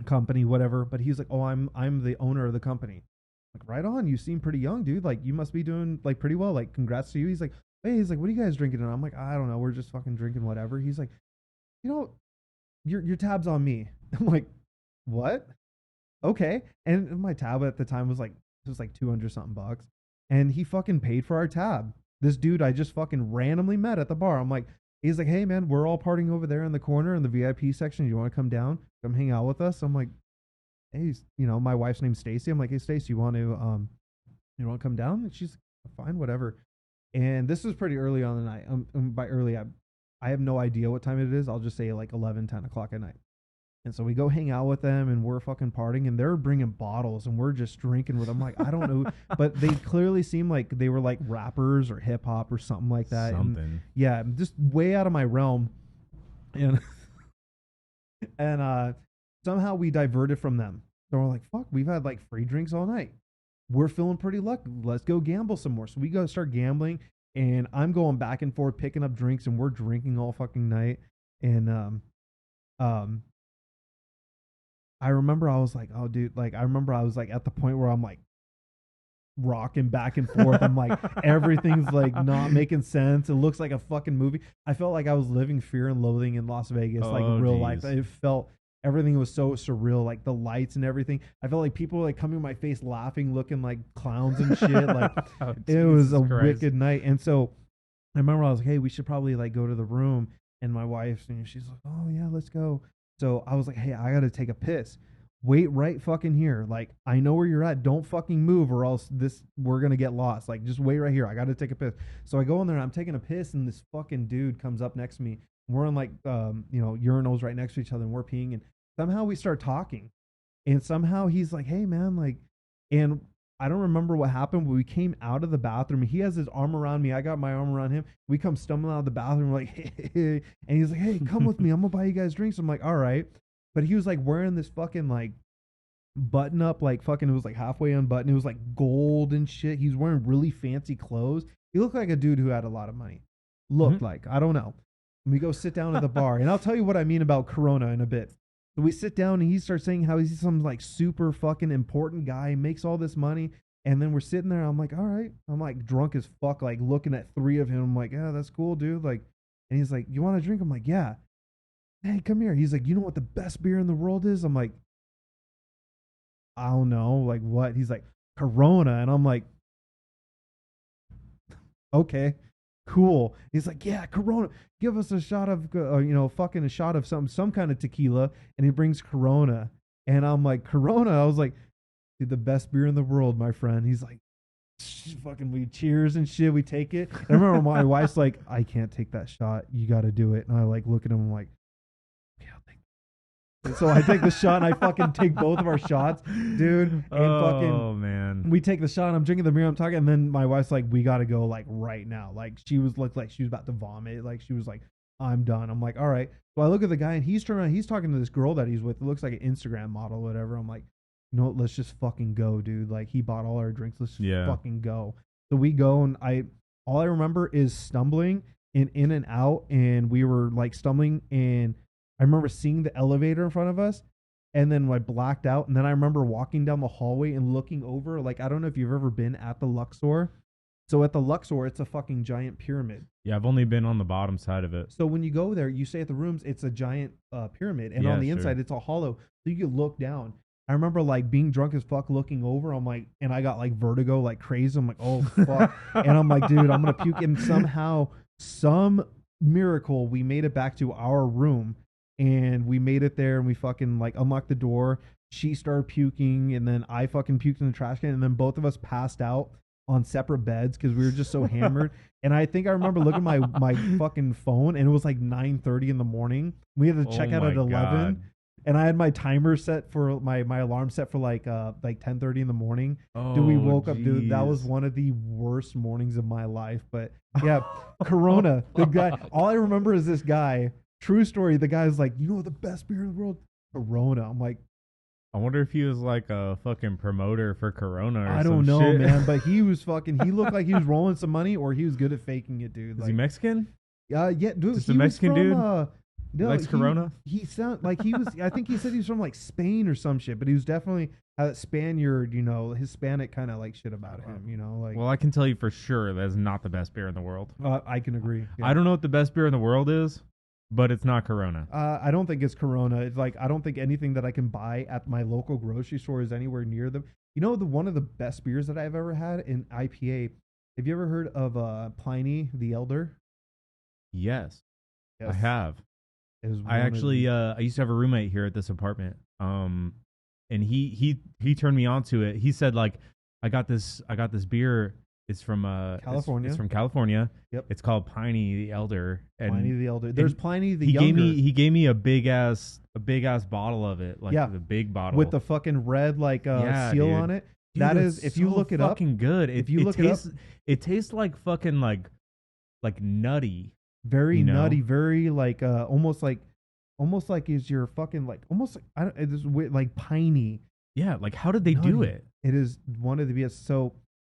company, whatever. But he's like, oh, I'm the owner of the company. Like, right on, you seem pretty young, dude. Like, you must be doing like pretty well. Like, congrats to you. He's like, hey, what are you guys drinking? And I'm like, I don't know. We're just fucking drinking whatever. He's like, your tab's on me. I'm like, what? Okay. And my tab at the time was like 200 something bucks. And he fucking paid for our tab. This dude I just fucking randomly met at the bar. I'm like, he's like, hey man, we're all partying over there in the corner in the VIP section. You want to come down? Come hang out with us? I'm like, hey, my wife's name's Stacy. I'm like, hey Stacy, you want to come down? And she's like, fine, whatever. And this was pretty early on the night. By early, I have no idea what time it is. I'll just say like 11, 10 o'clock at night. And so we go hang out with them, and we're fucking partying, and they're bringing bottles, and we're just drinking with them. Like, I don't know, but they clearly seem like they were like rappers or hip hop or something like that. Something. And yeah, just way out of my realm. And somehow we diverted from them. So we're like, fuck, we've had like free drinks all night. We're feeling pretty lucky. Let's go gamble some more. So we go start gambling, and I'm going back and forth picking up drinks, and we're drinking all fucking night. And I remember I was like, oh dude, like I remember I was like at the point where I'm like rocking back and forth. I'm like, everything's like not making sense. It looks like a fucking movie. I felt like I was living Fear and Loathing in Las Vegas, like real life. It felt everything was so surreal, like the lights and everything. I felt like people were like coming in my face laughing, looking like clowns and shit. Like it was a wicked night. And so I remember I was like, hey, we should probably like go to the room. And my wife, she's like, oh yeah, let's go. So I was like, hey, I got to take a piss. Wait right fucking here. Like, I know where you're at. Don't fucking move or else we're going to get lost. Like, just wait right here. I got to take a piss. So I go in there and I'm taking a piss, and this fucking dude comes up next to me. We're in like, urinals right next to each other, and we're peeing. And somehow we start talking. And somehow he's like, hey man, like, and I don't remember what happened, but we came out of the bathroom. He has his arm around me. I got my arm around him. We come stumbling out of the bathroom, like, hey, and he's like, hey, come with me. I'm gonna buy you guys drinks. I'm like, all right. But he was like wearing this fucking like button up, like fucking, it was like halfway unbuttoned. It was like gold and shit. He was wearing really fancy clothes. He looked like a dude who had a lot of money. Looked like, I don't know. We go sit down at the bar, and I'll tell you what I mean about Corona in a bit. So we sit down, and he starts saying how he's some like super fucking important guy, makes all this money, and then we're sitting there. I'm like, all right. I'm like drunk as fuck, like looking at three of him. I'm like, yeah, that's cool, dude. Like, and he's like, you want a drink? I'm like, yeah. Hey, come here. He's like, you know what the best beer in the world is? I'm like, I don't know. Like, what? He's like, Corona, and I'm like, okay. Cool. He's like, yeah, Corona. Give us a shot of, fucking a shot of some kind of tequila. And he brings Corona. And I'm like, Corona? I was like, dude, the best beer in the world, my friend. He's like, fucking, we cheers and shit. We take it. And I remember my wife's like, I can't take that shot. You got to do it. And I like look at him. I'm like, okay, I'll take it. And so I take the shot and I fucking take both of our shots, dude. And oh, man. We take the shot and I'm drinking the beer. I'm talking. And then my wife's like, we got to go like right now. Like she was looked like she was about to vomit. Like she was like, I'm done. I'm like, all right. So I look at the guy and he's turning around. He's talking to this girl that he's with. It looks like an Instagram model or whatever. I'm like, you know what? Let's just fucking go, dude. Like he bought all our drinks. Let's just fucking go. So we go and all I remember is stumbling and in and out. And we were like stumbling and I remember seeing the elevator in front of us and then I blacked out. And then I remember walking down the hallway and looking over. Like, I don't know if you've ever been at the Luxor. So at the Luxor, it's a fucking giant pyramid. Yeah, I've only been on the bottom side of it. So when you go there, you stay at the rooms, it's a giant pyramid. And on the inside, it's all hollow. So you can look down. I remember like being drunk as fuck looking over. I'm like, and I got like vertigo like crazy. I'm like, oh, fuck. And I'm like, dude, I'm going to puke. And somehow, some miracle, we made it back to our room. And we made it there and we fucking like unlocked the door. She started puking and then I fucking puked in the trash can. And then both of us passed out on separate beds because we were just so hammered. And I think I remember looking at my fucking phone and it was like 9:30 in the morning. We had to check out at 11. God. And I had my timer set for my alarm set for like 10:30 in the morning. Oh, dude, we woke up, geez. dude. That was one of the worst mornings of my life. But yeah, Corona, the guy, all I remember is this guy. True story. The guy's like, you know the best beer in the world? Corona. I'm like, I wonder if he was like a fucking promoter for Corona or I don't know, shit. man. But he was fucking, he looked like he was rolling some money or he was good at faking it, dude. Is he Mexican? Yeah, dude. Just a Mexican dude? No, likes Corona? He sounded like he was, I think he said he was from like Spain or some shit, but he was definitely a Spaniard, Hispanic kind of like shit about him, like. Well, I can tell you for sure that is not the best beer in the world. I can agree. Yeah. I don't know what the best beer in the world is. But it's not Corona. I don't think it's Corona. It's like I don't think anything that I can buy at my local grocery store is anywhere near them. One of the best beers that I've ever had in IPA. Have you ever heard of Pliny the Elder? Yes. I have. I used to have a roommate here at this apartment. And he turned me on to it. He said like, I got this beer. It's from California. It's from California. Yep. It's called Pliny the Elder. Pliny the Elder. There's Pliny the Younger. He gave me a big ass bottle of it, like the big bottle with the fucking red seal on it. Dude, that is, if you look it up, fucking good. If you look it up, it tastes like fucking like nutty, very nutty, very like almost like is your fucking like almost like I don't. It's weird, like piney. Yeah, like how did they do it? It is one of the best. So.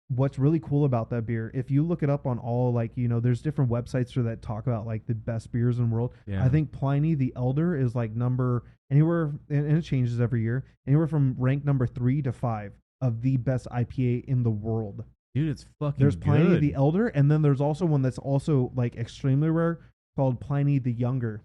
What's really cool about that beer, if you look it up on all there's different websites that talk about like the best beers in the world. Yeah. I think Pliny the Elder is like number anywhere, and it changes every year, anywhere from rank number 3 to 5 of the best IPA in the world. Dude, it's fucking There's Pliny good. the Elder, and then there's also one that's also like extremely rare called Pliny the Younger.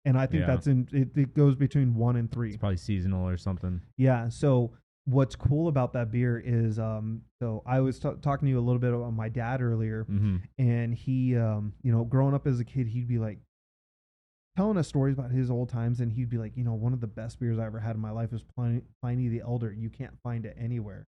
And I think that's it goes between 1 and 3. It's probably seasonal or something. Yeah, so what's cool about that beer is, so I was talking to you a little bit about my dad earlier, and he, growing up as a kid, he'd be like telling us stories about his old times, and he'd be like, one of the best beers I ever had in my life was Pliny the Elder. You can't find it anywhere.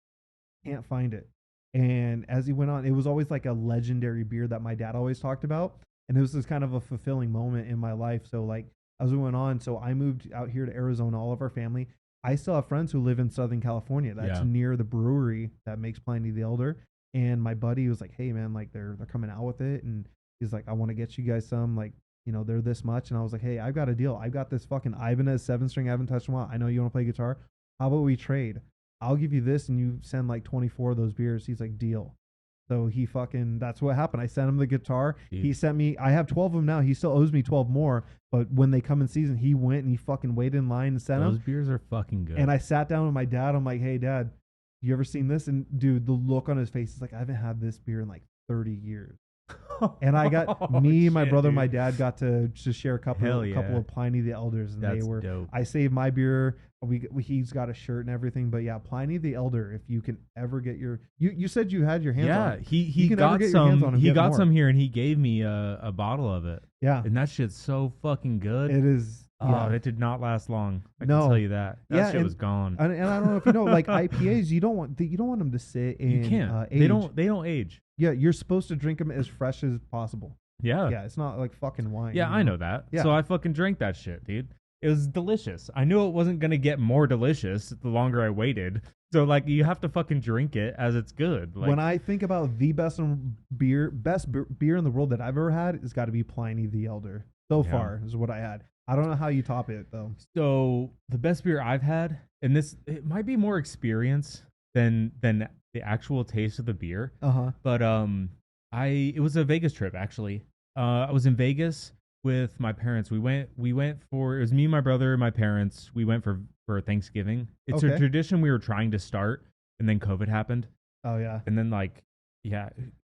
Can't find it. And as he went on, it was always like a legendary beer that my dad always talked about, and it was this kind of a fulfilling moment in my life. So like as we went on, so I moved out here to Arizona, all of our family. I still have friends who live in Southern California. That's near the brewery that makes Pliny the Elder. And my buddy was like, "Hey man, like they're coming out with it," and he's like, "I want to get you guys some, like, you know, they're this much." And I was like, "Hey, I've got a deal. I've got this fucking Ibanez 7-string. I haven't touched in a while. I know you want to play guitar. How about we trade? I'll give you this, and you send like 24 of those beers." He's like, "Deal." So that's what happened. I sent him the guitar. Dude. He sent me, I have 12 of them now. He still owes me 12 more. But when they come in season, he went and he fucking waited in line and sent them. Those beers are fucking good. And I sat down with my dad. I'm like, "Hey, Dad, you ever seen this?" And dude, the look on his face is like, "I haven't had this beer in like 30 years." And I got my brother, dude. My dad got to share a couple of Pliny the Elders, and that's dope. I saved my beer. He's got a shirt and everything, but yeah, Pliny the Elder. If you can ever get you said you had your hands on it. He got some. He got some here, and he gave me a bottle of it. Yeah, and that shit's so fucking good. It is. Oh, it did not last long. I can tell you that. That shit was gone. And I don't know if you know, like IPAs, you don't want them to sit in. You can't. Age. They don't age. Yeah, you're supposed to drink them as fresh as possible. Yeah. Yeah, it's not like fucking wine. Yeah, I know that. Yeah. So I fucking drank that shit, dude. It was delicious. I knew it wasn't going to get more delicious the longer I waited. So, like, you have to fucking drink it as it's good. Like, when I think about the best beer in the world that I've ever had, it's got to be Pliny the Elder. So far is what I had. I don't know how you top it, though. So, the best beer I've had, and it might be more experience than the actual taste of the beer. But it was a Vegas trip, actually. I was in Vegas with my parents. We went for, it was me, my brother, and my parents. We went for Thanksgiving. It's a tradition we were trying to start, and then COVID happened. Oh yeah. And then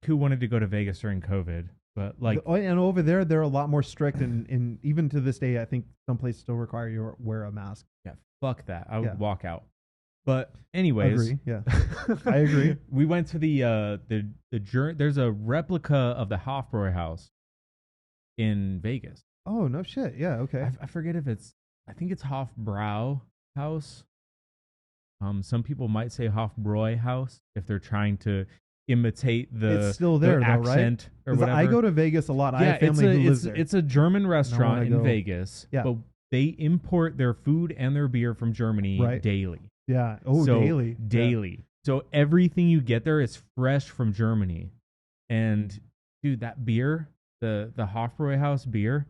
who wanted to go to Vegas during COVID? But like, and over there, they're a lot more strict, and even to this day, I think some places still require you to wear a mask. Yeah, fuck that. I would walk out. But anyways, agree. Yeah, I agree. We went to the there's a replica of the Hofbräuhaus in Vegas. Oh no shit! Yeah, okay. I forget if I think it's Hofbrauhaus. Some people might say Hofbräuhaus if they're trying to imitate it's still there, the accent though, right? or whatever. I go to Vegas a lot. I have family who lives there. It's a German restaurant in Vegas, yeah. But they import their food and their beer from Germany daily. Yeah. Oh, daily. Yeah. So everything you get there is fresh from Germany. And dude, that beer, the Hofbräuhaus beer,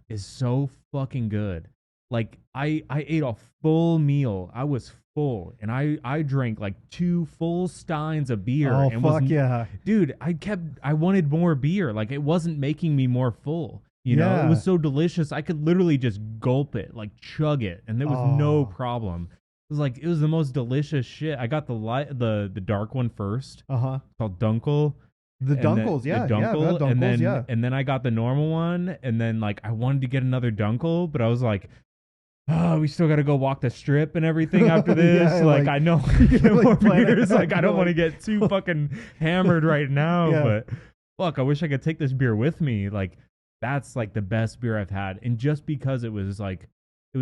is so fucking good. Like I ate a full meal. I was full, and I drank like 2 full steins of beer. Oh, and fuck yeah. Dude, I wanted more beer. Like it wasn't making me more full. You know, it was so delicious. I could literally just gulp it, like chug it, and there was no problem. It was the most delicious shit. I got the dark one first. Called Dunkel. The Dunkels, the Dunkels, and then I got the normal one, and then like I wanted to get another Dunkel, but I was like, oh, we still got to go walk the strip and everything after this. I know more beers. Like I don't want to get too fucking hammered right now, but fuck, I wish I could take this beer with me. Like that's like the best beer I've had, and just because it was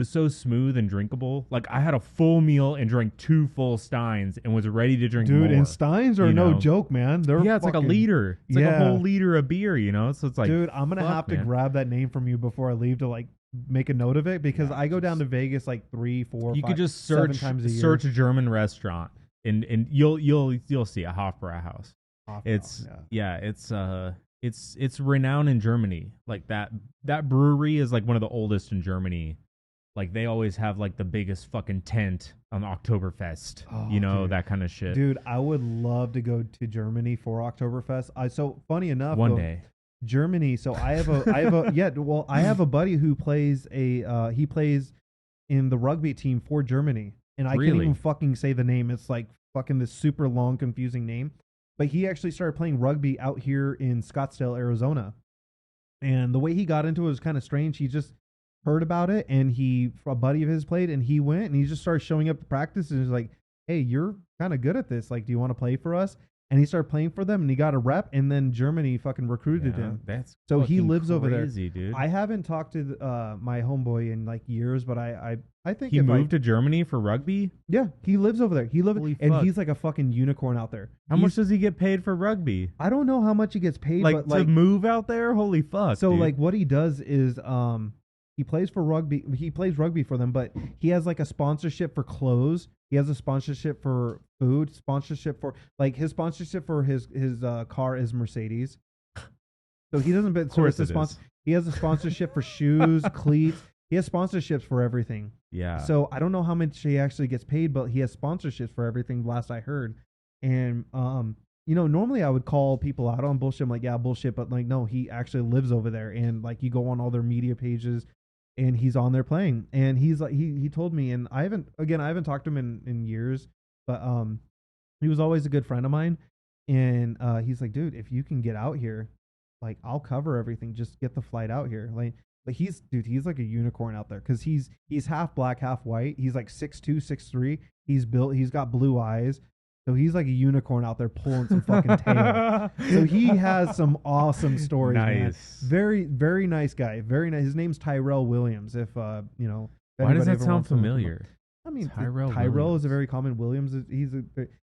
so smooth and drinkable. Like I had a full meal and drank 2 full steins and was ready to drink more. Dude, and steins are no joke, man. It's like a liter. It's like a whole liter of beer, you know? So it's like, dude, I'm going to have to grab that name from you before I leave to like make a note of it, because I go down to Vegas like 3, 4, 5, could just 7 times a year. Search a German restaurant and you'll see a Hofbräuhaus. It's renowned in Germany. Like that brewery is like one of the oldest in Germany. Like they always have like the biggest fucking tent on Oktoberfest, that kind of shit. Dude, I would love to go to Germany for Oktoberfest. So funny enough, one day, Germany. So I have a buddy who plays he plays in the rugby team for Germany, and I can't even fucking say the name. It's like fucking this super long, confusing name. But he actually started playing rugby out here in Scottsdale, Arizona, and the way he got into it was kind of strange. He just heard about it, and a buddy of his played, and he went, and he just started showing up to practice, and he's like, "Hey, you're kind of good at this. Like, do you want to play for us?" And he started playing for them, and he got a rep, and then Germany fucking recruited him. That's so he lives crazy, over there. Dude. I haven't talked to my homeboy in like years, but I think he moved to Germany for rugby. Yeah, he lives over there. He's like a fucking unicorn out there. How much does he get paid for rugby? I don't know how much he gets paid, but to move out there. Holy fuck! So dude. like what he does is He plays for rugby. He plays rugby for them, but he has like a sponsorship for clothes. He has a sponsorship for food. Sponsorship for like his sponsorship for his car is Mercedes. So he doesn't. But so it's a sponsor. He has a sponsorship for shoes, cleats. He has sponsorships for everything. Yeah. So I don't know how much he actually gets paid, but he has sponsorships for everything. Last I heard, and you know, normally I would call people out on bullshit. I'm like, yeah, bullshit, but like, no, he actually lives over there, and like, you go on all their media pages, and he's on there playing, and he's like, he told me, and I haven't talked to him in years, but he was always a good friend of mine, and he's like, dude, if you can get out here, like, I'll cover everything. Just get the flight out here, like. But he's like a unicorn out there because he's half black, half white. He's like 6'2", 6'3". He's built. He's got blue eyes. So he's like a unicorn out there pulling some fucking tail. So he has some awesome stories. Nice, man. Very, very nice guy. Very nice. His name's Tyrell Williams. If you know, if why does that sound familiar? I mean, Tyrell is a very common. Williams he's a.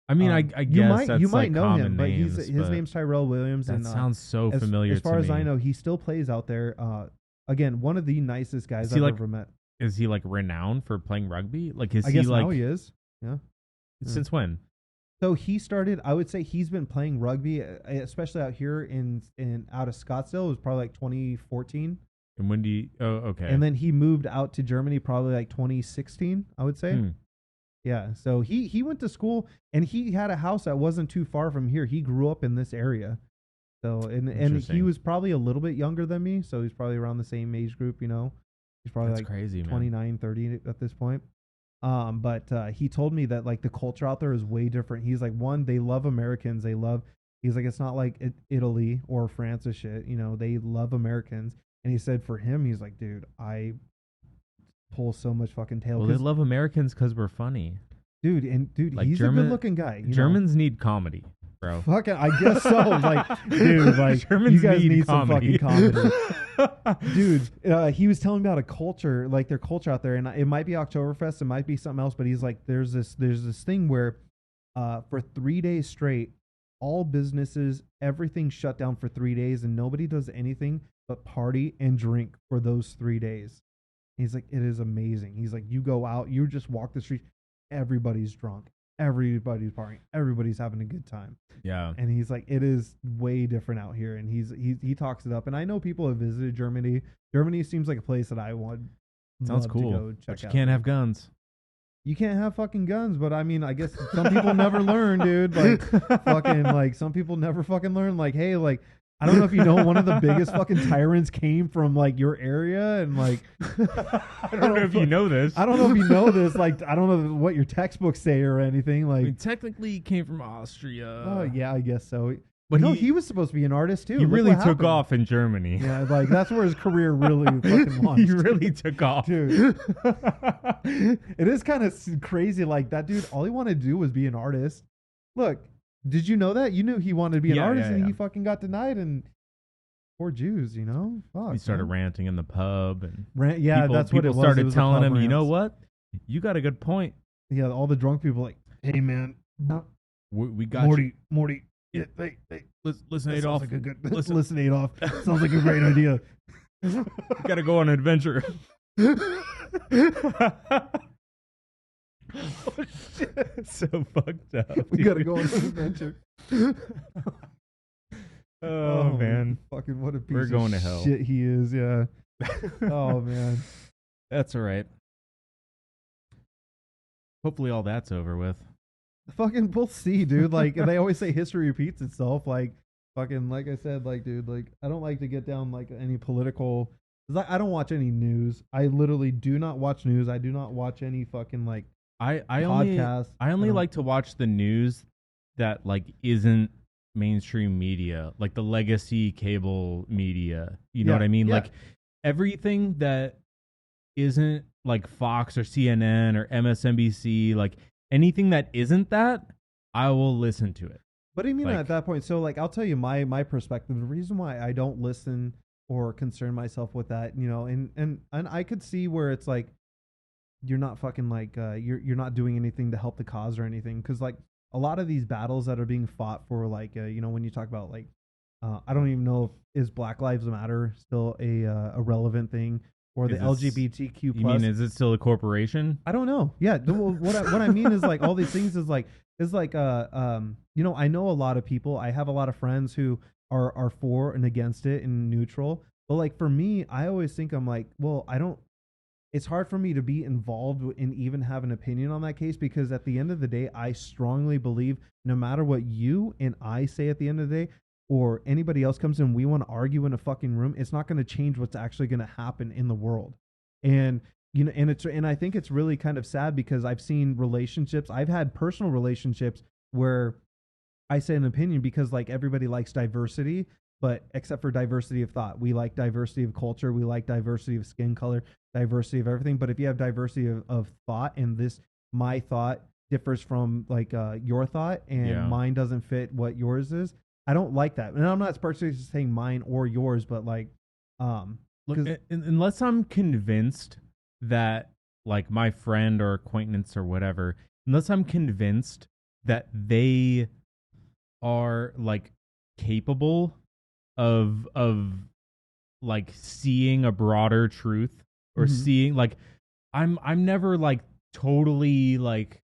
I mean, I guess you might like know him, but names, his name's Tyrell Williams. That sounds so familiar. As far as I know, he still plays out there. Again, one of the nicest guys I've ever met. Is he like renowned for playing rugby? Like, is I he guess like? Now he is. Yeah. Since when? So he started. I would say he's been playing rugby, especially out here in out of Scottsdale. It was probably like 2014. And when do you? Oh, okay. And then he moved out to Germany probably like 2016. I would say. Yeah. So he went to school and he had a house that wasn't too far from here. He grew up in this area. So, and he was probably a little bit younger than me, so he's probably around the same age group, you know. He's probably like crazy, 29, 30 at this point. But he told me that like the culture out there is way different. He's like, one, they love Americans. He's like, it's not like Italy or France or shit, you know, they love Americans. And he said for him, he's like, dude, I pull so much fucking tail. Well, they love Americans because we're funny. Dude, like he's a good looking guy. Germans need comedy. Bro. Fucking, I guess so. Like, dude, like Germans you guys need some fucking comedy, dude. He was telling me about a culture, like their culture out there, and it might be Oktoberfest, it might be something else, but he's like, there's this thing where, for 3 days straight, all businesses, everything shut down for 3 days, and nobody does anything but party and drink for those 3 days. He's like, it is amazing. He's like, you go out, you just walk the street, everybody's drunk. Everybody's partying. Everybody's having a good time. Yeah. And he's like, it is way different out here. And he talks it up. And I know people have visited Germany. Germany seems like a place that I would Sounds cool. to go check but you out. Can't have guns. You can't have fucking guns, but I mean, I guess some people never learn, dude. Like fucking like some people never fucking learn. Like, hey, like I don't know if you know, one of the biggest fucking tyrants came from like your area, and like I don't know if you know this. I don't know if you know this. Like I don't know what your textbooks say or anything. Like, I mean, technically, he came from Austria. Oh yeah, I guess so. But no, he was supposed to be an artist too. He really took off in Germany. Yeah, like that's where his career really fucking launched. He really took off, dude. It is kind of crazy. Like that dude, all he wanted to do was be an artist. Look. Did you know that? You knew he wanted to be an artist, and he fucking got denied. And poor Jews, you know. Fuck, he started ranting in the pub, and that's what it was. People started telling him, you know what? You got a good point. Yeah, all the drunk people like, hey man, we got Morty. Yeah, hey, listen, Adolf. Like listen, Adolf. Sounds like a great idea. You got to go on an adventure. Oh shit! So fucked up. We gotta go on an adventure. Oh man! Fucking what a piece We're going of to hell. Shit, he is. Yeah. Oh man. That's all right. Hopefully, all that's over with. Fucking, we'll see, dude. Like they always say, history repeats itself. Like fucking, like I said, like dude, like I don't like to get down like any political. I don't watch any news. I literally do not watch news. I do not watch any fucking like. I only like to watch the news that like isn't mainstream media, like the legacy cable media. You know what I mean? Yeah. Like everything that isn't like Fox or CNN or MSNBC, like anything that isn't that, I will listen to it. But I mean, like, at that point, so like I'll tell you my perspective. The reason why I don't listen or concern myself with that, you know, and I could see where it's like. You're not fucking like you're not doing anything to help the cause or anything, because like a lot of these battles that are being fought for, like you know, when you talk about like I don't even know if is Black Lives Matter still a relevant thing, or the LGBTQ You mean, plus. is it still a corporation? I don't know. Yeah, what I mean is like all these things is like you know, I know a lot of people. I have a lot of friends who are for and against it and neutral. But like for me, I always think I'm like, well, I don't. It's hard for me to be involved and even have an opinion on that case because at the end of the day, I strongly believe no matter what you and I say at the end of the day, or anybody else comes in, we want to argue in a fucking room, it's not going to change what's actually going to happen in the world. And you know, and I think it's really kind of sad because I've seen relationships, I've had personal relationships where I say an opinion because like everybody likes diversity, but except for diversity of thought, we like diversity of culture, we like diversity of skin color, diversity of everything. But if you have diversity of thought and my thought differs from like your thought and mine doesn't fit what yours is, I don't like that. And I'm not particularly saying mine or yours, but like, look, unless I'm convinced that like my friend or acquaintance or whatever, unless I'm convinced that they are like capable of like seeing a broader truth or seeing like I'm never like totally like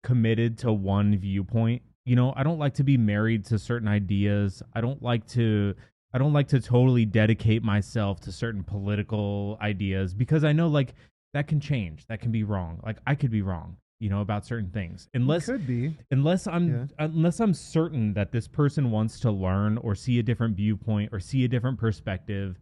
committed to one viewpoint. You know, I don't like to be married to certain ideas. I don't like to totally dedicate myself to certain political ideas because I know like that can change. That can be wrong. Like I could be wrong, you know, about certain things. Unless I'm certain that this person wants to learn or see a different viewpoint or see a different perspective,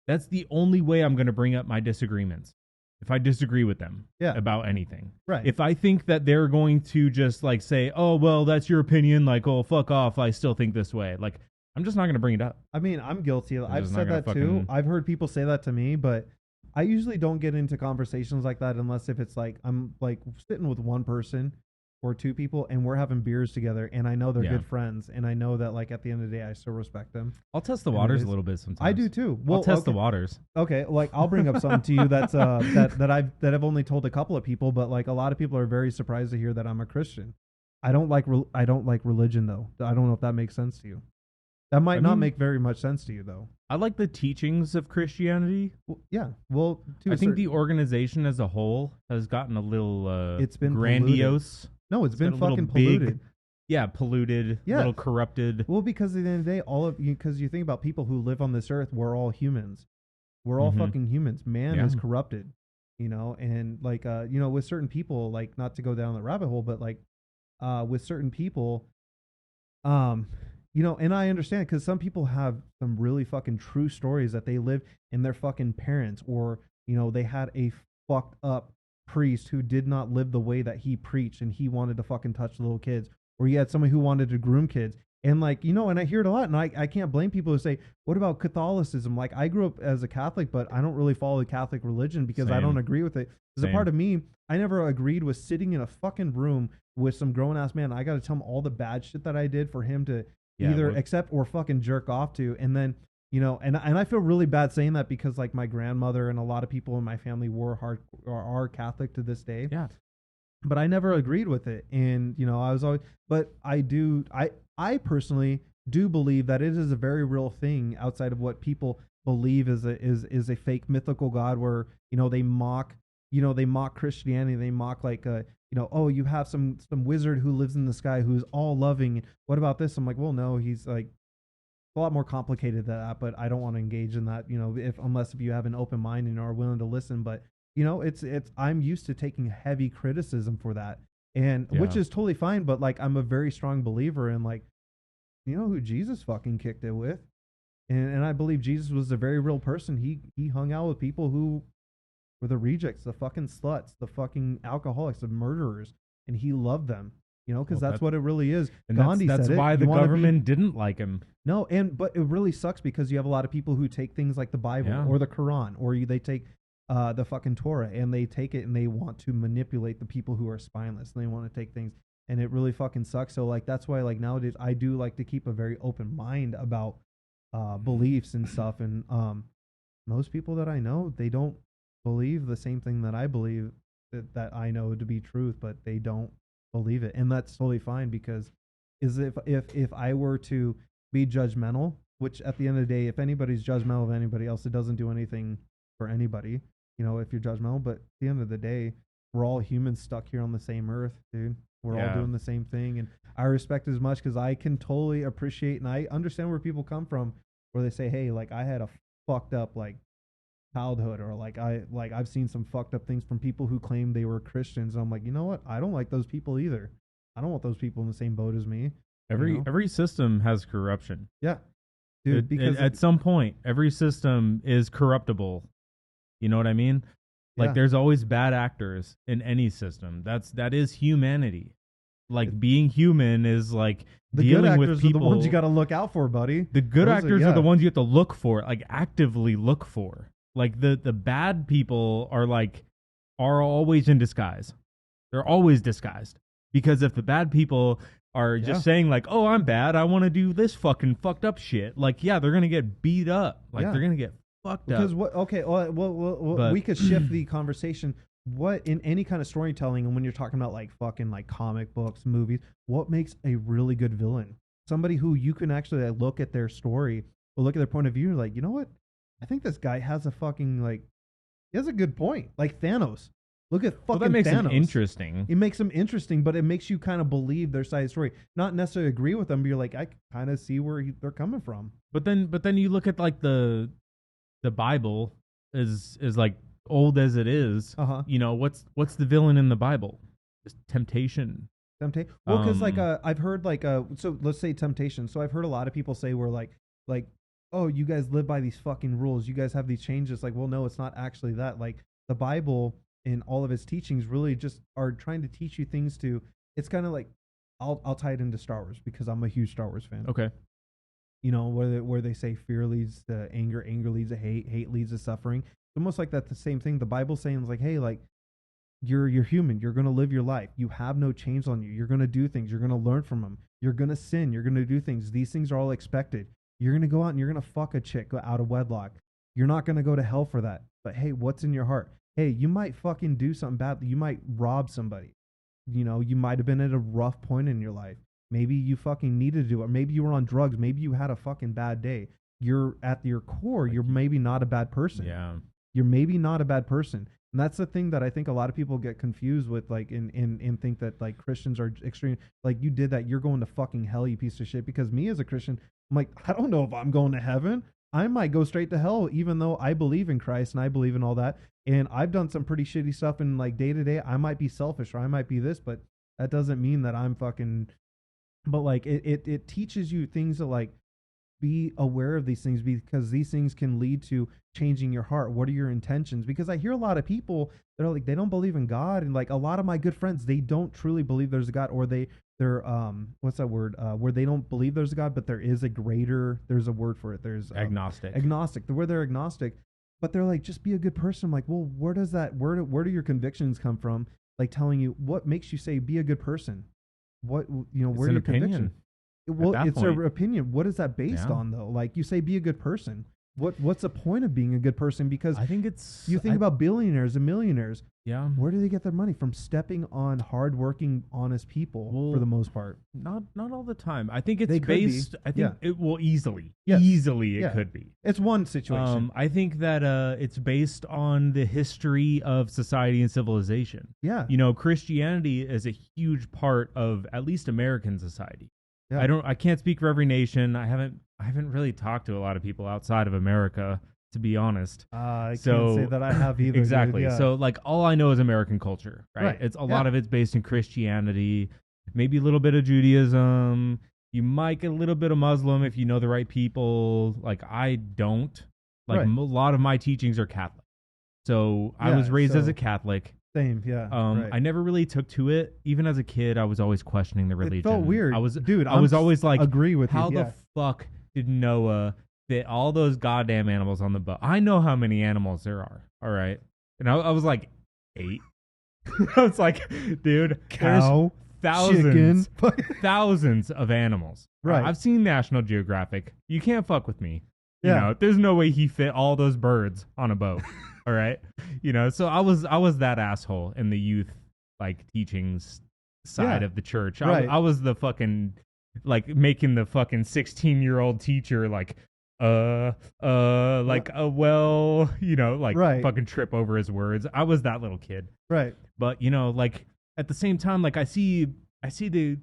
that's the only way I'm going to bring up my disagreements. If I disagree with them about anything. Right. If I think that they're going to just like say, oh, well, that's your opinion. Like, oh, fuck off. I still think this way. Like, I'm just not going to bring it up. I mean, I'm guilty. I've said that too. I've heard people say that to me, but I usually don't get into conversations like that unless if it's like I'm like sitting with one person or two people and we're having beers together and I know they're good friends and I know that like at the end of the day I still respect them. I'll test the waters a little bit sometimes. I do too. Well, I'll test the waters. Okay, like I'll bring up something to you that's that I've only told a couple of people, but like a lot of people are very surprised to hear that I'm a Christian. I don't like religion though. I don't know if that makes sense to you. That might not make very much sense to you though. I like the teachings of Christianity. Well, yeah. Well, I think the organization as a whole has gotten a little it's been grandiose. Polluted. No, it's been fucking polluted. Yeah, polluted, a little corrupted. Well, because at the end of the day, all of you, because you think about people who live on this earth, we're all humans. We're all fucking humans. Man is corrupted, you know, and like, you know, with certain people, like not to go down the rabbit hole, but like, with certain people, you know, and I understand because some people have some really fucking true stories that they lived in their fucking parents, or, you know, they had a fucked up priest who did not live the way that he preached and he wanted to fucking touch little kids, or you had somebody who wanted to groom kids. And like, you know, and I hear it a lot, and I can't blame people who say, what about Catholicism? Like, I grew up as a Catholic, but I don't really follow the Catholic religion because I don't agree with it. There's a part of me, I never agreed with sitting in a fucking room with some grown-ass man. I got to tell him all the bad shit that I did for him to either accept or fucking jerk off to. And then, you know, and I feel really bad saying that because like my grandmother and a lot of people in my family are Catholic to this day. Yeah. But I never agreed with it. And, you know, I was always, but I personally do believe that it is a very real thing outside of what people believe is a fake mythical God where, you know, they mock Christianity. They mock like, you know, oh, you have some wizard who lives in the sky who's all loving. What about this? I'm like, well, no, he's like a lot more complicated than that, but I don't want to engage in that, you know, unless if you have an open mind and are willing to listen. But, you know, it's I'm used to taking heavy criticism for that, and which is totally fine. But like, I'm a very strong believer in like, you know, who Jesus fucking kicked it with, and I believe Jesus was a very real person. He hung out with people who were the rejects, the fucking sluts, the fucking alcoholics, the murderers, and he loved them. You know, because that's what it really is. And Gandhi that's said why the government didn't like him. No, but it really sucks because you have a lot of people who take things like the Bible or the Quran, or they take the fucking Torah, and they take it and they want to manipulate the people who are spineless, and they want to take things, and it really fucking sucks. So like, that's why like nowadays I do like to keep a very open mind about beliefs and stuff. And most people that I know, they don't believe the same thing that I believe that I know to be truth, but they don't believe it, and that's totally fine. Because if I were to be judgmental which at the end of the day, if anybody's judgmental of anybody else, it doesn't do anything for anybody, if you're judgmental. But at the end of the day, we're all humans stuck here on the same earth, dude. We're all doing the same thing. And I respect as much because I can totally appreciate and I understand where people come from where they say, hey, like I had a fucked up like childhood, or I've seen some fucked up things from people who claim they were Christians. And I'm like, you know what? I don't like those people either. I don't want those people in the same boat as me. Every system has corruption. Yeah. Dude, because at some point, every system is corruptible. You know what I mean? Like there's always bad actors in any system. That is humanity. Like being human is like the dealing good with actors people. are the ones you got to look out for, buddy. The good actors are the ones you have to look for, like actively look for. Like the bad people are always in disguise. They're always disguised. Because if the bad people are just saying like, oh, I'm bad, I want to do this fucking fucked up shit. Like, yeah, they're going to get beat up. Like they're going to get fucked up. Because we could shift the conversation. What in any kind of storytelling, and when you're talking about like fucking like comic books, movies, what makes a really good villain? Somebody who you can actually look at their story or look at their point of view and like, you know what? I think this guy has a fucking he has a good point. Like Thanos. Look at fucking Thanos. That makes him interesting. It makes him interesting, but it makes you kind of believe their side of the story. Not necessarily agree with them, but you're like, I kind of see where they're coming from. But then you look at like the Bible is like old as it is. What's the villain in the Bible? Just temptation. Well, because I've heard so let's say temptation. So I've heard a lot of people say we're like, oh, you guys live by these fucking rules. You guys have these changes. Like, well, no, it's not actually that. Like the Bible in all of its teachings really just are trying to teach you things to. It's kind of like I'll tie it into Star Wars because I'm a huge Star Wars fan. Okay. Where they say fear leads to anger, anger leads to hate, hate leads to suffering. It's almost like that's the same thing. The Bible's saying is like, hey, like you're human. You're going to live your life. You have no chains on you. You're going to do things. You're going to learn from them. You're going to sin. You're going to do things. These things are all expected. You're going to go out and you're going to fuck a chick out of wedlock. You're not going to go to hell for that. But hey, what's in your heart? Hey, you might fucking do something bad. You might rob somebody. You might have been at a rough point in your life. Maybe you fucking needed to do it. Maybe you were on drugs. Maybe you had a fucking bad day. You're at your core. You're maybe not a bad person. Yeah. You're maybe not a bad person. And that's the thing that I think a lot of people get confused with, like, and think that, like, Christians are extreme. Like, you did that, you're going to fucking hell, you piece of shit. Because me as a Christian, I'm like, I don't know if I'm going to heaven. I might go straight to hell, even though I believe in Christ and I believe in all that. And I've done some pretty shitty stuff in, like, day to day. I might be selfish or I might be this, but that doesn't mean that I'm fucking... But, like, it teaches you things that, like, be aware of these things, because these things can lead to changing your heart. What are your intentions? Because I hear a lot of people that are like, they don't believe in God. And, like, a lot of my good friends, they don't truly believe there's a God, or they're what's that word? Where they don't believe there's a God, but there is a greater, there's a word for it. There's agnostic. Where they're agnostic, but they're like, just be a good person. I'm like, well, where do your convictions come from? Like, telling you what makes you say be a good person? What, where do your convictions? Well, it's an opinion. What is that based on, though? Like, you say be a good person. What's the point of being a good person? Because I think it's... You think about billionaires and millionaires. Yeah. Where do they get their money? From stepping on hardworking, honest people, for the most part. Not all the time. I think it's based... I think it will easily. Yes. Easily it could be. It's one situation. I think that it's based on the history of society and civilization. Yeah. Christianity is a huge part of at least American society. Yeah. I can't speak for every nation. I haven't really talked to a lot of people outside of America, to be honest. I can't say that I have either. Exactly. Dude, yeah. So, like, all I know is American culture, right? It's a lot of it's based in Christianity, maybe a little bit of Judaism. You might get a little bit of Muslim if you know the right people. Like, I don't. Like, a lot of my teachings are Catholic. So I was raised as a Catholic. Same, yeah. I never really took to it. Even as a kid, I was always questioning the religion. It felt weird. I was always like, agree with how the fuck did Noah fit all those goddamn animals on the boat? I know how many animals there are. All right. And I was like, 8. I was like, dude, cow, thousands, chicken. thousands of animals. Right. I've seen National Geographic. You can't fuck with me. There's no way he fit all those birds on a boat. All right. So I was that asshole in the youth, like, teachings side of the church. I was the fucking like making the fucking 16-year-old teacher like well, like Right. fucking trip over his words. I was that little kid. Right. But like at the same time, like I see the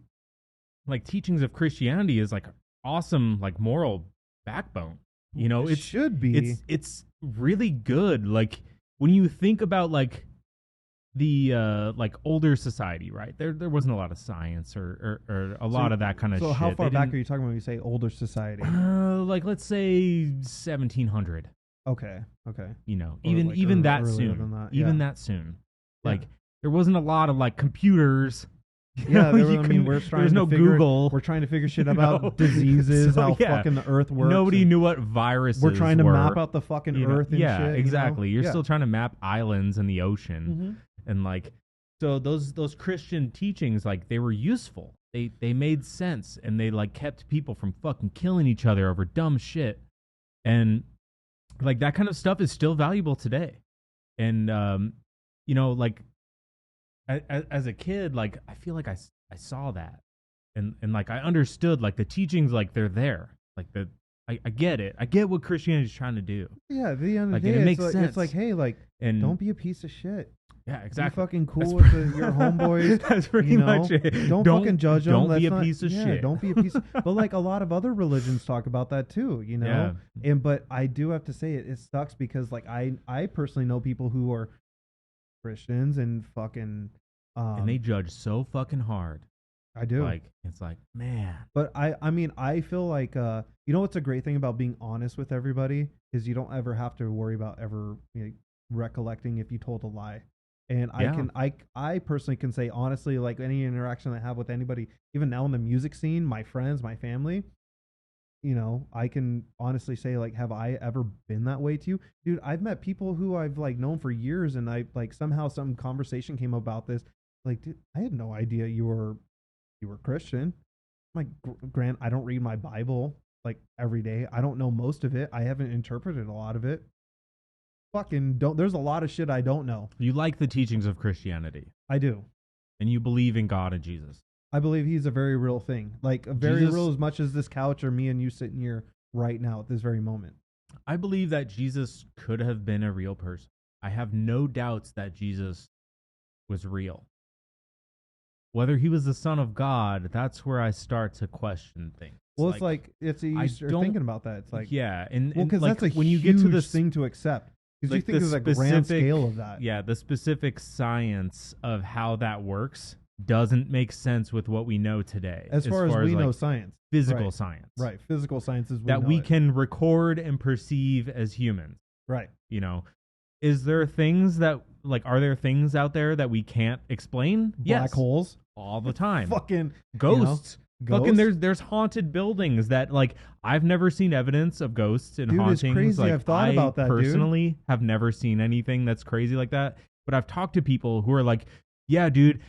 like teachings of Christianity as like awesome like moral backbone. It should be. It's really good. Like when you think about like the like older society, right? There wasn't a lot of science or a lot of that kind of shit. So how far back are you talking when you say older society? Like let's say 1700. Okay. Even that soon. Even that soon. Like there wasn't a lot of like computers. Yeah, we're trying there's to no figure, Google. We're trying to figure shit about diseases, how fucking the earth works. Nobody knew what viruses were. We're trying to map out the fucking earth and shit. Exactly. You're still trying to map islands in the ocean. Mm-hmm. And like so those Christian teachings, like they were useful. They made sense, and they like kept people from fucking killing each other over dumb shit. And like that kind of stuff is still valuable today. And like as a kid, like I feel like I saw that, and like I understood like the teachings, like they're there, like I get it. I get what Christianity is trying to do. Yeah, at the end of the day, it makes sense. sense. It's like, hey, like, and don't be a piece of shit. Yeah, exactly. Be fucking cool with your homeboys. That's pretty much it. Don't fucking judge them. Don't be a piece of shit. Don't be a piece. But like a lot of other religions talk about that too, Yeah. But I do have to say it sucks because like I personally know people who are Christians and fucking and they judge so fucking hard. I do. Like it's like, man. But I mean I feel like what's a great thing about being honest with everybody is you don't ever have to worry about ever recollecting if you told a lie. And I personally can say honestly, like any interaction I have with anybody, even now in the music scene, my friends, my family, I can honestly say like, have I ever been that way to you? Dude, I've met people who I've like known for years, and I like somehow some conversation came about this. Like, dude, I had no idea you were Christian. I'm like, Grant, I don't read my Bible like every day. I don't know most of it. I haven't interpreted a lot of it. Fucking don't. There's a lot of shit I don't know. You like the teachings of Christianity. I do. And you believe in God and Jesus. I believe he's a very real thing. Like very real as much as this couch or me and you sitting here right now at this very moment. I believe that Jesus could have been a real person. I have no doubts that Jesus was real. Whether he was the Son of God, that's where I start to question things. Well, it's you start thinking about that. It's like, yeah, and because like, that's a when you huge get to this thing to accept. Because like you think there's a grand scale of that. Yeah, the specific science of how that works doesn't make sense with what we know today. As far as we know science. Physical science. Right. Physical science is that we can record and perceive as humans. Right. Is there things that, like, are there things out there that we can't explain? Black holes. All the time. Fucking ghosts. Fucking there's haunted buildings that like I've never seen evidence of ghosts and hauntings. It's crazy. Like, I've thought about that. Personally, have never seen anything that's crazy like that. But I've talked to people who are like, "Yeah, dude,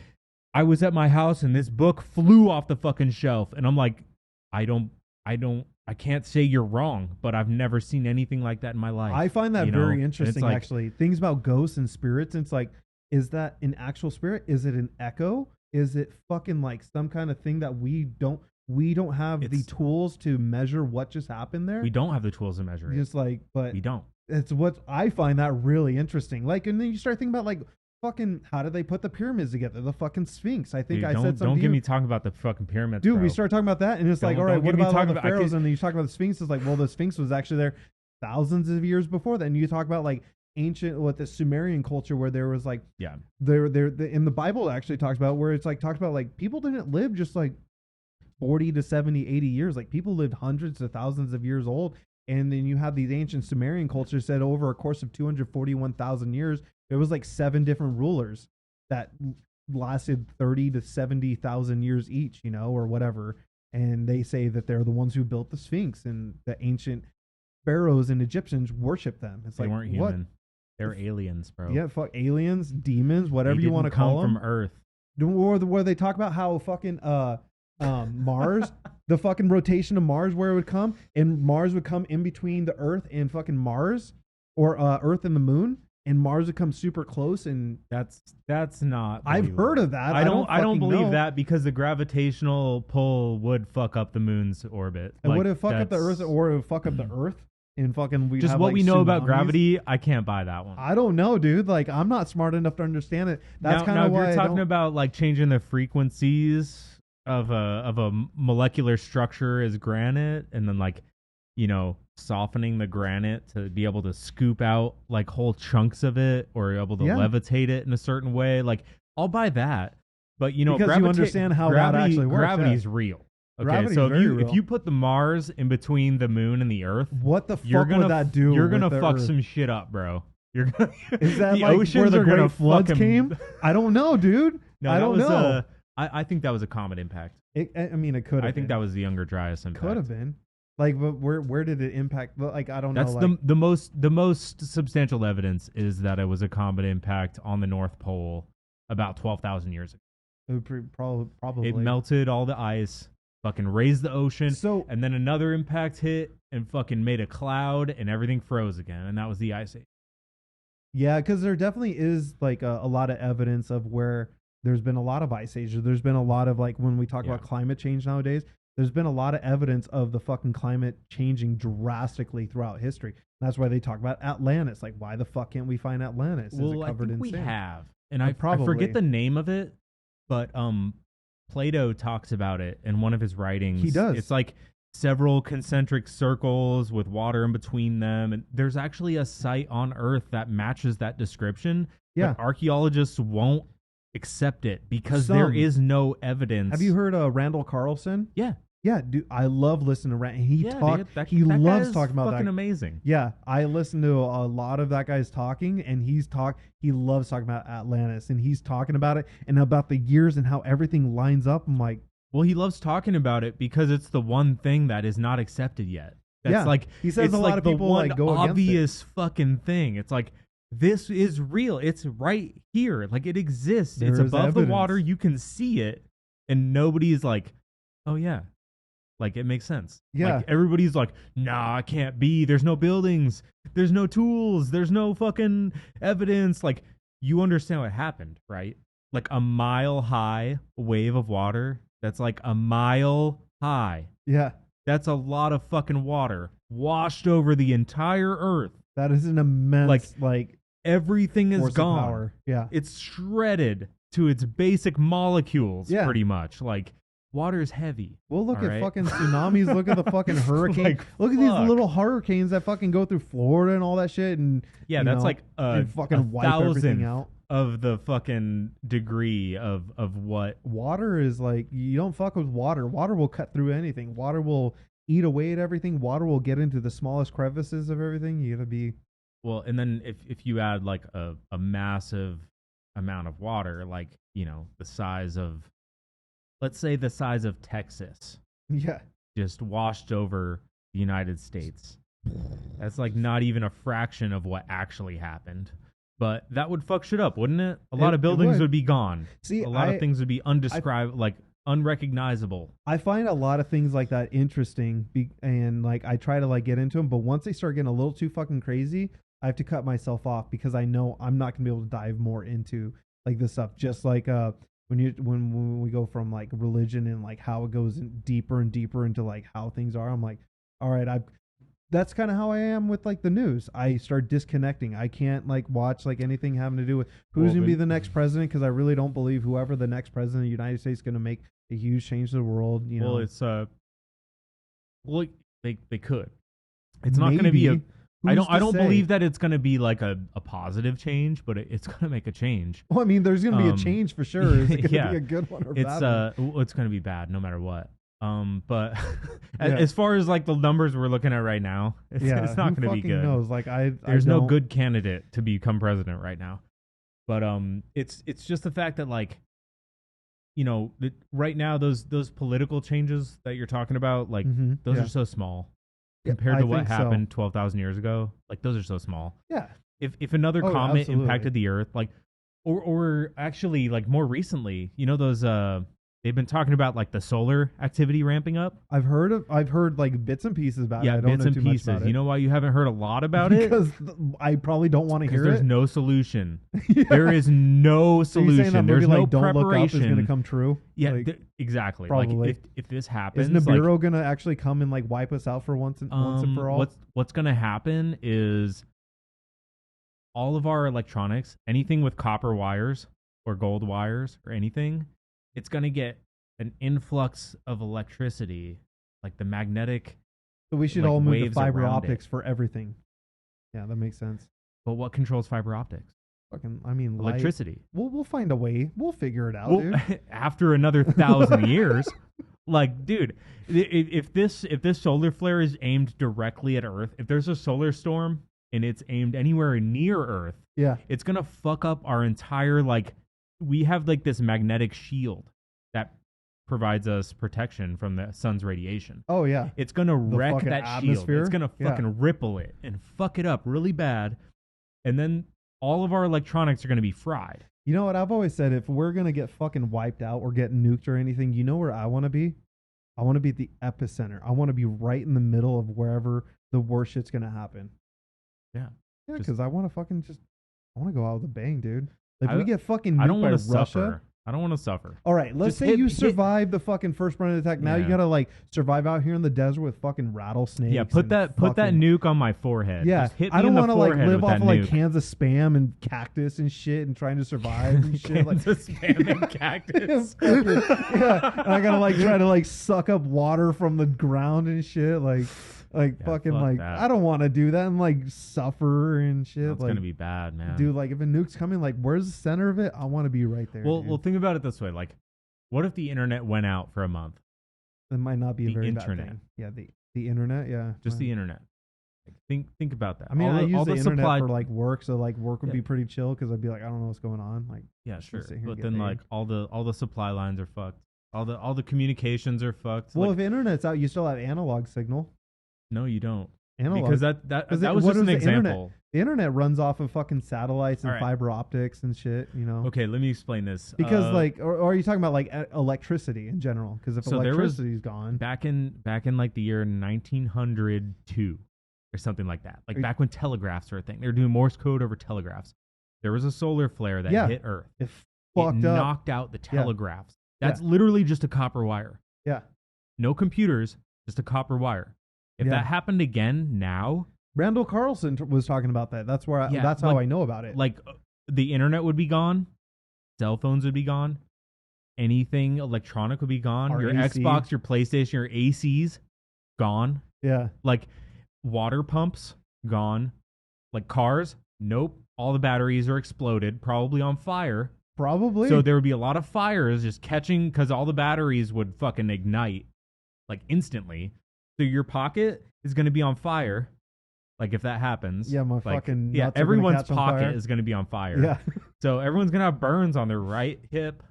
I was at my house and this book flew off the fucking shelf," and I'm like, I can't say you're wrong, but I've never seen anything like that in my life. I find that very interesting, like, actually. Things about ghosts and spirits. It's like, is that an actual spirit? Is it an echo? Is it fucking like some kind of thing that we don't have the tools to measure what just happened there? We don't have the tools to measure it. Just like, but we don't. It's what I find that really interesting. Like, and then you start thinking about like, fucking, how did they put the pyramids together? The fucking Sphinx. I think dude, I said something. Don't get me talking about the fucking pyramids, dude. bro. We start talking about that, and it's like, all right, what about the pharaohs? And then you talk about the Sphinx. It's like, well, the Sphinx was actually there thousands of years before that. And you talk about like ancient, the Sumerian culture, where there was like, there in the Bible it actually talks about where it's like talks about like people didn't live just like 40 to 70, 80 years. Like people lived hundreds of thousands of years old. And then you have these ancient Sumerian cultures that over a course of 241,000 years, there was like 7 different rulers that lasted 30 to 70,000 years each, or whatever. And they say that they're the ones who built the Sphinx, and the ancient pharaohs and Egyptians worship them. It's they like, weren't human. They're aliens, bro. Yeah, fuck aliens, demons, whatever you want to call them. From Earth. Or where they talk about how fucking Mars, the fucking rotation of Mars, where it would come, and Mars would come in between the Earth and fucking Mars, or Earth and the Moon. and Mars would come super close. And that's not. I've believable. heard of that. I don't believe know. that because the gravitational pull would fuck up the moon's orbit. And would it fuck up the Earth, or it would fuck up the Earth? And fucking we just have, what like, we know about tsunamis? gravity. I can't buy that one. I don't know, dude. Like, I'm not smart enough to understand it. That's kind of why if you're talking about like changing the frequencies of a molecular structure as granite, and then like, you know, softening the granite to be able to scoop out like whole chunks of it, or able to levitate it in a certain way. Like, I'll buy that. But you know, because you understand how that actually works. Gravity's real. Okay, Gravity's so very real. if you put the Mars in between the moon and the Earth, what the fuck would that do? You're gonna with the fuck Earth? Some shit up, bro. You're gonna, Is that the like oceans where the are gonna Great Floods fucking, came? I don't know, dude. No, I don't know. I think that was a comet impact. I mean, it could have. I think that was the Younger Dryas impact. Could have been. Like, but where did it impact? Like, I don't know. That's the most substantial evidence is that it was a comet impact on the North Pole about 12,000 years ago. Probably. It melted all the ice, fucking raised the ocean, and then another impact hit and fucking made a cloud, and everything froze again, and that was the Ice Age. Yeah, because there definitely is like a lot of evidence of where there's been a lot of ice ages. There's been a lot of, like, when we talk about climate change nowadays, there's been a lot of evidence of the fucking climate changing drastically throughout history. That's why they talk about Atlantis. Like, why the fuck can't we find Atlantis? Well, Is it covered I think in we sand? have, and I forget the name of it, but Plato talks about it in one of his writings. He does. It's like several concentric circles with water in between them, and there's actually a site on Earth that matches that description. Yeah, but archaeologists won't accept it because there is no evidence. Have you heard of Randall Carlson? Yeah, dude, I love listening to Rand. He loves talking about that. Fucking amazing. Yeah, I listen to a lot of that guy's talking, and he loves talking about Atlantis, and he's talking about it and about the years and how everything lines up. I'm like, well, he loves talking about it because it's the one thing that is not accepted yet. That's like, he says it's a lot like of the people one like go obvious fucking thing. It's like, this is real. It's right here. Like, it exists. It's above the water. You can see it, and nobody's like, oh yeah. Like, it makes sense. Yeah. Like, everybody's like, nah, it can't be. There's no buildings. There's no tools. There's no fucking evidence. Like, you understand what happened, right? Like, a mile high wave of water that's like a mile high. Yeah. That's a lot of fucking water washed over the entire Earth. That is an immense, like everything is gone. Power. Yeah. It's shredded to its basic molecules, pretty much. Like, water is heavy. Well, look at fucking tsunamis. Look at the fucking hurricane. Like, look at these little hurricanes that fucking go through Florida and all that shit. And that's like and fucking wipe everything out. Of the fucking degree of what water is. Like, you don't fuck with water. Water will cut through anything. Water will eat away at everything. Water will get into the smallest crevices of everything. You gotta be well. And then if you add like a massive amount of water, like, you know, the size of, let's say the size of Texas, just washed over the United States. That's like not even a fraction of what actually happened. But that would fuck shit up, wouldn't it? A lot of buildings would be gone. See, a lot of things would be undescribable, like unrecognizable. I find a lot of things like that interesting, and like I try to like get into them. But once they start getting a little too fucking crazy, I have to cut myself off because I know I'm not gonna be able to dive more into like this stuff. Just like when we go from like religion and like how it goes deeper and deeper into like how things are, I'm like, all right, that's kind of how I am with like the news. I start disconnecting. I can't like watch like anything having to do with who's going to be the next president, because I really don't believe whoever the next president of the United States is going to make a huge change to the world. You know, it's well, they could. It's not going to be a. I don't believe that it's going to be like a positive change, but it's going to make a change. Well, I mean, there's going to be a change for sure. Is it going to be a good one or bad? It's going to be bad no matter what. But as far as like the numbers we're looking at right now, it's not going to be good. Knows? Like there's no good candidate to become president right now. But it's just the fact that, like, you know, right now those political changes that you're talking about, like those are so small compared to what happened 12,000 years ago. Like, those are so small. Yeah. If another comet impacted the Earth, like, or actually like more recently, you know, those they've been talking about like the solar activity ramping up. I've heard like bits and pieces about it. I don't bits know and too much pieces. about it. You know why you haven't heard a lot about it? Because I probably don't want to hear there's it. no solution. Yeah. There is no So you're saying solution. that There's movie, no like, Don't Look Up preparation. is going to come true? Yeah, Like, exactly. probably. Like if this happens, is Nibiru going to actually come and like wipe us out for once and for all? What's going to happen is all of our electronics, anything with copper wires or gold wires or anything, it's going to get an influx of electricity, like the magnetic. So we should like, all move to waves fiber around optics it. for everything. Yeah, that makes sense. But what controls fiber optics? I mean, light. Electricity. We'll find a way. We'll figure it out, Well, dude. after another 1,000 years, like, dude, if this solar flare is aimed directly at Earth, if there's a solar storm and it's aimed anywhere near Earth, Yeah. it's gonna fuck up our entire, like, we have like this magnetic shield that provides us protection from the sun's radiation. Oh yeah. It's gonna wreck fucking that atmosphere? shield. It's gonna Yeah. fucking ripple it and fuck it up really bad, and then all of our electronics are gonna be fried. You know what I've always said? If we're gonna get fucking wiped out or get nuked or anything, you know where I want to be? I want to be at the epicenter. I want to be right in the middle of wherever the worst shit's gonna happen. Yeah. Yeah, Just- because I want to fucking I want to go out with a bang, dude. If we get fucking I nuked don't by want to Russia. suffer. I don't want to suffer. All right, let's Just say hit- you hit- survive the fucking first Brennan attack. Now you Yeah. gotta like survive out here in the desert with fucking rattlesnakes. Yeah, put and that fucking- nuke on my forehead. Yeah, Just hit me I don't in the want to like forehead live with off that of like nuke. Kansas spam and cactus and shit and trying to survive and shit. Like, Kansas spam and cactus. yeah, and I gotta like try to like suck up water from the ground and shit. Like Yeah, fucking fuck like that. I don't want to do that and like suffer and shit. It's like, gonna be bad, man. dude, like if a nuke's coming, like where's the center of it? I want to be right there. well, dude. well, think about it this way: like, what if the internet went out for a month? That might not be a the very internet. bad thing. Yeah, the internet. Yeah, Just well, the internet. Like, think about that. I mean, all I the, use all the the internet supply. for like work, so like work would Yeah. be pretty chill because I'd be like, I don't know what's going on. Like, Yeah, just sure. sit here and But get then paid. like all the supply lines are fucked. All the communications are fucked. well, Like, if internet's out, you still have analog signal. no, you don't. Analog. Because that 'Cause was what just an is the internet? example. The internet runs off of fucking satellites and All right. fiber optics and shit. You know. Okay, let me explain this. Because or are you talking about like electricity in general? Because if So there was- electricity's gone, back in like the year 1902 or something like that. Like Are you- back when telegraphs were a thing. They were doing Morse code over telegraphs. There was a solar flare that Yeah. hit Earth. it It fucked up. knocked out the telegraphs. That's Yeah. literally just a copper wire. Yeah. No computers, just a copper wire. If Yeah. that happened again now, Randall Carlson was talking about that. That's where Yeah, that's how like- I know about it. like the internet would be gone, cell phones would be gone, anything electronic would be gone. Our Your AC. Xbox, your PlayStation, your ACs gone. Yeah. Like water pumps gone. Like cars, nope. All the batteries are exploded, probably on fire. Probably. So there would be a lot of fires just catching because all the batteries would fucking ignite like instantly. So your pocket is going to be on fire. Like if that happens, Yeah, my like, fucking yeah, nuts are gonna everyone's catch on pocket fire. is going to be on fire. Yeah. So everyone's gonna have burns on their right hip.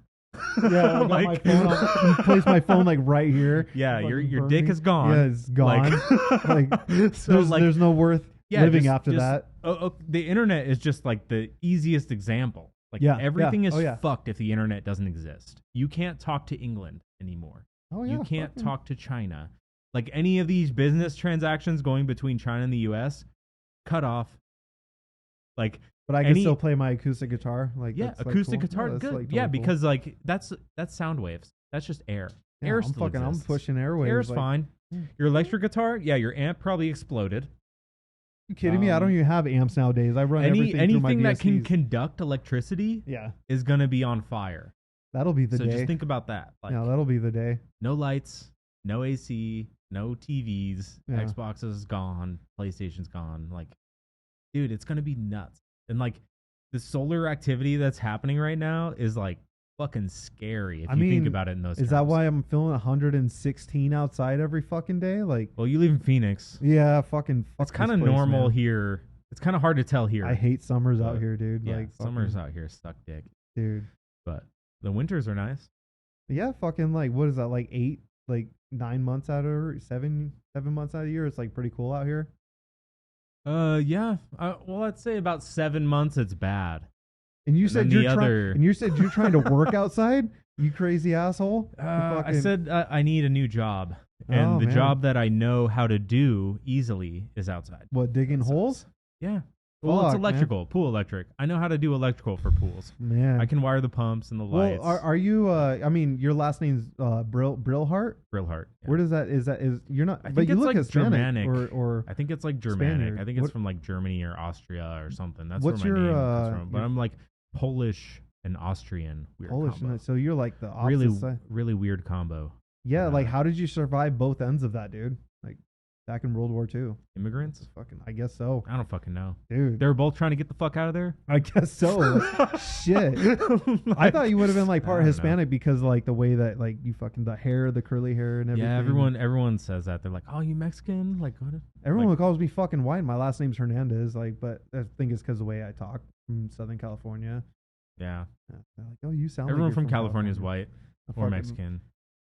Yeah, I got my Like- phone on, place my phone like right here. Yeah, Fucking your burn dick me. is gone. Yeah, it's gone. Like, so there's no worth yeah, living just- after just- that. The internet is just like the easiest example. Like Yeah, everything yeah. is Oh, yeah. fucked if the internet doesn't exist. You can't talk to England anymore. Oh yeah. You can't fucking- talk to China. Like any of these business transactions going between China and the US, cut off. Like But I can any- still play my acoustic guitar. Like yeah, that's, like, acoustic cool. guitar, Oh, that's, good. like, yeah, totally cool. because like that's sound waves. That's just air. Yeah, Air I'm still fucking. I'm exists. pushing airwaves. Air's like, fine. Yeah. Your electric guitar, yeah, your amp probably exploded. You kidding me? I don't even have amps nowadays. I run everything through my anything that can VSTs. conduct electricity Yeah, is gonna be on fire. that'll be the So day. just think about that. Like Yeah, that'll be the day. no lights, no AC, no TVs, Yeah. Xbox is gone, PlayStation's gone. Like, dude, it's gonna be nuts. And like the solar activity that's happening right now is like fucking scary if I you think mean, about it in those Is that terms. why I'm feeling 116 outside every fucking day? Like, Well, you live in Phoenix. yeah, fucking. Fuck It's kind of this place, normal man. here. It's kind of hard to tell here. I hate summers out But, here, dude. Yeah, like, summers fucking- out here suck dick. dude. But the winters are nice. Yeah, fucking like what is that? Like 9 months out of 7 months out of the year. It's like pretty cool out here. Yeah. Well, I'd say about 7 months it's bad. And you And said then you're the trying. other- And you said you're trying to work outside. You crazy asshole. I said I need a new job, and Oh, the man. job that I know how to do easily is outside. What, digging That sucks. holes? Yeah. Well, it's Fuck, man. electrical, pool electric. I know how to do electrical for pools. Man. I can wire the pumps and the Well, lights. are you? I mean, your last name's Brillhart. Brillhart. Yeah. Where does that? Is you're not? I but think you it's look like Hispanic Germanic. or I think it's like Germanic. Spaniard. I think it's What- from like Germany or Austria or something. That's What's where my your, name comes from. But your- I'm like Polish and Austrian. Weird Polish. combo. So you're like the opposite Really, side. really weird combo. Yeah, like Yeah. how did you survive both ends of that, dude? Like back in World War II. Immigrants? Fucking, I guess so, I don't fucking know. dude. They were both trying to get the fuck out of there. I guess so. Shit. I thought you would have been like I part don't know. Hispanic because like the way that like you fucking the hair, the curly hair, and everything. Yeah, everyone says that. They're like, "Oh, you Mexican?" Like, what? Everyone like- calls me fucking white. My last name's Hernandez. Like, but I think it's because the way I talk from Southern California. Yeah, Yeah, they're like, oh, you sound. like everyone you're from California is white I or fucking- Mexican.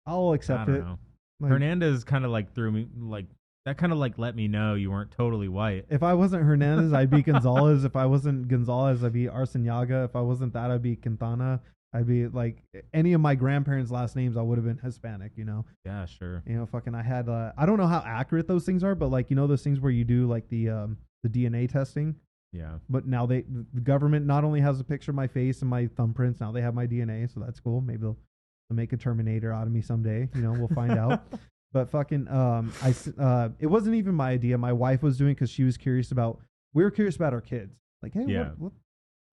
I'll I accept don't it. know. Like, Hernandez kind of like threw me like that. Kind of like let me know you weren't totally white. If I wasn't Hernandez, I'd be Gonzalez. If I wasn't Gonzalez, I'd be Arcenaga. If I wasn't that, I'd be Quintana. I'd be like any of my grandparents' last names. I would have been Hispanic. You know. Yeah, sure. You know, fucking. I had. I don't know how accurate those things are, but like you know those things where you do like the DNA testing. Yeah. But now the government not only has a picture of my face and my thumbprints, now they have my DNA, so that's cool. Maybe they'll make a Terminator out of me someday. You know, we'll find out. But fucking, it wasn't even my idea. My wife was doing because she was curious about. We were curious about our kids. Like, hey, Yeah.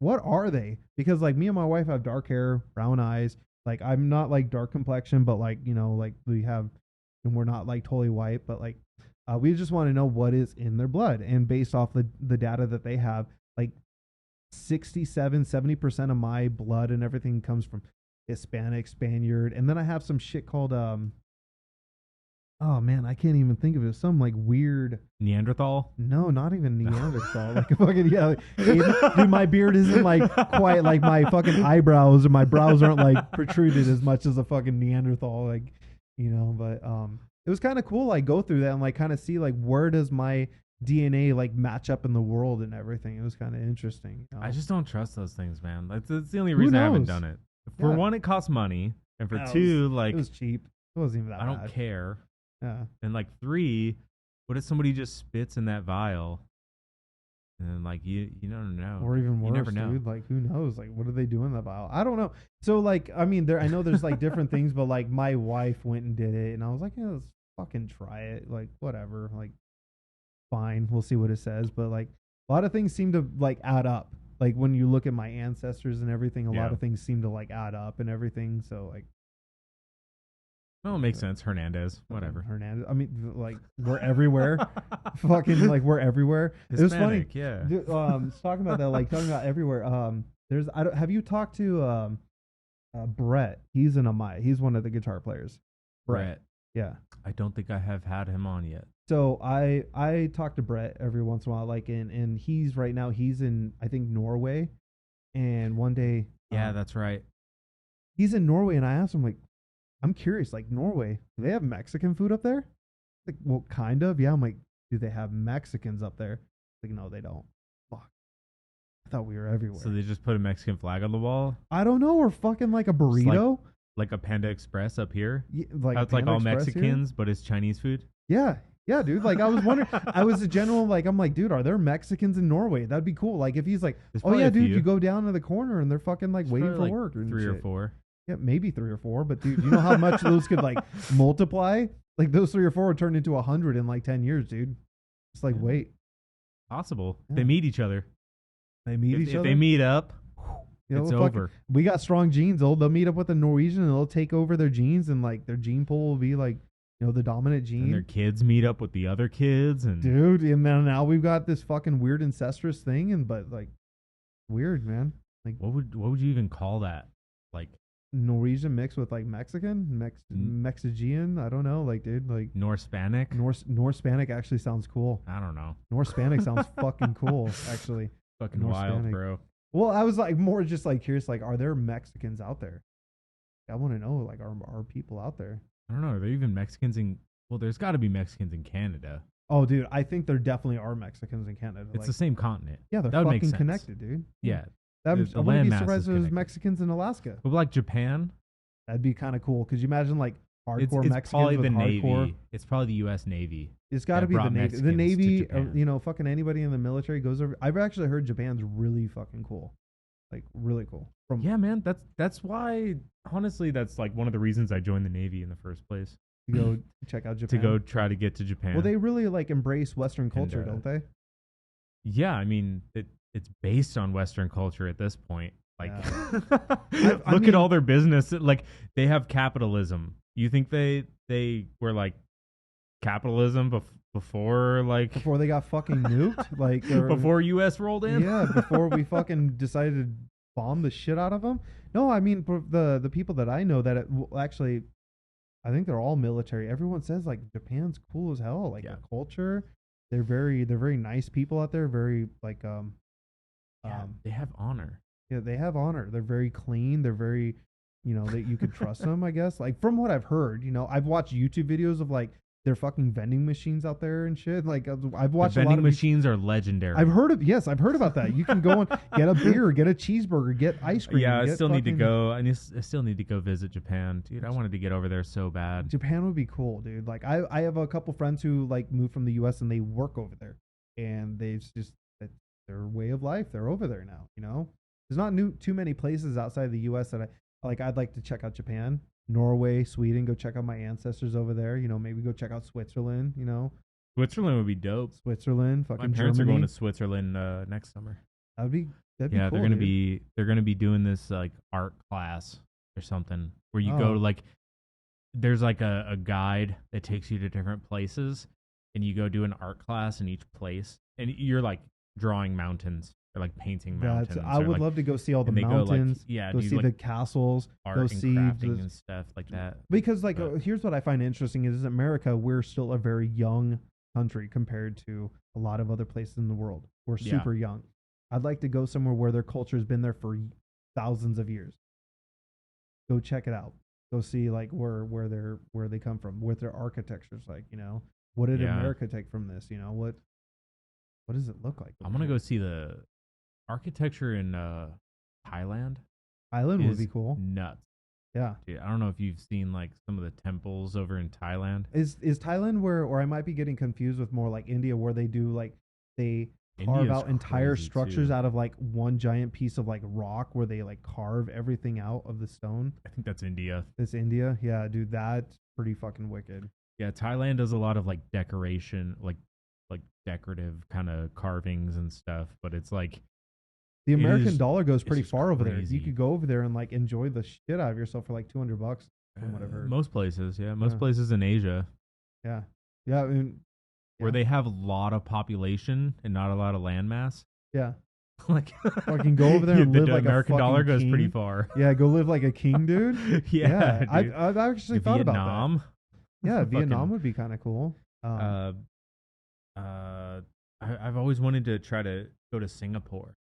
what are they? Because like me and my wife have dark hair, brown eyes. Like I'm not like dark complexion, but like you know, like we have, and we're not like totally white, but like. We just want to know what is in their blood. And based off the data that they have, like 70% of my blood and everything comes from Hispanic, Spaniard. And then I have some shit called, oh man, I can't even think of it. Some like weird. Neanderthal. No, not even Neanderthal. Like fucking, yeah. Dude, my beard isn't like quite like my fucking eyebrows, or my brows aren't like protruded as much as a fucking Neanderthal. Like, you know, but, it was kind of cool, like go through that and like kind of see like where does my DNA like match up in the world and everything. It was kind of interesting. You know? I just don't trust those things, man. That's the only reason I haven't knows? done it. For Yeah. one, it costs money, and for Yeah, two, like it was cheap. It wasn't even that I don't bad. care. Yeah. And like three, what if somebody just spits in that vial? And like you don't know, Or even worse, you never know. dude. Like who knows? Like what do they do in that vial? I don't know. So like I mean, I know there's like different things, but like my wife went and did it, and I was like, yeah, let's fucking try it. Like whatever. Like fine, we'll see what it says. But like a lot of things seem to like add up. Like when you look at my ancestors and everything, a Yeah. lot of things seem to like add up and everything. So like Well, it makes sense. Hernandez, whatever. Hernandez. I mean, like we're everywhere. Fucking like we're everywhere. It was funny. Hispanic, yeah. Dude, talking about that, like talking about everywhere. There's have you talked to Brett? He's in Amaya. He's one of the guitar players. Brett. Yeah. I don't think I have had him on yet. So I talk to Brett every once in a while, like and he's right now he's in I think Norway, and one day Yeah, that's right. he's in Norway, and I asked him like, I'm curious, like Norway, do they have Mexican food up there? Like, well, kind of, yeah. I'm like, do they have Mexicans up there? Like, no, they don't. Fuck. I thought we were everywhere. So they just put a Mexican flag on the wall, I don't know. Or fucking like a burrito. like a Panda Express up here. Yeah, like How it's like Panda all Express here? Mexicans, but it's Chinese food. Yeah. Yeah, dude. Like I was wondering, I was a general, like, I'm like, dude, are there Mexicans in Norway? That'd be cool. Like if he's like, There's oh probably yeah, a dude, few. you go down to the corner and they're fucking like There's waiting probably, for like, work. And 3 or shit. 4. Yeah, maybe 3 or 4. But dude, you know how much those could like multiply? Like those 3 or 4 would turn into 100 in like 10 years, dude. It's like, Yeah. wait, Possible. Yeah. They meet each other. they meet If each other. they meet up, You know, it's fucking- over. We got strong genes. They'll meet up with the Norwegian and they'll take over their genes, and like their gene pool will be like, you know, the dominant gene. And their kids meet up with the other kids, and Dude, and then now we've got this fucking weird incestuous thing, and but like weird, man. Like what would you even call that? Like Norwegian mixed with like Mexican, Mexican. I don't know, like dude, like Norse-Spanic? Norse-Spanic actually sounds cool. I don't know. Norse-Spanic sounds fucking cool, actually. Fucking Norse-Spanic. wild, bro. Well, I was like more just like curious, like are there Mexicans out there? I want to know, like are people out there? I don't know. Are there even Mexicans in? Well, there's got to be Mexicans in Canada. Oh, dude, I think there definitely are Mexicans in Canada. It's like, the same continent. yeah, they're that would make fucking sense. connected, dude. Yeah. I The wouldn't be landmass is surprised if there's connected. Mexicans in Alaska. But like Japan, That'd be kind of cool. Cause you imagine like hardcore It's Mexicans probably with the hardcore. Navy. It's probably the U.S. Navy. It's got to that be the brought Navy. Mexicans The to Navy, Japan. you know, fucking anybody in the military goes over. I've actually heard Japan's really fucking cool, like really cool. From Yeah, man. That's why. Honestly, that's like one of the reasons I joined the Navy in the first place. to go check out Japan. To go try to get to Japan. Well, they really like embrace Western culture, And, don't they? Yeah, I mean, it's based on Western culture at this point. Like, I look mean- at all their business. Like, they have capitalism. You think they were like capitalism before like Before they got fucking nuked, like before U.S. rolled in? Yeah, before we fucking decided to bomb the shit out of them. No, I mean the people that I know that actually, I think they're all military. Everyone says like Japan's cool as hell. Like their culture, they're very nice people out there. Very like They have honor. yeah, they have honor. They're very clean. They're very, you know, that you could trust them. I guess like from what I've heard, you know, I've watched YouTube videos of like their fucking vending machines out there and shit. Like I've watched The a lot vending of machines are legendary. I've heard about that. You can go and get a beer, get a cheeseburger, get ice cream. Yeah, I get still need to fucking- go. I still need to go visit Japan, dude. I wanted to get over there so bad. Japan would be cool, dude. Like I have a couple friends who like moved from the U.S. and they work over there, and they've just that's their way of life. They're over there now. You know, there's not too many places outside the U.S. that I'd like to check out Japan, Norway, Sweden. Go check out my ancestors over there. You know, maybe go check out Switzerland. You know, Switzerland would be dope. Switzerland, My fucking parents are Germany. going to Switzerland next summer. That'd be Yeah, cool, they're gonna dude. be doing this like art class or something where you Oh. go like there's like a guide that takes you to different places and you go do an art class in each place and you're like drawing mountains or like painting mountains. I or, would like, love to go see all the and they go, like, mountains. yeah, go do, see like, the castles. art Go and see crafting the, and stuff like that. because like But- here's what I find interesting is America, we're still a very young country compared to a lot of other places in the world. We're Yeah. super young. I'd like to go somewhere where their culture has been there for thousands of years. Go check it out. Go see like where they come from, what their architecture's like. You know, what did Yeah. America take from this? You know, what does it look like? I'm gonna go see the architecture in Thailand. Thailand would is be cool. Nuts. Yeah. Dude, I don't know if you've seen like some of the temples over in Thailand. Is Thailand where, or I might be getting confused with more like India, where they do like they carve India's out entire crazy, structures too. out of like one giant piece of like rock, where they like carve everything out of the stone. I think that's India. This India, yeah, dude, that's pretty fucking wicked. Yeah, Thailand does a lot of like decoration, like decorative kind of carvings and stuff, but it's like The It American is- dollar goes it's pretty just far over there. You crazy. could go over there and like enjoy the shit out of yourself for like $200 from what I've heard. most places, yeah, most Yeah. places in Asia Yeah, yeah, I mean, where yeah. they have a lot of population and not a lot of land mass. yeah, Like Fucking go over there and the live like a American dollar fucking goes pretty king. far. yeah. Go live like a king, dude. yeah, dude. I've actually thought about that. Vietnam. Yeah, Fucking, Vietnam would be kind of cool. I've always wanted to try to go to Singapore,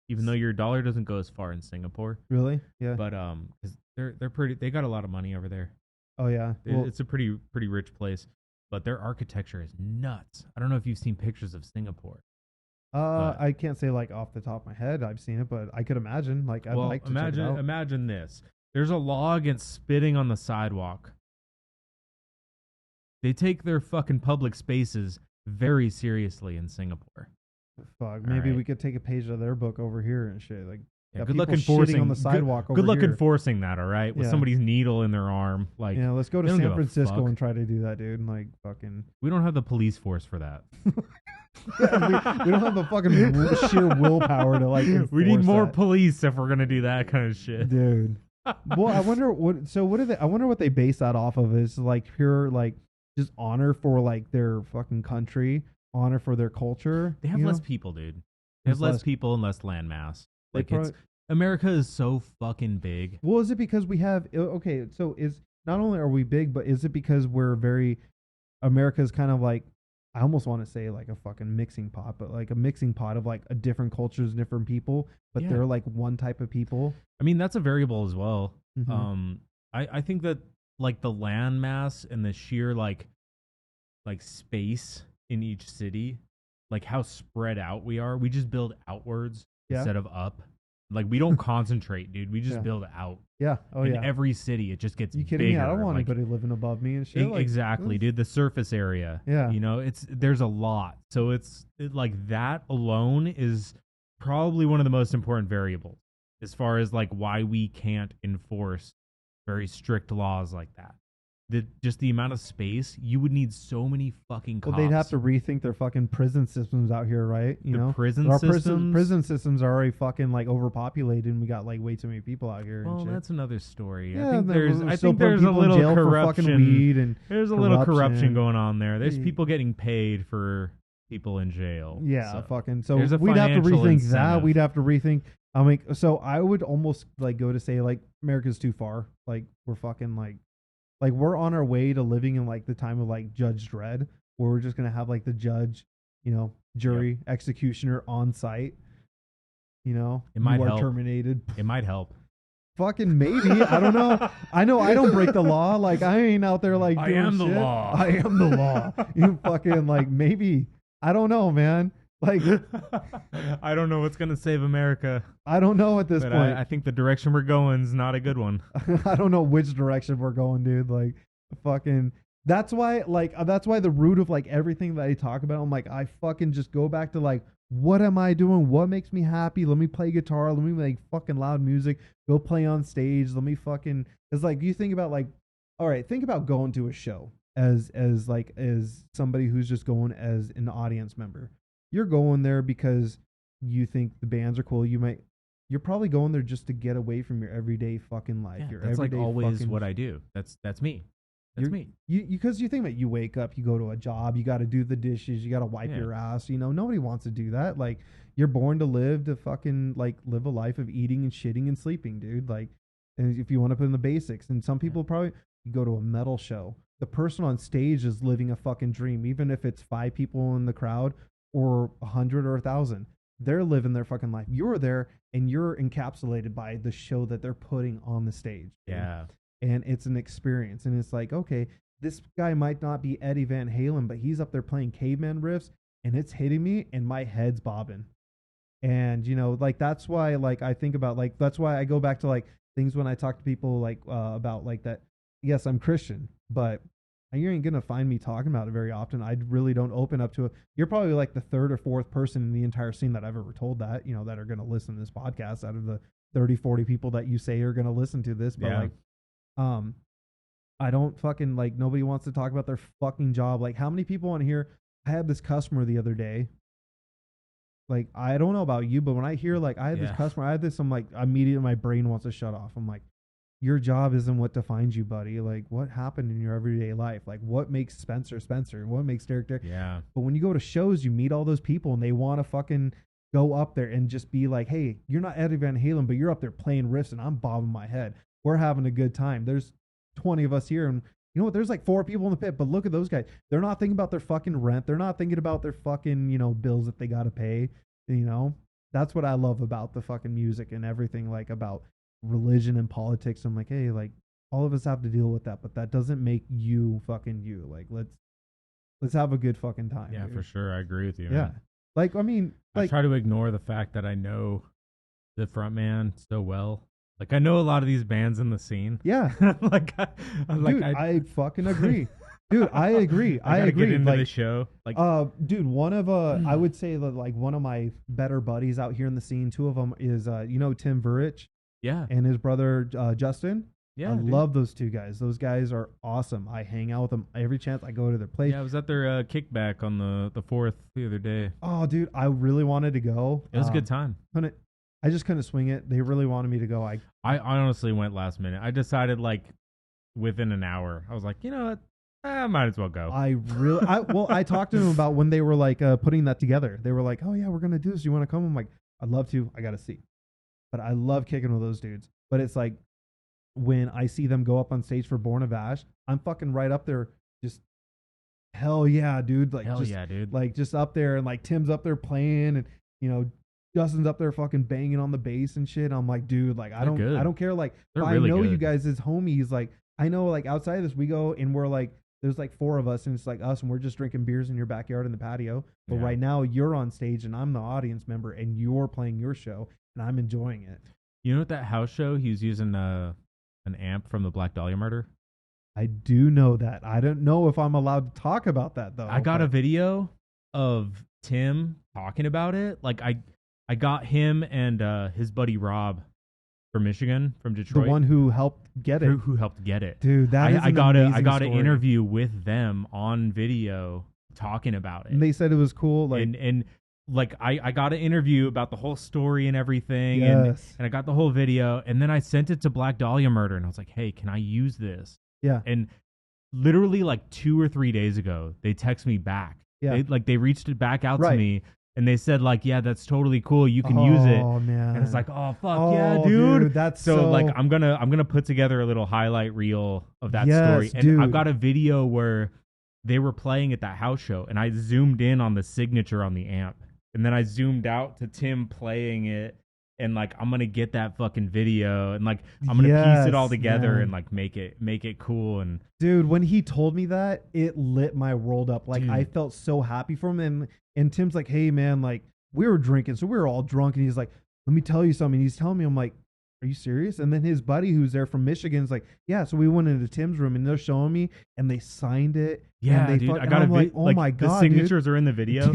even though your dollar doesn't go as far in Singapore. Really? Yeah. But because they're pretty, they got a lot of money over there. Oh yeah. Well, It's a pretty rich place, but their architecture is nuts. I don't know if you've seen pictures of Singapore. but- I can't say like off the top of my head I've seen it, but I could imagine. Like I'd Well, like to check it out. imagine this. There's a law against spitting on the sidewalk. They take their fucking public spaces very seriously in Singapore. Fuck. Maybe right. we could take a page of their book over here and shit. Like, Yeah, got good luck people shitting enforcing on the sidewalk. Good over luck here. enforcing that. All right, with Yeah. somebody's needle in their arm. Like, Yeah, let's go to they don't give San a Francisco fuck. and try to do that, dude. And like fucking. we don't have the police force for that. we don't have the fucking sheer willpower to like. We need enforce more that. police if we're gonna do that kind of shit. dude. Well, I wonder what. So what do they? I wonder what they base that off of. Is like pure like just honor for like their fucking country, honor for their culture. They have you less know? people, dude. They have There's less less- people and less land mass. They Like it's America is so fucking big. Well, is it because we have okay? So is not only are we big, but is it because we're very America's kind of like I almost want to say like a fucking mixing pot, but like a mixing pot of like a different cultures, different people, but Yeah. they're like one type of people. I mean, that's a variable as well. Mhm. I think that like the land mass and the sheer like space in each city, like how spread out we are. We just build outwards Yeah. instead of up. Like we don't concentrate, dude. We just build out. Yeah. Oh in yeah. every city, it just gets You kidding bigger. me? I don't want like, anybody living above me and shit. Like, exactly, dude. The surface area. Yeah. You know, there's a lot. So like that alone is probably one of the most important variables as far as like why we can't enforce very strict laws like that. Just the amount of space, you would need so many fucking cops. Well, they'd have to rethink their fucking prison systems out here, right? You know, prison our systems. Prison systems are already fucking like overpopulated, and we got like way too many people out here. Well, and shit. that's another story. Yeah, I think still there's putting a people in little jail for fucking corruption. weed and There's a little corruption going on there. There's people getting paid for people in jail. Yeah, so fucking. So there's a we'd have to financial rethink incentive. that. We'd have to rethink. I mean, so I would almost like go to say like America's too far. Like we're fucking like we're on our way to living in like the time of like Judge Dredd, where we're just gonna have like the judge, you know, jury, executioner on site. You know, it might help. Terminated. It might help. Fucking maybe. I don't know. I know I don't break the law. Like I ain't out there like I doing am the shit. law. I am the law. You fucking like maybe. I don't know, man. Like I don't know what's gonna save America. I don't know at this but point. I think the direction we're going is not a good one. I don't know which direction we're going, dude. Like fucking that's why the root of like everything that I talk about, I'm like, I fucking just go back to like, what am I doing? What makes me happy? Let me play guitar. Let me make fucking loud music. Go play on stage. Let me fucking. It's like you think about like, all right, think about going to a show as somebody who's just going as an audience member. You're going there because you think the bands are cool. You're probably going there just to get away from your everyday fucking life. Yeah, your that's like always fucking, what I do. That's me. That's me. Because you think that you wake up, you go to a job, you got to do the dishes, you got to wipe your ass. You know, nobody wants to do that. Like, you're born to fucking like live a life of eating and shitting and sleeping, dude. Like, and if you want to put in the basics, and some people probably you go to a metal show. The person on stage is living a fucking dream, even if it's 5 people in the crowd or 100 or 1,000. They're living their fucking life. You're there, and you're encapsulated by the show that they're putting on the stage. Dude. Yeah. And it's an experience. And it's like, okay, this guy might not be Eddie Van Halen, but he's up there playing caveman riffs, and it's hitting me, and my head's bobbing. And, you know, like, that's why, like, I think about, like, that's why I go back to, like, things when I talk to people, like, about, like, that, yes, I'm Christian, but you ain't going to find me talking about it very often. I really don't open up to it. You're probably, like, the 3rd or 4th person in the entire scene that I've ever told that, you know, that are going to listen to this podcast out of the 30, 40 people that you say are going to listen to this. But, like, I don't fucking, like, nobody wants to talk about their fucking job. Like, how many people on here? I had this customer the other day. Like, I don't know about you, but when I hear, like, I had this customer, I had this, I'm like, immediately my brain wants to shut off. I'm like, your job isn't what defines you, buddy. Like, what happened in your everyday life? Like, what makes Spencer Spencer? What makes Derek Derek? Yeah. But when you go to shows, you meet all those people, and they want to fucking go up there and just be like, hey, you're not Eddie Van Halen, but you're up there playing riffs, and I'm bobbing my head. We're having a good time. There's 20 of us here, and you know what? There's like 4 people in the pit, but look at those guys. They're not thinking about their fucking rent. They're not thinking about their fucking, you know, bills that they got to pay. You know, that's what I love about the fucking music and everything, like about religion and politics. I'm like, hey, like, all of us have to deal with that, but that doesn't make you fucking you. Like, let's have a good fucking time. Yeah, dude. For sure. I agree with you. Yeah. Man. Like, I mean, like, I try to ignore the fact that I know the front man so well. Like, I know a lot of these bands in the scene. Yeah. I fucking agree. Dude, I agree. I agree. Get into like, the show. Like, dude, one of I would say that like one of my better buddies out here in the scene. 2 of them is you know, Tim Burich. Yeah. And his brother Justin. Yeah. I love those 2 guys. Those guys are awesome. I hang out with them every chance I go to their place. Yeah, I was at their kickback on the 4th the other day. Oh, dude, I really wanted to go. It was a good time. I just couldn't swing it. They really wanted me to go. I honestly went last minute. I decided like within an hour. I was like, you know what? I might as well go. I talked to them about when they were like putting that together. They were like, oh yeah, we're going to do this. You want to come? I'm like, I'd love to. I got to see. But I love kicking with those dudes. But it's like when I see them go up on stage for Born of Ash, I'm fucking right up there. Just hell yeah, dude. Like, hell yeah, dude. Like just up there, and like Tim's up there playing, and you know, Justin's up there fucking banging on the bass and shit. I'm like, dude, like I don't care. Like I know you guys as homies. Like I know, like outside of this, we go and we're like, there's like 4 of us, and it's like us, and we're just drinking beers in your backyard in the patio. But right now, you're on stage, and I'm the audience member, and you're playing your show, and I'm enjoying it. You know, at that house show, he was using an amp from the Black Dahlia murder. I do know that. I don't know if I'm allowed to talk about that though. I got a video of Tim talking about it. Like I got him and his buddy Rob from Michigan, from Detroit. The one who helped get it. Who helped get it. Dude, that is I got an an interview with them on video talking about it. And they said it was cool. Like, and like I got an interview about the whole story and everything, yes. and I got the whole video, and then I sent it to Black Dahlia Murder, and I was like, hey, can I use this? Yeah. And literally like 2 or 3 days ago, they text me back. Yeah. They reached it back out to me, and they said like, yeah, that's totally cool. You can use it. Oh man. And it's like, oh fuck yeah, dude. That's so like I'm gonna put together a little highlight reel of that story. And dude. I've got a video where they were playing at that house show, and I zoomed in on the signature on the amp. And then I zoomed out to Tim playing it, and like I'm gonna get that fucking video, and like I'm gonna piece it all together, and like make it cool. And dude, when he told me that, it lit my world up. Like, dude. I felt so happy for him. And Tim's like, hey man, like we were drinking, so we were all drunk, and he's like, let me tell you something. He's telling me, I'm like, are you serious? And then his buddy who's there from Michigan is like, yeah. So we went into Tim's room, and they're showing me, and they signed it. Yeah, and they dude, I got like, oh my god, the signatures are in the video.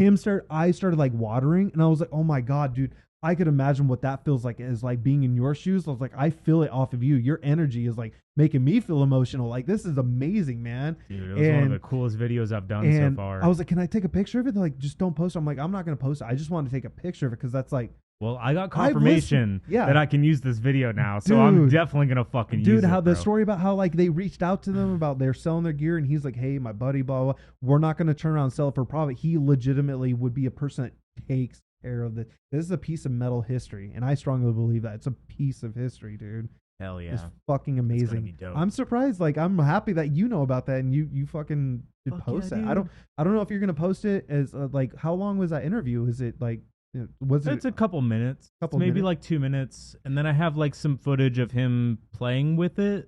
I started like watering, and I was like, oh my god, dude. I could imagine what that feels like, is like being in your shoes. I was like, I feel it off of you. Your energy is like making me feel emotional. Like, this is amazing, man. Dude, it was one of the coolest videos I've done so far. I was like, can I take a picture of it? They're like, just don't post it. I'm like, I'm not going to post it. I just want to take a picture of it because that's like, well, I got confirmation that I can use this video now, so dude, I'm definitely gonna fucking use it. Dude, how the story about how like they reached out to them about they're selling their gear, and he's like, hey, my buddy, blah, blah, blah. We're not gonna turn around and sell it for profit. He legitimately would be a person that takes care of this. This is a piece of metal history, and I strongly believe that it's a piece of history, dude. Hell yeah, it's fucking amazing. I'm surprised. Like, I'm happy that you know about that, and you fucking did post that. Dude. I don't know if you're gonna post it as like, how long was that interview? Is it like? It's a couple minutes, maybe like 2 minutes, and then I have like some footage of him playing with it.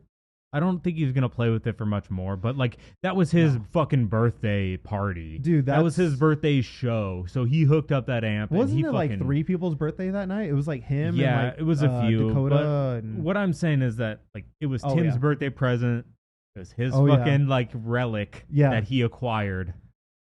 I don't think he's gonna play with it for much more, but like that was his fucking birthday party, dude. That was his birthday show, so he hooked up that amp. Wasn't it like 3 people's birthday that night? It was like him. Yeah, and like, it was a few. Dakota. What I'm saying is that like it was Tim's birthday present. It was his fucking like relic that he acquired.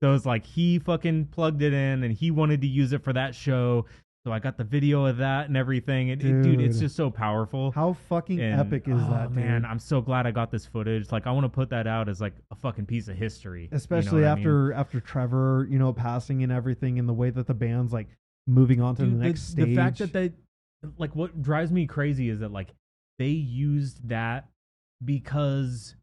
So it's like he fucking plugged it in, and he wanted to use it for that show. So I got the video of that and everything. And dude, it's just so powerful. How fucking epic is that, dude? Man, I'm so glad I got this footage. Like, I want to put that out as like a fucking piece of history. Especially after Trevor, passing and everything, and the way that the band's like moving on to the next stage. The fact that they, like, what drives me crazy is that like they used that because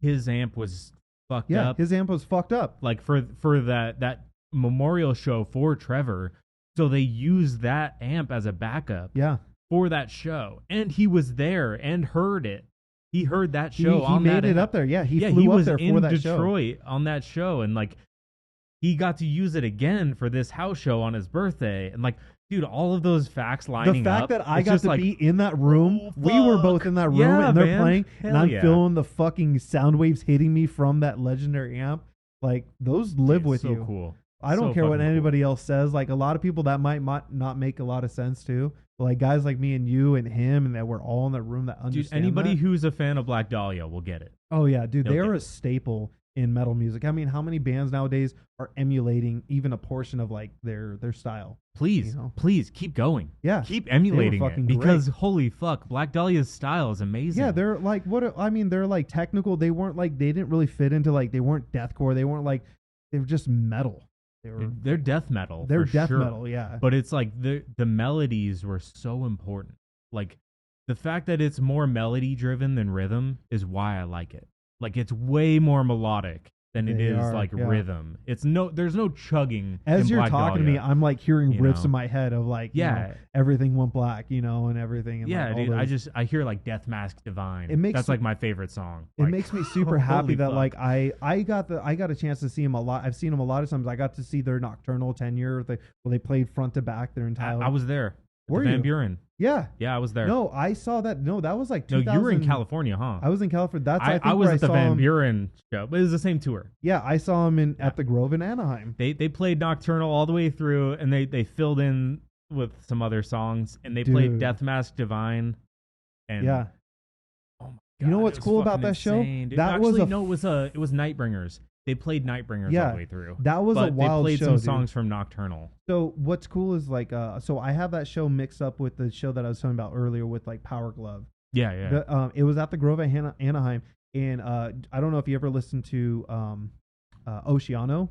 his amp was fucked up. His amp was fucked up. Like for that memorial show for Trevor. So they used that amp as a backup for that show. And he was there and heard it. He heard that show on that amp. He made it up there. Yeah, he flew up there for that show. Detroit on that show. And like he got to use it again for this house show on his birthday. And like, dude, all of those facts lining up. The fact that I got to be in that room, we were both in that room, and they're playing, and I'm feeling the fucking sound waves hitting me from that legendary amp. Like, those live with you. So cool. I don't care what anybody else says. Like, a lot of people that might not make a lot of sense too. But like guys like me and you and him, and that we're all in that room that understand. Dude, anybody that. who's a fan of Black Dahlia will get it. Oh yeah, dude, they are a staple in metal music. I mean, how many bands nowadays are emulating even a portion of like their style? Please, please keep going. Yeah, keep emulating it because holy fuck, Black Dahlia's style is amazing. Yeah, they're like they're like technical. They didn't really fit into like, they weren't deathcore. They weren't like, they were just metal. They're death metal. They're for death sure. metal, yeah. But it's like the melodies were so important. Like the fact that it's more melody driven than rhythm is why I like it. Like it's way more melodic than it is rhythm. It's there's no chugging. As you're Black talking Dahlia, to me, I'm like hearing riffs in my head of like, everything went black, and everything. And yeah, like, dude. I hear like Death Mask Divine. That's like my favorite song. It like, makes me super happy that fuck. like I got a chance to see him a lot. I've seen him a lot of times. I got to see their Nocturnal tenure. Where they played front to back their entire. I was there. Were Van you? Buren. Yeah. Yeah, I was there. No, I saw that. No, that was like 2000. No, you were in California, huh? I was in California. I was at the Van Buren show, but it was the same tour. Yeah, I saw him at the Grove in Anaheim. They played Nocturnal all the way through, and they filled in with some other songs, and they played Dude. Death Mask Divine. And Yeah. oh my God, You know what's it was cool about fucking that show? insane, dude. That Actually, was it was Nightbringers. They played Nightbringers all the way through. That was but a wild they played show, some dude. songs from Nocturnal. So what's cool is like so I have that show mixed up with the show that I was talking about earlier with like Power Glove. Yeah, yeah. It was at the Grove at Anaheim, and I don't know if you ever listened to Oceano.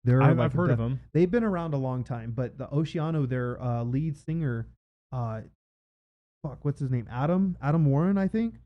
I've heard of them. They've been around a long time, but the Oceano, their lead singer, what's his name? Adam Warren, I think,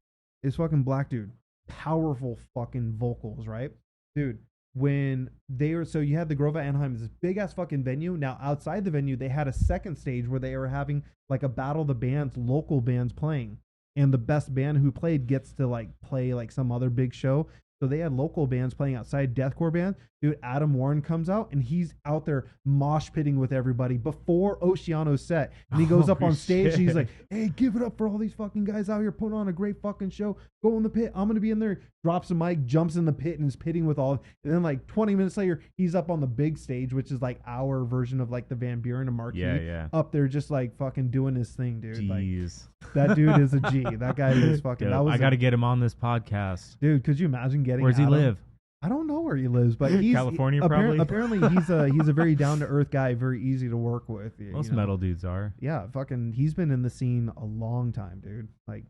is fucking black dude. Powerful fucking vocals, right, dude? When they were, so you had the Grove at Anaheim, this big ass fucking venue. Now outside the venue, they had a second stage where they were having like a battle of the bands, local bands playing, and the best band who played gets to like play like some other big show. So they had local bands playing outside, deathcore band. Dude, Adam Warren comes out and he's out there mosh pitting with everybody before Oceano's set. And he goes up on stage and he's like, hey, give it up for all these fucking guys out here putting on a great fucking show. Go in the pit. I'm going to be in there. Drops a mic, jumps in the pit and is pitting with all. And then like 20 minutes later, he's up on the big stage, which is like our version of like the Van Buren and Marquee. Yeah. Up there just like fucking doing his thing, dude. Jeez. Like, that dude is a G. That guy is fucking. Dude, I got to get him on this podcast. Dude, could you imagine getting Where's he Adam? live? I don't know where he lives, but he's California, probably. Apparently, he's a very down to earth guy, very easy to work with. Most metal dudes are. Yeah, fucking. He's been in the scene a long time, dude. Like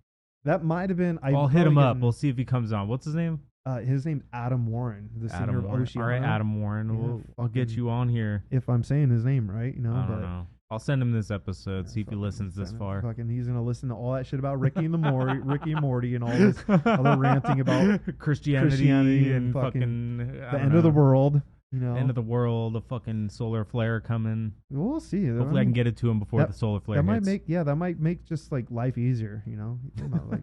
that might have been. I'll hit him up. We'll see if he comes on. What's his name? His name's Adam Warren, the singer of Oceano. All right, Adam Warren. I'll get you on here if I'm saying his name right. You know, I don't know. I'll send him this episode. See if he listens this far. Fucking, he's gonna listen to all that shit about Ricky and Morty, and all this other ranting about Christianity and fucking the end of the world. You know, end of the world. The fucking solar flare coming. We'll see. Hopefully, I can get it to him before the solar flare. That might make just like life easier. You know, like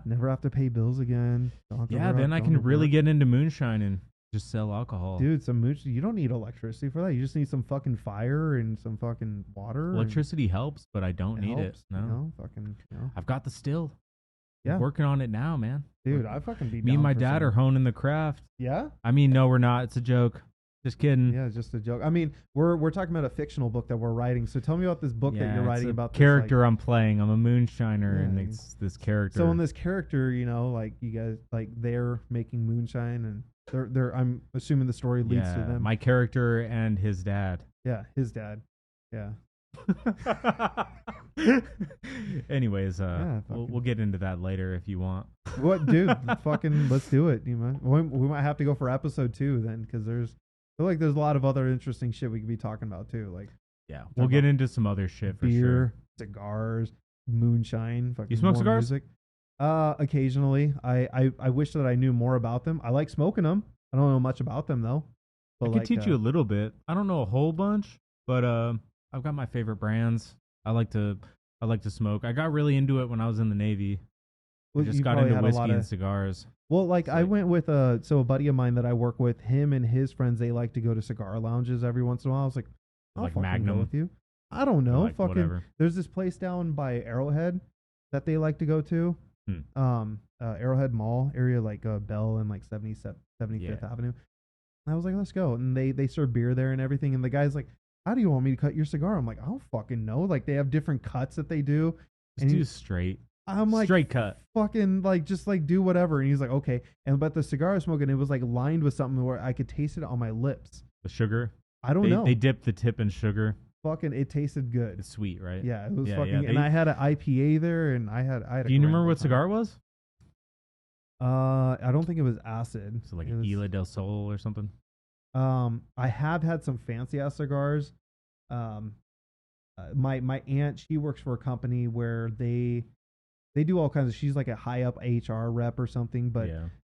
never have to pay bills again. Then I can really get into moonshine and just sell alcohol. Dude, some moonshine. You don't need electricity for that. You just need some fucking fire and some fucking water. Electricity helps, but I don't need it. No, you know, fucking. You know. I've got the still. Yeah, I'm working on it now, man. Dude, I fucking be. Me and my dad are honing the craft. Yeah. I mean, no, we're not. It's a joke. Just kidding. Yeah, just a joke. I mean, we're talking about a fictional book that we're writing. So tell me about this book that you're writing about. Character this, I'm playing. I'm a moonshiner, and it's this character. So in this character, you know, like you guys, like they're making moonshine, and they're. I'm assuming the story leads to them. My character and his dad. Yeah, his dad. Yeah. Anyways, we'll get into that later if you want. What, dude? Fucking let's do it. You might, we might have to go for episode 2 then, because I feel like there's a lot of other interesting shit we could be talking about too. Like, yeah, we'll get into some other shit for beer, sure. Cigars, moonshine. Fucking you smoke cigars? Music. Occasionally. I wish that I knew more about them. I like smoking them. I don't know much about them though. But I could teach you a little bit. I don't know a whole bunch, but I've got my favorite brands. I like to smoke. I got really into it when I was in the Navy. I just got into whiskey and cigars. Well, like I went with a buddy of mine that I work with. Him and his friends, they like to go to cigar lounges every once in a while. I was like, I'll fucking Magnum go with you. I don't know. Like fucking. Whatever. There's this place down by Arrowhead that they like to go to. Arrowhead Mall area, like Bell and like 75th Avenue. And I was like, let's go. And they serve beer there and everything. And the guy's like, how do you want me to cut your cigar? I'm like, I don't fucking know. Like they have different cuts that they do. Just do straight. I'm like, straight cut. Fucking like, just like do whatever. And he's like, okay. But the cigar I was smoking, it was like lined with something where I could taste it on my lips. The sugar? I don't know. They dipped the tip in suger. Fucking, it tasted good. It's sweet, right? Yeah, it was fucking. And I had an IPA there, and I had. Do you remember what cigar it was? I don't think it was acid. So like an Isla del Sol or something. I have had some fancy ass cigars. My aunt, she works for a company where they do all kinds of. She's like a high up HR rep or something, but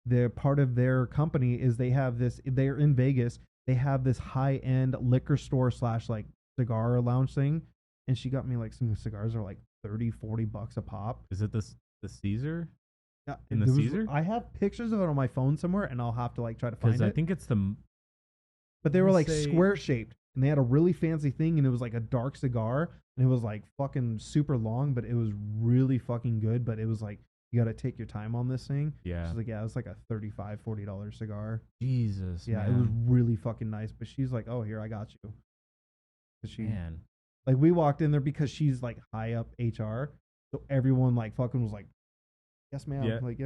they're part of their company is they have this. They're in Vegas. They have this high end liquor store / like cigar lounge thing, and she got me like some cigars are like $30-$40 a pop. Is it the Caesar? Yeah, in the Caesar? I have pictures of it on my phone somewhere, and I'll have to like try to find it. I think it's the. But they were like square shaped, and they had a really fancy thing, and it was like a dark cigar, and it was like fucking super long, but it was really fucking good. But it was like you got to take your time on this thing. Yeah. She's like, yeah, it's like a $35-$40 cigar. Jesus. Yeah, man. it was really fucking nice. But she's like, oh, here, I got you. Man. Like we walked in there because she's like high up HR, so everyone like fucking was like, yes, ma'am. Yeah. Like,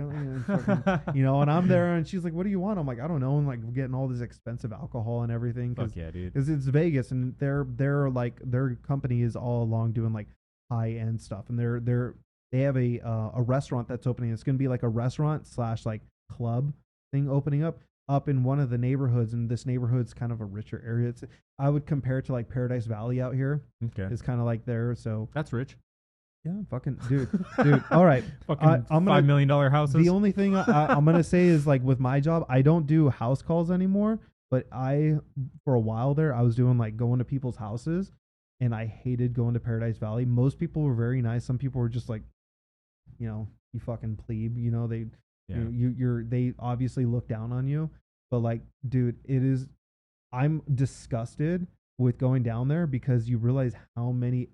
fucking, and I'm there and she's like, what do you want? I'm like, I don't know. And like, we're getting all this expensive alcohol and everything. Fuck yeah, dude. Because it's Vegas and they're like, their company is all along doing like high end stuff. And they have a restaurant that's opening. It's going to be like a restaurant / like club thing opening up in one of the neighborhoods. And this neighborhood's kind of a richer area. I would compare it to like Paradise Valley out here. Okay. It's kind of like there. So that's rich. Yeah, fucking dude. All right, fucking $5 million houses. The only thing I'm gonna say is like with my job, I don't do house calls anymore. But for a while there, I was doing like going to people's houses, and I hated going to Paradise Valley. Most people were very nice. Some people were just like, you fucking plebe. They obviously look down on you. But like, dude, I'm disgusted with going down there because you realize how many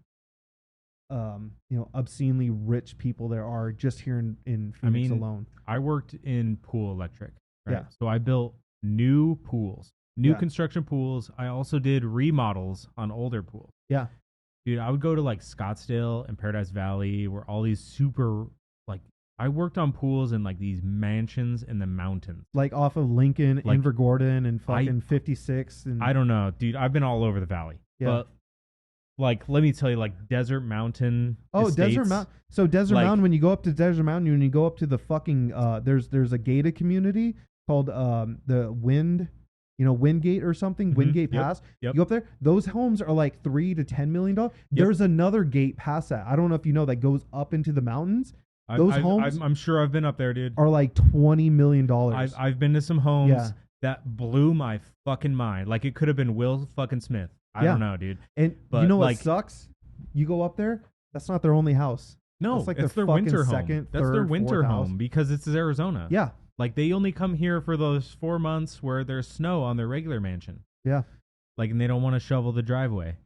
obscenely rich people there are just here in Phoenix alone. I worked in pool electric, right? Yeah. So I built new pools, construction pools. I also did remodels on older pools. Yeah. Dude, I would go to like Scottsdale and Paradise Valley where all these super like I worked on pools in like these mansions in the mountains. Like off of Lincoln, like, Inver Gordon and fucking 56 and I don't know, dude. I've been all over the valley. Yeah. But like, let me tell you, like Desert Mountain. Oh, Estates, Desert Mountain. So Desert Mountain, when you go up to Desert Mountain, when you go up to the fucking there's a gated community called the Wingate or something, Wingate Pass. Yep. You go up there, those homes are like $3 to $10 million. There's another gate past that. I don't know if you know that goes up into the mountains. Those homes, I'm sure I've been up there, dude. Are like $20 million. I've been to some homes that blew my fucking mind. Like it could have been Will fucking Smith. I don't know, dude. But you know what sucks? You go up there, that's not their only house. No, that's like it's their winter home. That's their winter home house. because it's Arizona. Yeah. Like they only come here for those 4 months where there's snow on their regular mansion. Yeah. Like, and they don't want to shovel the driveway,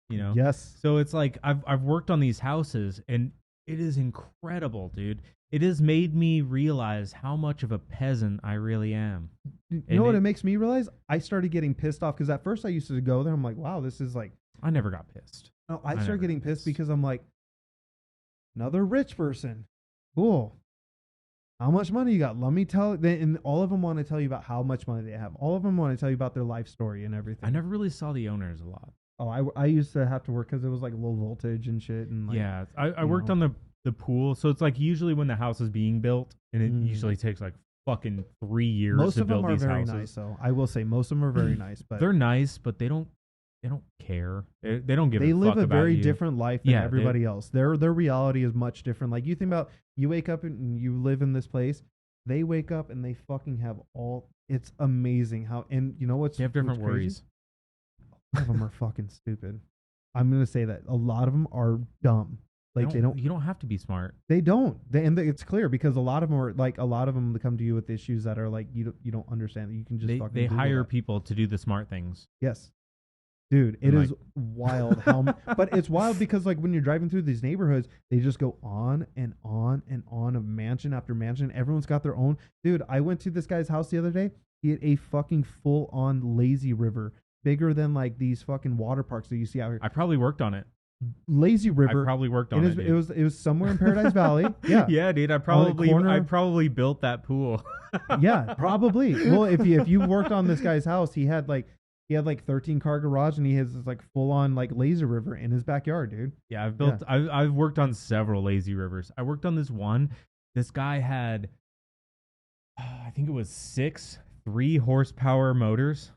Yes. So it's like I've worked on these houses and it is incredible, dude. It has made me realize how much of a peasant I really am. You know what it makes me realize? I started getting pissed off because at first I used to go there. I'm like, wow, this is like... I never got pissed. No, I started getting pissed because I'm like, another rich person. Cool. How much money you got? Let me tell... And all of them want to tell you about how much money they have. All of them want to tell you about their life story and everything. I never really saw the owners a lot. Oh, I used to have to work because it was like low voltage and shit. And like, yeah, I worked on the pool. So it's like usually when the house is being built, and it usually takes like fucking 3 years to build these houses. Most of them are very nice, though. I will say most of them are very nice, but they're nice, but they don't care. They don't give a fuck about you. They live a very different life than everybody else. Their reality is much different. Like you think about, you wake up and you live in this place. They wake up and they fucking have it's amazing how, and you know what's they have different worries. A lot of them are fucking stupid. I'm gonna say that a lot of them are dumb. Like they don't. You don't have to be smart. They don't. It's clear because a lot of them are like they come to you with issues that are like you don't understand. You can just they hire people to do the smart things. Yes, dude, it is wild how. But it's wild because like when you're driving through these neighborhoods, they just go on and on and on of mansion after mansion. Everyone's got their own. Dude, I went to this guy's house the other day. He had a fucking full on lazy river, bigger than like these fucking water parks that you see out here. I probably worked on it. Lazy River. I probably worked on it. It was somewhere in Paradise Valley. Yeah. Yeah, dude. I probably built that pool. Yeah, probably. Well, if you worked on this guy's house, he had like 13 car garage and he has this like full on like lazy river in his backyard, dude. Yeah, I've worked on several lazy rivers. I worked on this one. This guy had I think it was 6 3-horsepower motors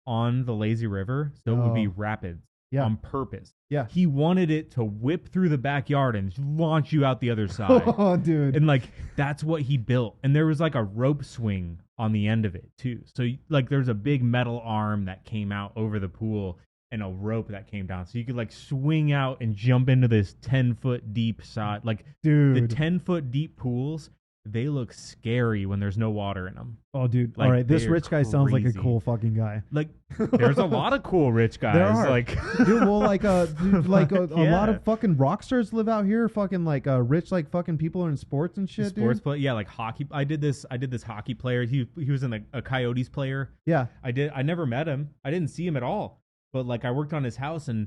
on the lazy river, so it would be rapids. Yeah. On purpose. Yeah. He wanted it to whip through the backyard and launch you out the other side. Oh, dude. And like, that's what he built. And there was like a rope swing on the end of it too. So like there's a big metal arm that came out over the pool and a rope that came down. So you could like swing out and jump into this 10-foot deep side. Like, dude, the 10-foot deep pools, they look scary when there's no water in them. Oh, dude. Like, all right. This rich guy sounds like a cool fucking guy. Like, there's a lot of cool rich guys. There are. Like, dude, well, like, a lot of fucking rock stars live out here. Fucking, like, rich, like, fucking people are in sports and shit, sports play. Yeah, like hockey. I did this hockey player. He was in a Coyotes player. Yeah. I never met him. I didn't see him at all. But, like, I worked on his house and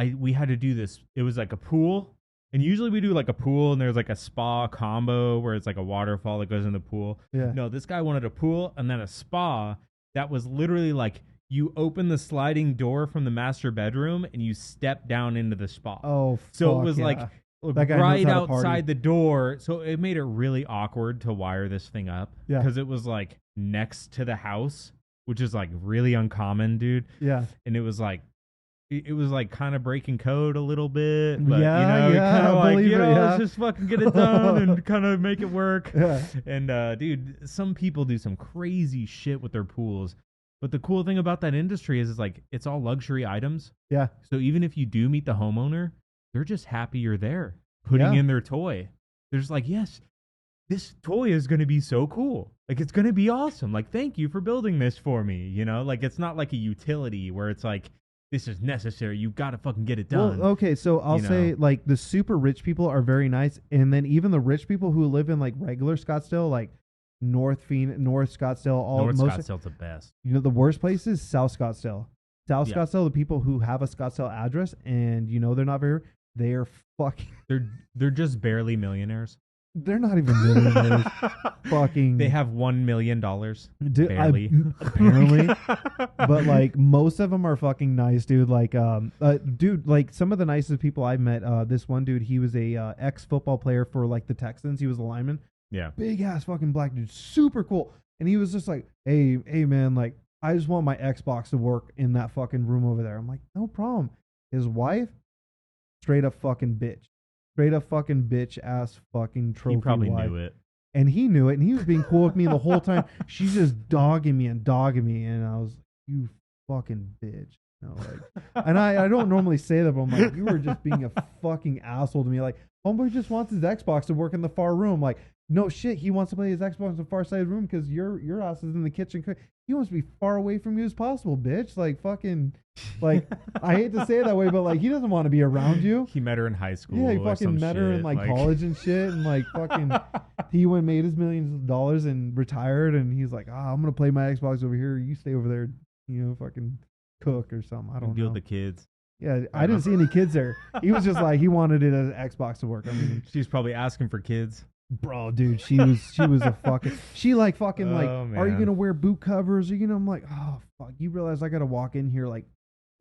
we had to do this. It was like a pool. And usually we do like a pool and there's like a spa combo where it's like a waterfall that goes in the pool. Yeah. No, this guy wanted a pool and then a spa that was literally like you open the sliding door from the master bedroom and you step down into the spa. Oh, so it was like right outside the door. So it made it really awkward to wire this thing up because it was like next to the house, which is like really uncommon, dude. Yeah. And it was like kind of breaking code a little bit, but kind of like, let's just fucking get it done and kind of make it work. Yeah. And dude, some people do some crazy shit with their pools. But the cool thing about that industry is like it's all luxury items. Yeah. So even if you do meet the homeowner, they're just happy you're there, putting in their toy. They're just like, yes, this toy is going to be so cool. Like, it's going to be awesome. Like, thank you for building this for me. You know, like it's not like a utility where it's like, this is necessary. You got to fucking get it done. Well, okay, so I'll say like the super rich people are very nice, and then even the rich people who live in like regular Scottsdale, like North Scottsdale, Scottsdale's the best. You know, the worst place is South Scottsdale. Scottsdale, the people who have a Scottsdale address, and they're not they're fucking. They're just barely millionaires. They're not even millionaires. Fucking. They have $1 million. Dude, barely. Apparently. But like most of them are fucking nice, dude. Like, dude, like some of the nicest people I've met. This one dude, he was a ex-football player for like the Texans. He was a lineman. Yeah. Big ass fucking black dude, super cool. And he was just like, hey man, like I just want my Xbox to work in that fucking room over there. I'm like, no problem. His wife, straight up fucking bitch. Straight up fucking bitch ass fucking trophy wife. He probably knew it. And he knew it, and he was being cool with me the whole time. She's just dogging me, and I was like, you fucking bitch. And I don't normally say that, but I'm like, you were just being a fucking asshole to me. Like, homeboy just wants his Xbox to work in the far room. Like, no shit, he wants to play his Xbox in the far side of the room because your ass is in the kitchen. He wants to be far away from you as possible, bitch. Like, fucking, like, I hate to say it that way, but like, he doesn't want to be around you. He met her in high school. Yeah, he fucking met her in like college and shit, and like fucking, he went and made his millions of dollars and retired, and he's like, I'm gonna play my Xbox over here. You stay over there, fucking cook or something. I don't know. Deal with the kids. Yeah, I didn't see any kids there. He was just like, he wanted it as an Xbox to work. I mean, she's probably asking for kids. Bro, dude, she was a fucking. She like fucking like, man. Are you gonna wear boot covers? Are you gonna? I'm like, oh fuck. You realize I gotta walk in here like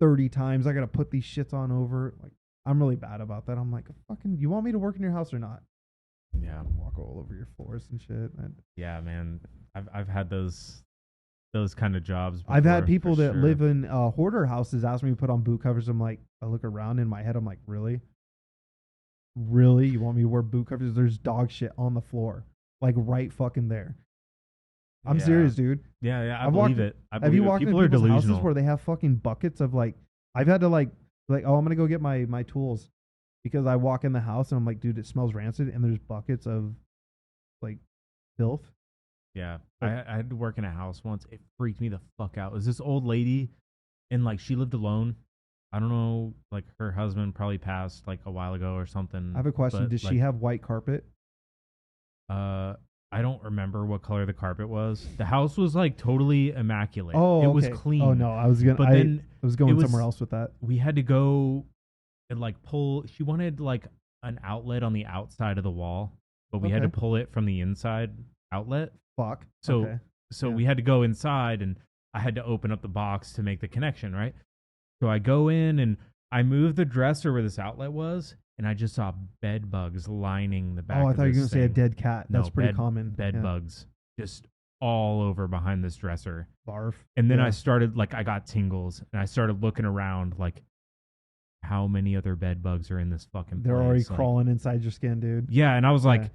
30 times. I gotta put these shits on over. Like, I'm really bad about that. I'm like, fucking. You want me to work in your house or not? Yeah, walk all over your floors and shit. Yeah, man. I've had those kind of jobs before. I've had people that live in hoarder houses ask me to put on boot covers. I'm like, I look around in my head. I'm like, really? Really? You want me to wear boot covers? There's dog shit on the floor. Like right fucking there. I'm serious, dude. Yeah, I believe it. Have you walked into people's houses where they have fucking buckets of like, I've had to like, oh, I'm going to go get my tools because I walk in the house and I'm like, dude, it smells rancid. And there's buckets of like filth. Yeah. I had to work in a house once. It freaked me the fuck out. It was this old lady and like she lived alone. I don't know, like her husband probably passed like a while ago or something. I have a question. Does she have white carpet? I don't remember what color the carpet was. The house was like totally immaculate. Oh, it was clean. Oh no, I was going somewhere else with that. We had to go and like pull. She wanted like an outlet on the outside of the wall, but we had to pull it from the inside outlet. Fuck. So we had to go inside, and I had to open up the box to make the connection, right? So I go in and I move the dresser where this outlet was, and I just saw bed bugs lining the back. Oh, I thought you were going to say a dead cat. That's pretty common. Bed bugs just all over behind this dresser. Barf. And then I started, like, I got tingles, and I started looking around, like, how many other bed bugs are in this fucking place? They're already crawling inside your skin, dude. Yeah, and I was like,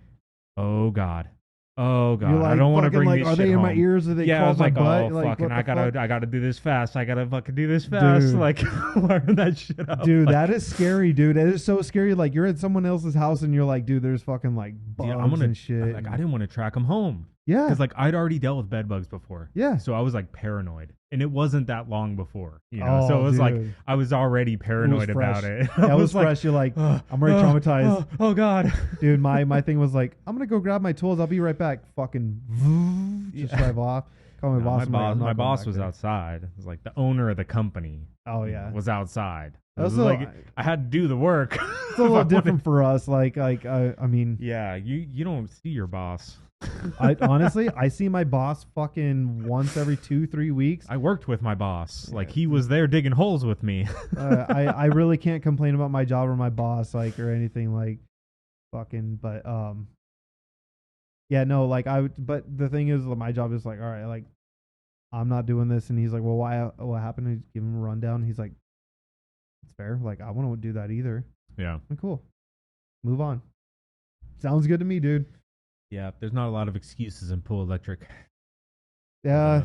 oh, God. Oh God! Like, I don't want to bring these. Are they in my ears? Or they I was like, butt? oh fucking! I gotta do this fast. I gotta fucking do this fast. Dude. Like, learn that shit up. Dude, like, that is scary, dude. It is so scary. Like, you're at someone else's house and you're like, dude, there's fucking like bugs and shit. Like, I didn't want to track them home. Yeah, because like I'd already dealt with bed bugs before. Yeah, so I was like paranoid, and it wasn't that long before, so it was like I was already paranoid about it. That was fresh. You're like, I'm already traumatized. Oh God, dude. My thing was like, I'm gonna go grab my tools. I'll be right back. Fucking just drive off. Call my boss. My boss was outside. It was like the owner of the company. Oh yeah, was outside. It was Also, like I had to do the work. it's a little different for us. I mean, yeah, you don't see your boss. I honestly, I see my boss fucking once every 2-3 weeks. I worked with my boss. Yeah. Like he was there digging holes with me. I really can't complain about my job or my boss, like, or anything, like, fucking, but yeah, no, like but the thing is, my job is like, all right, like, I'm not doing this, and he's like, well, why? What happened? And give him a rundown. He's like, it's fair. Like, I want to do that either. Yeah. I'm cool. Move on. Sounds good to me, dude. Yeah, there's not a lot of excuses in Pool Electric. Yeah.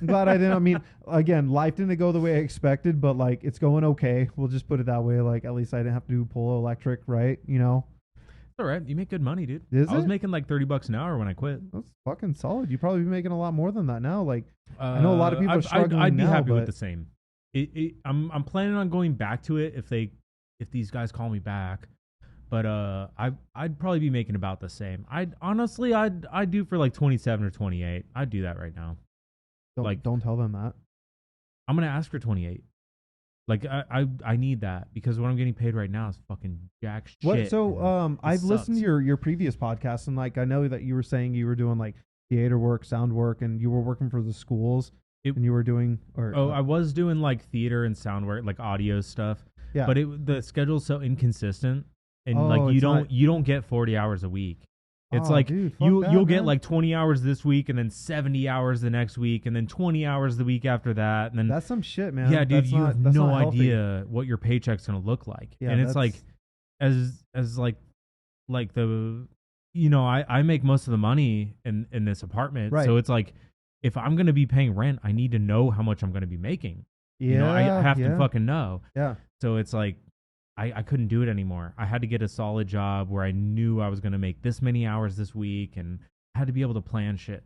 I'm glad I didn't. I mean, again, life didn't go the way I expected, but like it's going okay. We'll just put it that way. Like at least I didn't have to do Polo Electric, right? You know. It's all right. You make good money, dude. I was making like $30 an hour when I quit. That's fucking solid. You probably be making a lot more than that now. Like I know a lot of people are struggling I'd be now, happy but with the same. I'm planning on going back to it if these guys call me back. But I'd probably be making about the same. I'd do for like 27 or 28. I'd do that right now. don't tell them that. I'm gonna ask for 28. Like I need that because what I'm getting paid right now is fucking jack shit. What? So I've listened to your previous podcast, and like I know that you were saying you were doing like theater work, sound work, and you were working for the schools. And you were doing I was doing like theater and sound work, like audio stuff. Yeah. But the schedule's so inconsistent, and like you don't get 40 hours a week. It's like dude, you'll get like 20 hours this week, and then 70 hours the next week, and then 20 hours the week after that, and then that's some shit, man. Yeah, dude, you have no idea what your paycheck's gonna look like, yeah, and it's like as like the I make most of the money in this apartment, right. So it's like if I'm gonna be paying rent, I need to know how much I'm gonna be making. Yeah, I have to fucking know. Yeah. So it's like I couldn't do it anymore. I had to get a solid job where I knew I was going to make this many hours this week, and I had to be able to plan shit.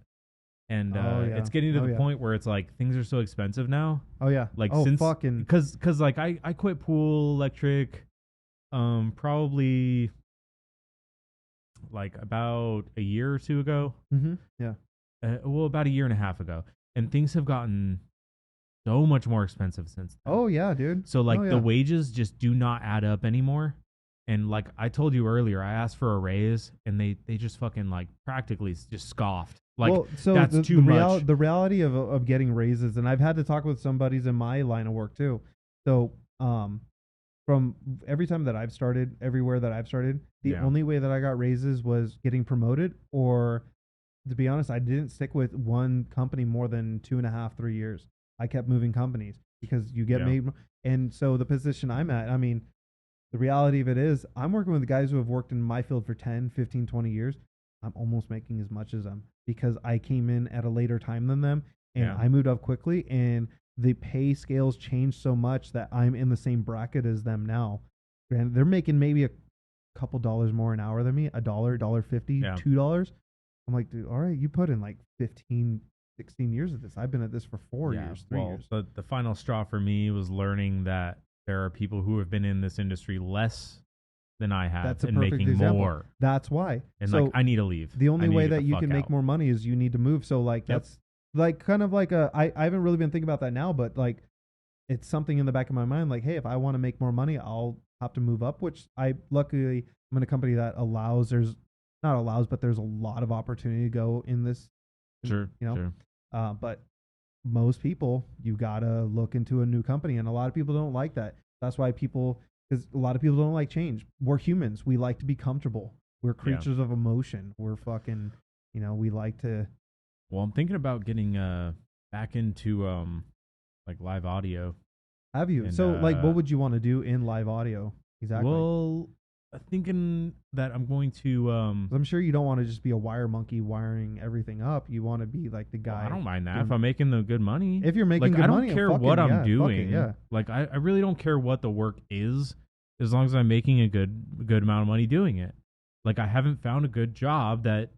And it's getting to the point where it's like things are so expensive now. Oh yeah. Like since fucking because like I quit Pool Electric probably like about a year or two ago. Mm-hmm. Yeah. About a year and a half ago, and things have gotten so much more expensive since then. Oh yeah, dude. So like the wages just do not add up anymore. And like I told you earlier, I asked for a raise, and they just fucking like practically just scoffed. Like that's too much. The reality of getting raises, and I've had to talk with some buddies in my line of work too. So from every time that I've started, everywhere that I've started, the only way that I got raises was getting promoted, or to be honest, I didn't stick with one company more than 2.5, 3 years. I kept moving companies because you get made. And so the position I'm at, I mean, the reality of it is I'm working with guys who have worked in my field for 10, 15, 20 years. I'm almost making as much as them because I came in at a later time than them, and I moved up quickly, and the pay scales changed so much that I'm in the same bracket as them now. And they're making maybe a couple dollars more an hour than me, $1, $1.50, $2. I'm like, dude, all right, you put in like 15, 16 years of this. I've been at this for 4 years, 3 years. The final straw for me was learning that there are people who have been in this industry less than I have. That's a and perfect making example. more. That's why. And so like I need to leave. The only way that you can make more money is you need to move. So like that's like kind of like I haven't really been thinking about that now, but like it's something in the back of my mind. Like, hey, if I want to make more money, I'll have to move up. Which luckily I'm in a company that there's a lot of opportunity to go in this. Sure. Sure. But most people, you gotta look into a new company, and a lot of people don't like that. That's why because a lot of people don't like change. We're humans. We like to be comfortable. We're creatures of emotion. We're fucking, we like to. Well, I'm thinking about getting back into like live audio. Have you? And, so like, what would you want to do in live audio exactly? Well, thinking that I'm going to I'm sure you don't want to just be a wire monkey wiring everything up. You want to be like the guy. I don't mind that if I'm making the good money. If you're making good money, I don't care what I'm doing. Like I really don't care what the work is, as long as I'm making a good amount of money doing it. Like I haven't found a good job that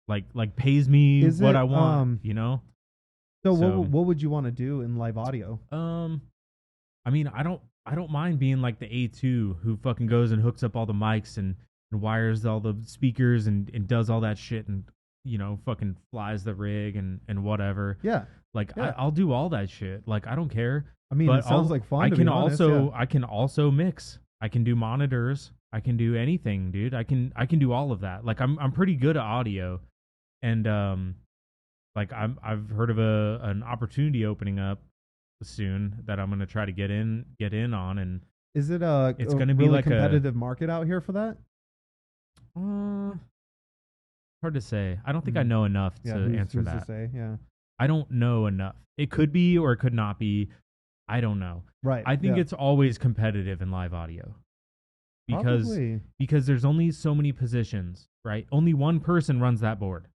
like pays me what I want, So what would you want to do in live audio? I mean, I don't mind being like the A2 who fucking goes and hooks up all the mics and wires all the speakers and does all that shit and, fucking flies the rig and whatever. Yeah. I'll do all that shit. Like, I don't care. I mean, it sounds like fun. I to can be honest, also I can also mix. I can do monitors. I can do anything, dude. I can do all of that. Like I'm pretty good at audio, and like I've heard of an opportunity opening up soon that I'm gonna try to get in on, and Is it it's a gonna be really like competitive market out here for that? hard to say. I don't think I know enough to answer who's that. To say? Yeah. I don't know enough. It could be or it could not be. I don't know. Right. I think it's always competitive in live audio Probably. because there's only so many positions, right? Only one person runs that board.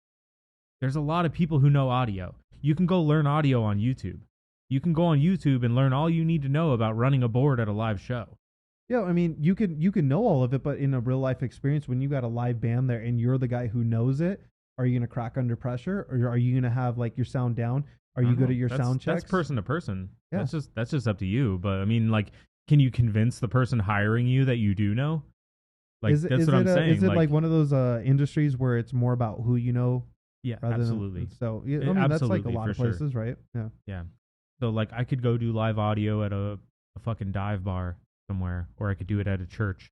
There's a lot of people who know audio. You can go learn audio on YouTube. You can go on YouTube and learn all you need to know about running a board at a live show. Yeah, I mean, you can know all of it, but in a real life experience, when you got a live band there and you're the guy who knows it, are you gonna crack under pressure, or are you gonna have like your sound down? Are you good at your sound checks? That's person to person. Yeah. That's just up to you. But I mean, like, can you convince the person hiring you that you do know? Like, that's what I'm saying. Is it like one of those industries where it's more about who you know? Yeah, rather absolutely. So I mean, that's like a lot of places, sure. right? Yeah. Yeah. So like, I could go do live audio at a fucking dive bar somewhere, or I could do it at a church,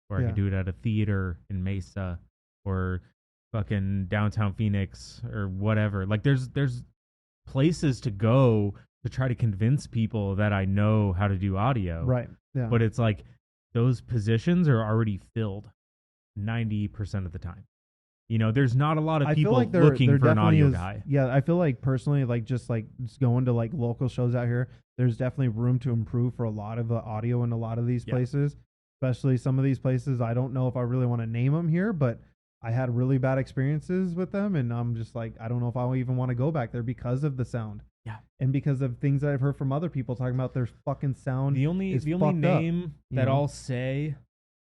or I could do it at a theater in Mesa, or fucking downtown Phoenix, or whatever. Like, there's places to go to try to convince people that I know how to do audio. Right. Yeah. But it's like those positions are already filled 90% of the time. You know, there's not a lot of people like looking for an audio guy. Yeah, I feel like personally, like just going to like local shows out here, there's definitely room to improve for a lot of audio in a lot of these places, especially some of these places. I don't know if I really want to name them here, but I had really bad experiences with them, and I'm just like, I don't know if I even want to go back there because of the sound. Yeah. And because of things that I've heard from other people talking about their fucking sound. The only name that I'll say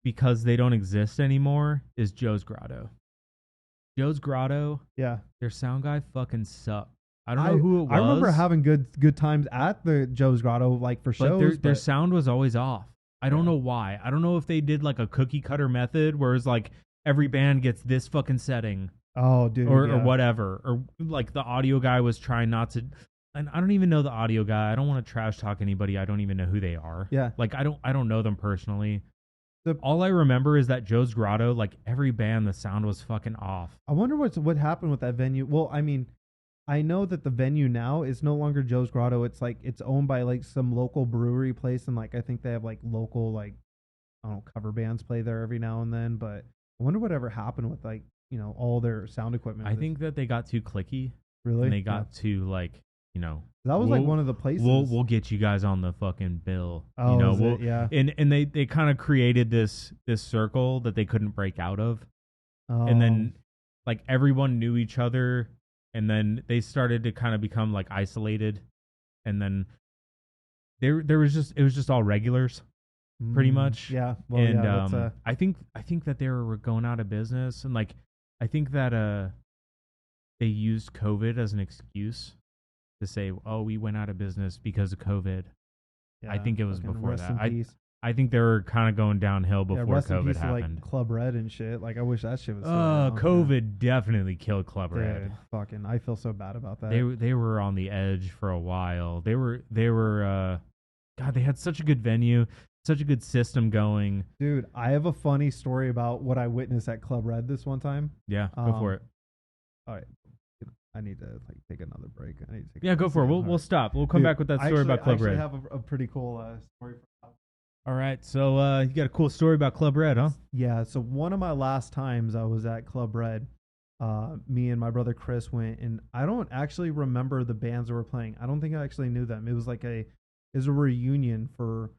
because they don't exist anymore is Joe's Grotto. Joe's Grotto. Yeah. Their sound guy fucking sucked. I don't know who it was. I remember having good times at the Joe's Grotto, like for shows. Their sound was always off. I don't know why. I don't know if they did like a cookie cutter method where it's like every band gets this fucking setting. Oh, dude. Or whatever. Or like the audio guy was trying not to. And I don't even know the audio guy. I don't want to trash talk anybody. I don't even know who they are. Yeah. Like I don't know them personally. All I remember is that Joe's Grotto, like every band, the sound was fucking off. I wonder what happened with that venue. Well, I mean, I know that the venue now is no longer Joe's Grotto. It's like it's owned by like some local brewery place, and like I think they have like local like I don't know cover bands play there every now and then. But I wonder whatever happened with like all their sound equipment. I think that they got too clicky. Really, and they got too like that was like one of the places. We'll get you guys on the fucking bill. Oh, yeah. And they kind of created this circle that they couldn't break out of. And then like everyone knew each other, and then they started to kind of become like isolated, and then it was just all regulars pretty much. Yeah. Well, and I think that they were going out of business, and like I think that they used COVID as an excuse to say, oh, we went out of business because of COVID. Yeah, I think it was before that. I think they were kind of going downhill before COVID happened. Like Club Red and shit. Like I wish that shit was. COVID definitely killed Club Red. Fucking, I feel so bad about that. They were on the edge for a while. They were. God, they had such a good venue, such a good system going. Dude, I have a funny story about what I witnessed at Club Red this one time. Yeah, go for it. All right. I need to take another break. Go for it. We'll stop. We'll come back with that story about Club Red. I actually have a pretty cool story. All right, so you got a cool story about Club Red, huh? Yeah. So one of my last times I was at Club Red, me and my brother Chris went, and I don't actually remember the bands that were playing. I don't think I actually knew them. It was like a reunion for.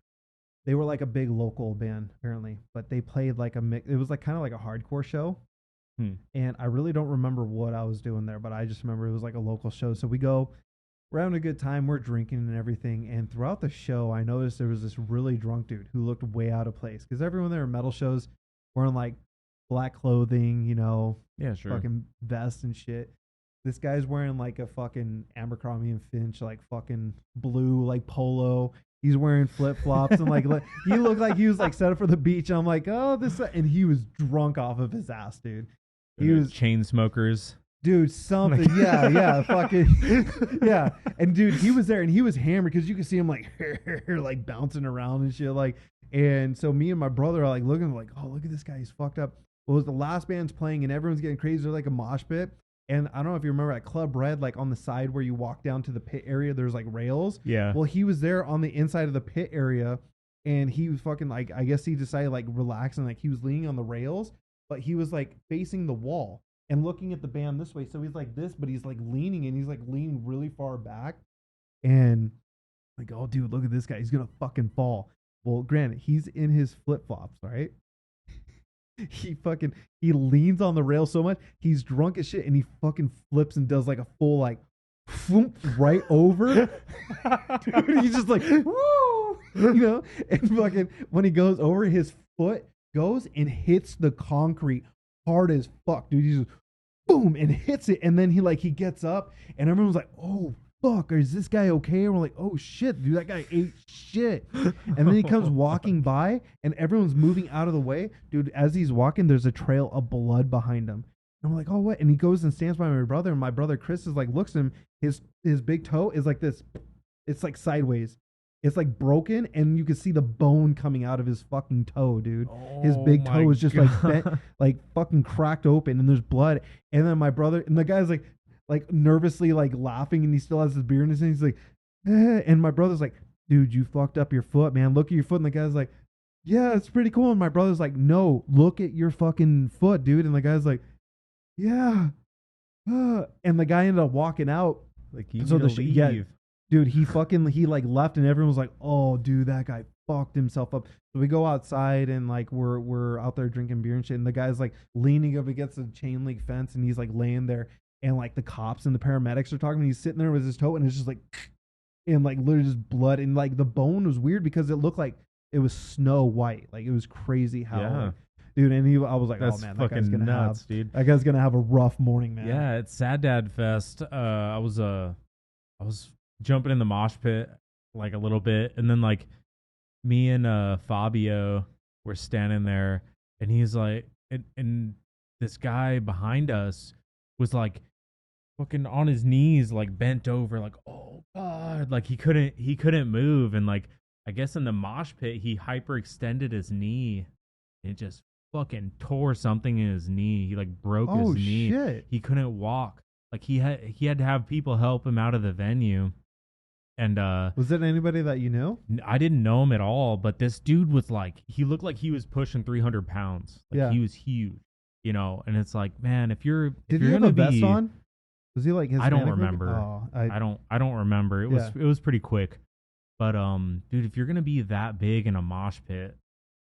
They were like a big local band apparently, but they played like a mix. It was like kind of like a hardcore show. And I really don't remember what I was doing there, but I just remember it was like a local show. So we're having a good time, we're drinking and everything. And throughout the show, I noticed there was this really drunk dude who looked way out of place because everyone there at metal shows wearing like black clothing, yeah, sure, fucking vest and shit. This guy's wearing like a fucking Abercrombie and Finch, like fucking blue, like polo. He's wearing flip flops and like he looked like he was like set up for the beach. And I'm like, oh, and he was drunk off of his ass, dude. He was chain smokers. Dude, something. Yeah, fucking. Yeah. And dude, he was there and he was hammered because you could see him like, like bouncing around and shit. Like, and so me and my brother are like looking like, oh, look at this guy. He's fucked up. Well, it was the last band's playing and everyone's getting crazy. They're like a mosh pit. And I don't know if you remember at Club Red, like on the side where you walk down to the pit area, there's like rails. Yeah. Well, he was there on the inside of the pit area and he was fucking like, I guess he decided like relax and like he was leaning on the rails, but he was like facing the wall and looking at the band this way. So he's like this, but he's like leaning and he's like leaning really far back. And like, oh, dude, look at this guy. He's going to fucking fall. Well, granted, he's in his flip flops, right? He leans on the rail so much. He's drunk as shit and he fucking flips and does like a full like right over. Dude, he's just like, woo, you know? And fucking when he goes over, his foot goes and hits the concrete hard as fuck, dude. He's just boom and hits it. And then he gets up and everyone's like, oh, fuck, is this guy okay? And we're like, oh shit, dude, that guy ate shit. And then he comes walking by and everyone's moving out of the way. Dude, as he's walking, there's a trail of blood behind him. And I'm like, oh, what? And he goes and stands by my brother. And my brother, Chris, is like, looks at him. His big toe is like this. It's like sideways. It's like broken. And you can see the bone coming out of his fucking toe, dude. His big toe is just like bent, like fucking cracked open and there's blood. And then my brother, and the guy's like nervously like laughing and he still has his beer in his hand. He's like, and my brother's like, dude, you fucked up your foot, man. Look at your foot. And the guy's like, yeah, it's pretty cool. And my brother's like, no, look at your fucking foot, dude. And the guy's like, yeah. And the guy ended up walking out. Like, you so leave. Yeah, dude, he like left and everyone was like, oh, dude, that guy fucked himself up. So we go outside and like we're out there drinking beer and shit. And the guy's like leaning up against the chain link fence and he's like laying there. And like the cops and the paramedics are talking and he's sitting there with his toe and it's just like, and like literally just blood. And like the bone was weird because it looked like it was snow white. Like it was crazy how, like, dude. And I was like, that's oh man, that guy's gonna nuts, dude. That guy's gonna have a rough morning, man. Yeah, it's Sad Dad Fest. I was jumping in the mosh pit like a little bit, and then like me and Fabio were standing there, and he's like, and this guy behind us was like fucking on his knees, like bent over, like, oh god, like he couldn't move, and like I guess in the mosh pit he hyperextended his knee, and it just fucking tore something in his knee. He like broke his knee. Shit. He couldn't walk. Like he had to have people help him out of the venue. And was it anybody that you know? I didn't know him at all, but this dude was like, he looked like he was pushing 300 pounds. Like, yeah, he was huge, you know. And it's like, man, did he have a vest on? Was he like his? I don't remember. Oh, I don't remember. It was pretty quick. But dude, if you're gonna be that big in a mosh pit,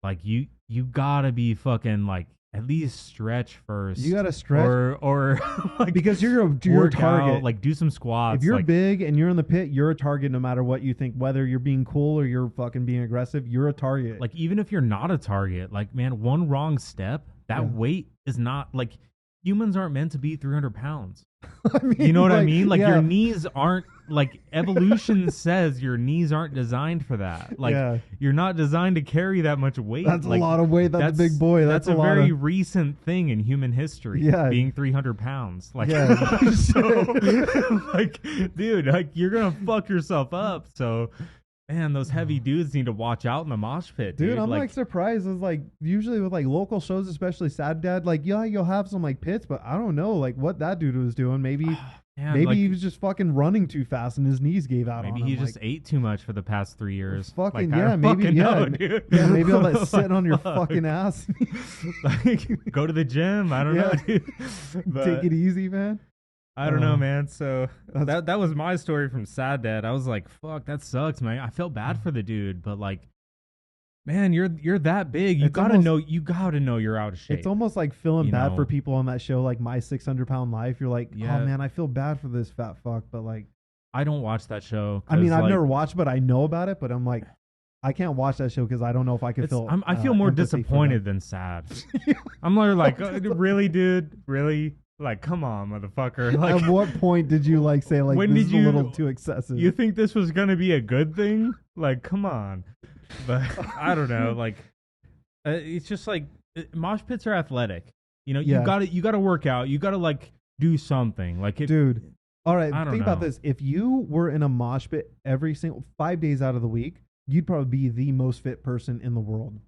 like you gotta be fucking like at least stretch first. You gotta stretch, or like because you're a target. Out, like do some squats. If you're like, big and you're in the pit, you're a target no matter what you think. Whether you're being cool or you're fucking being aggressive, you're a target. Like even if you're not a target, like man, one wrong step, that weight is not like humans aren't meant to be 300 pounds. I mean, you know what I mean? Like your knees aren't like evolution says your knees aren't designed for that. Like you're not designed to carry that much weight. That's like, a lot of weight. That's a big boy. That's a very recent thing in human history. Yeah, being 300 pounds. Like, so, like, dude, like you're gonna fuck yourself up. So. Man, those heavy dudes need to watch out in the mosh pit, dude. I'm like surprised. It's like usually with like local shows, especially Sad Dad, like you'll have some like pits, but I don't know like what that dude was doing. Maybe maybe like, he was just fucking running too fast and his knees gave out. Maybe on him. he just ate too much for the past 3 years. Fucking like, maybe dude. Yeah, maybe all that sitting on your fucking ass. Like, go to the gym. I don't know, dude. But, take it easy, man. I don't know, man. So that was my story from Sad Dad. I was like, fuck, that sucks, man. I felt bad for the dude, but like, man, you're that big. You gotta know you're out of shape. It's almost like feeling bad for people on that show, like My 600-Pound Life. You're like, oh man, I feel bad for this fat fuck, but like, I don't watch that show. I mean, I've never watched, but I know about it. But I'm like, I can't watch that show because I don't know if I can feel. I feel more disappointed than sad. I'm like, really, dude, really. Like, come on, motherfucker. Like, at what point did you like say like this is a little too excessive? You think this was gonna be a good thing? Like, come on. But I don't know. Like, it's just like mosh pits are athletic. You know, you gotta work out. You gotta like do something. Like, dude. All right, I don't think about know. this. If you were in a mosh pit every single 5 days out of the week, you'd probably be the most fit person in the world.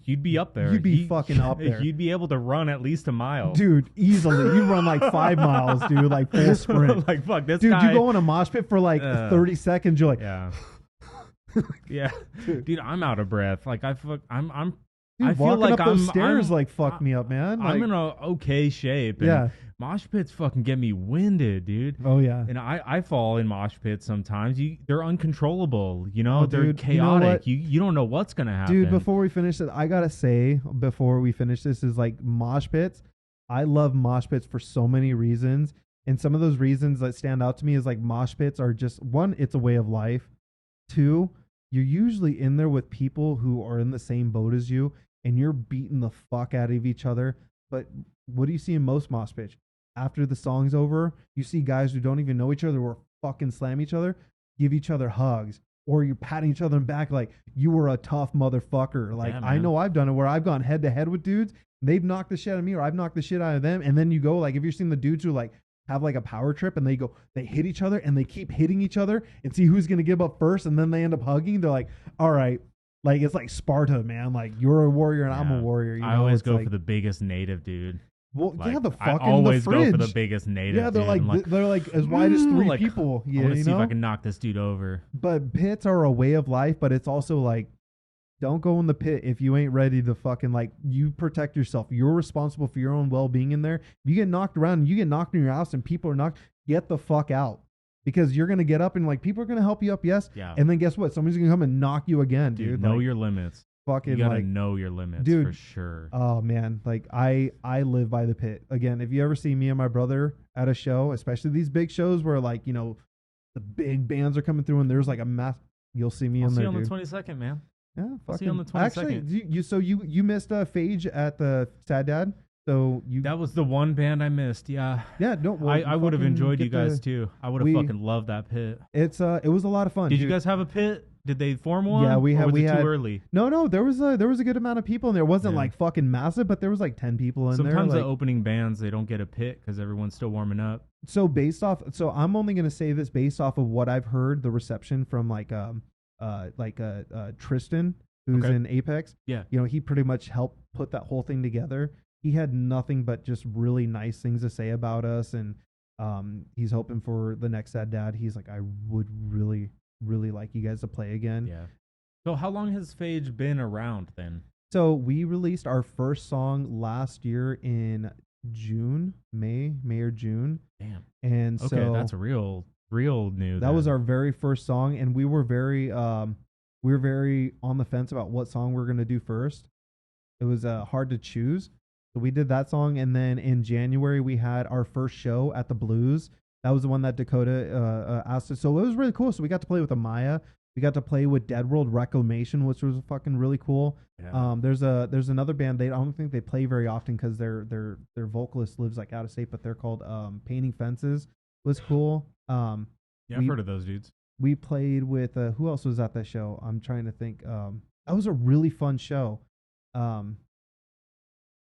You'd be up there. You'd be fucking up there. You'd be able to run at least a mile, dude. Easily, you'd run like 5 miles, dude, like full sprint. Like, fuck this dude, guy. you go in a mosh pit for like 30 seconds. You're like, yeah, yeah, dude. I'm out of breath. Like, I'm. dude, I feel walking like up those stairs I'm, like fucked me up, man. Like, I'm in a okay shape. And yeah. mosh pits fucking get me winded, dude. Oh yeah. And I fall in mosh pits sometimes. They're uncontrollable. You know, Oh, they're dude, chaotic. you know you don't know what's gonna happen. Dude, before we finish it, I gotta say, before we finish this, is like mosh pits. I love mosh pits for so many reasons. And some of those reasons that stand out to me is like mosh pits are just, one, it's a way of life. Two, you're usually in there with people who are in the same boat as you and you're beating the fuck out of each other. But what do you see in most mosh pits? After the song's over, you see guys who don't even know each other or fucking slam each other, give each other hugs. Or you're patting each other in the back like you were a tough motherfucker. Like, yeah, I know I've done it where I've gone head to head with dudes. They've knocked the shit out of me or I've knocked the shit out of them. And then you go, like, if you've seen the dudes who like have like a power trip and they hit each other and they keep hitting each other and see who's going to give up first. And then they end up hugging. They're like, all right. Like, it's like Sparta, man. Like, you're a warrior and I'm a warrior. You know? I always go like, for the biggest native dude. Well, Like, yeah, the fucking I always the fridge. go for the biggest native. Yeah, they're dude. like they're like as wide as 3 like, people. I Yeah, want to you see know? if I can knock this dude over. But pits are a way of life, but it's also like, don't go in the pit if you ain't ready to fucking, like, you protect yourself. You're responsible for your own well-being in there. If you get knocked around, you get knocked in your house and people are knocked, get the fuck out. Because you're going to get up and, like, people are going to help you up, yes. Yeah. And then guess what? Somebody's going to come and knock you again, dude. Know like, your limits. fucking, You gotta like, know your limits, dude, for sure. Oh man, like I live by the pit. Again, if you ever see me and my brother at a show, especially these big shows where, like, you know, the big bands are coming through and there's like a mass, you'll see me I'll in see there, you on dude. the 22nd, man. Yeah, I'll see you on the 22nd. Actually, so you missed Phage at the Sad Dad. So that was the one band I missed. Yeah. No, well, I would have fucking enjoyed you get guys too. I would have fucking loved that pit. It was a lot of fun. Did dude. you guys have a pit? Did they form one? Yeah, we or had. was We it had too early. No, there was a good amount of people in there. It wasn't Yeah. like fucking massive, but there was like 10 people in there. Sometimes like, the opening bands, they don't get a pit because everyone's still warming up. So I'm only gonna say this based off of what I've heard, the reception from Tristan, who's in Apex. Yeah. You know, he pretty much helped put that whole thing together. He had nothing but just really nice things to say about us, and he's hoping for the next Sad Dad. He's like, I would really, really like you guys to play again. Yeah. So how long has Phage been around then? So we released our first song last year in May or June. Damn. And Okay, so that's real new. that was our very first song, and we were very on the fence about what song we were going to do first. It was hard to choose. So we did that song, and then in January we had our first show at the Blues. That was the one that Dakota asked us. So it was really cool. So we got to play with Amaya. We got to play with Dead World Reclamation, which was fucking really cool. Yeah. There's another band. I don't think they play very often because their vocalist lives like out of state, but they're called Painting Fences. Was cool. Yeah, I've heard of those dudes. We played with who else was at that show? I'm trying to think. That was a really fun show.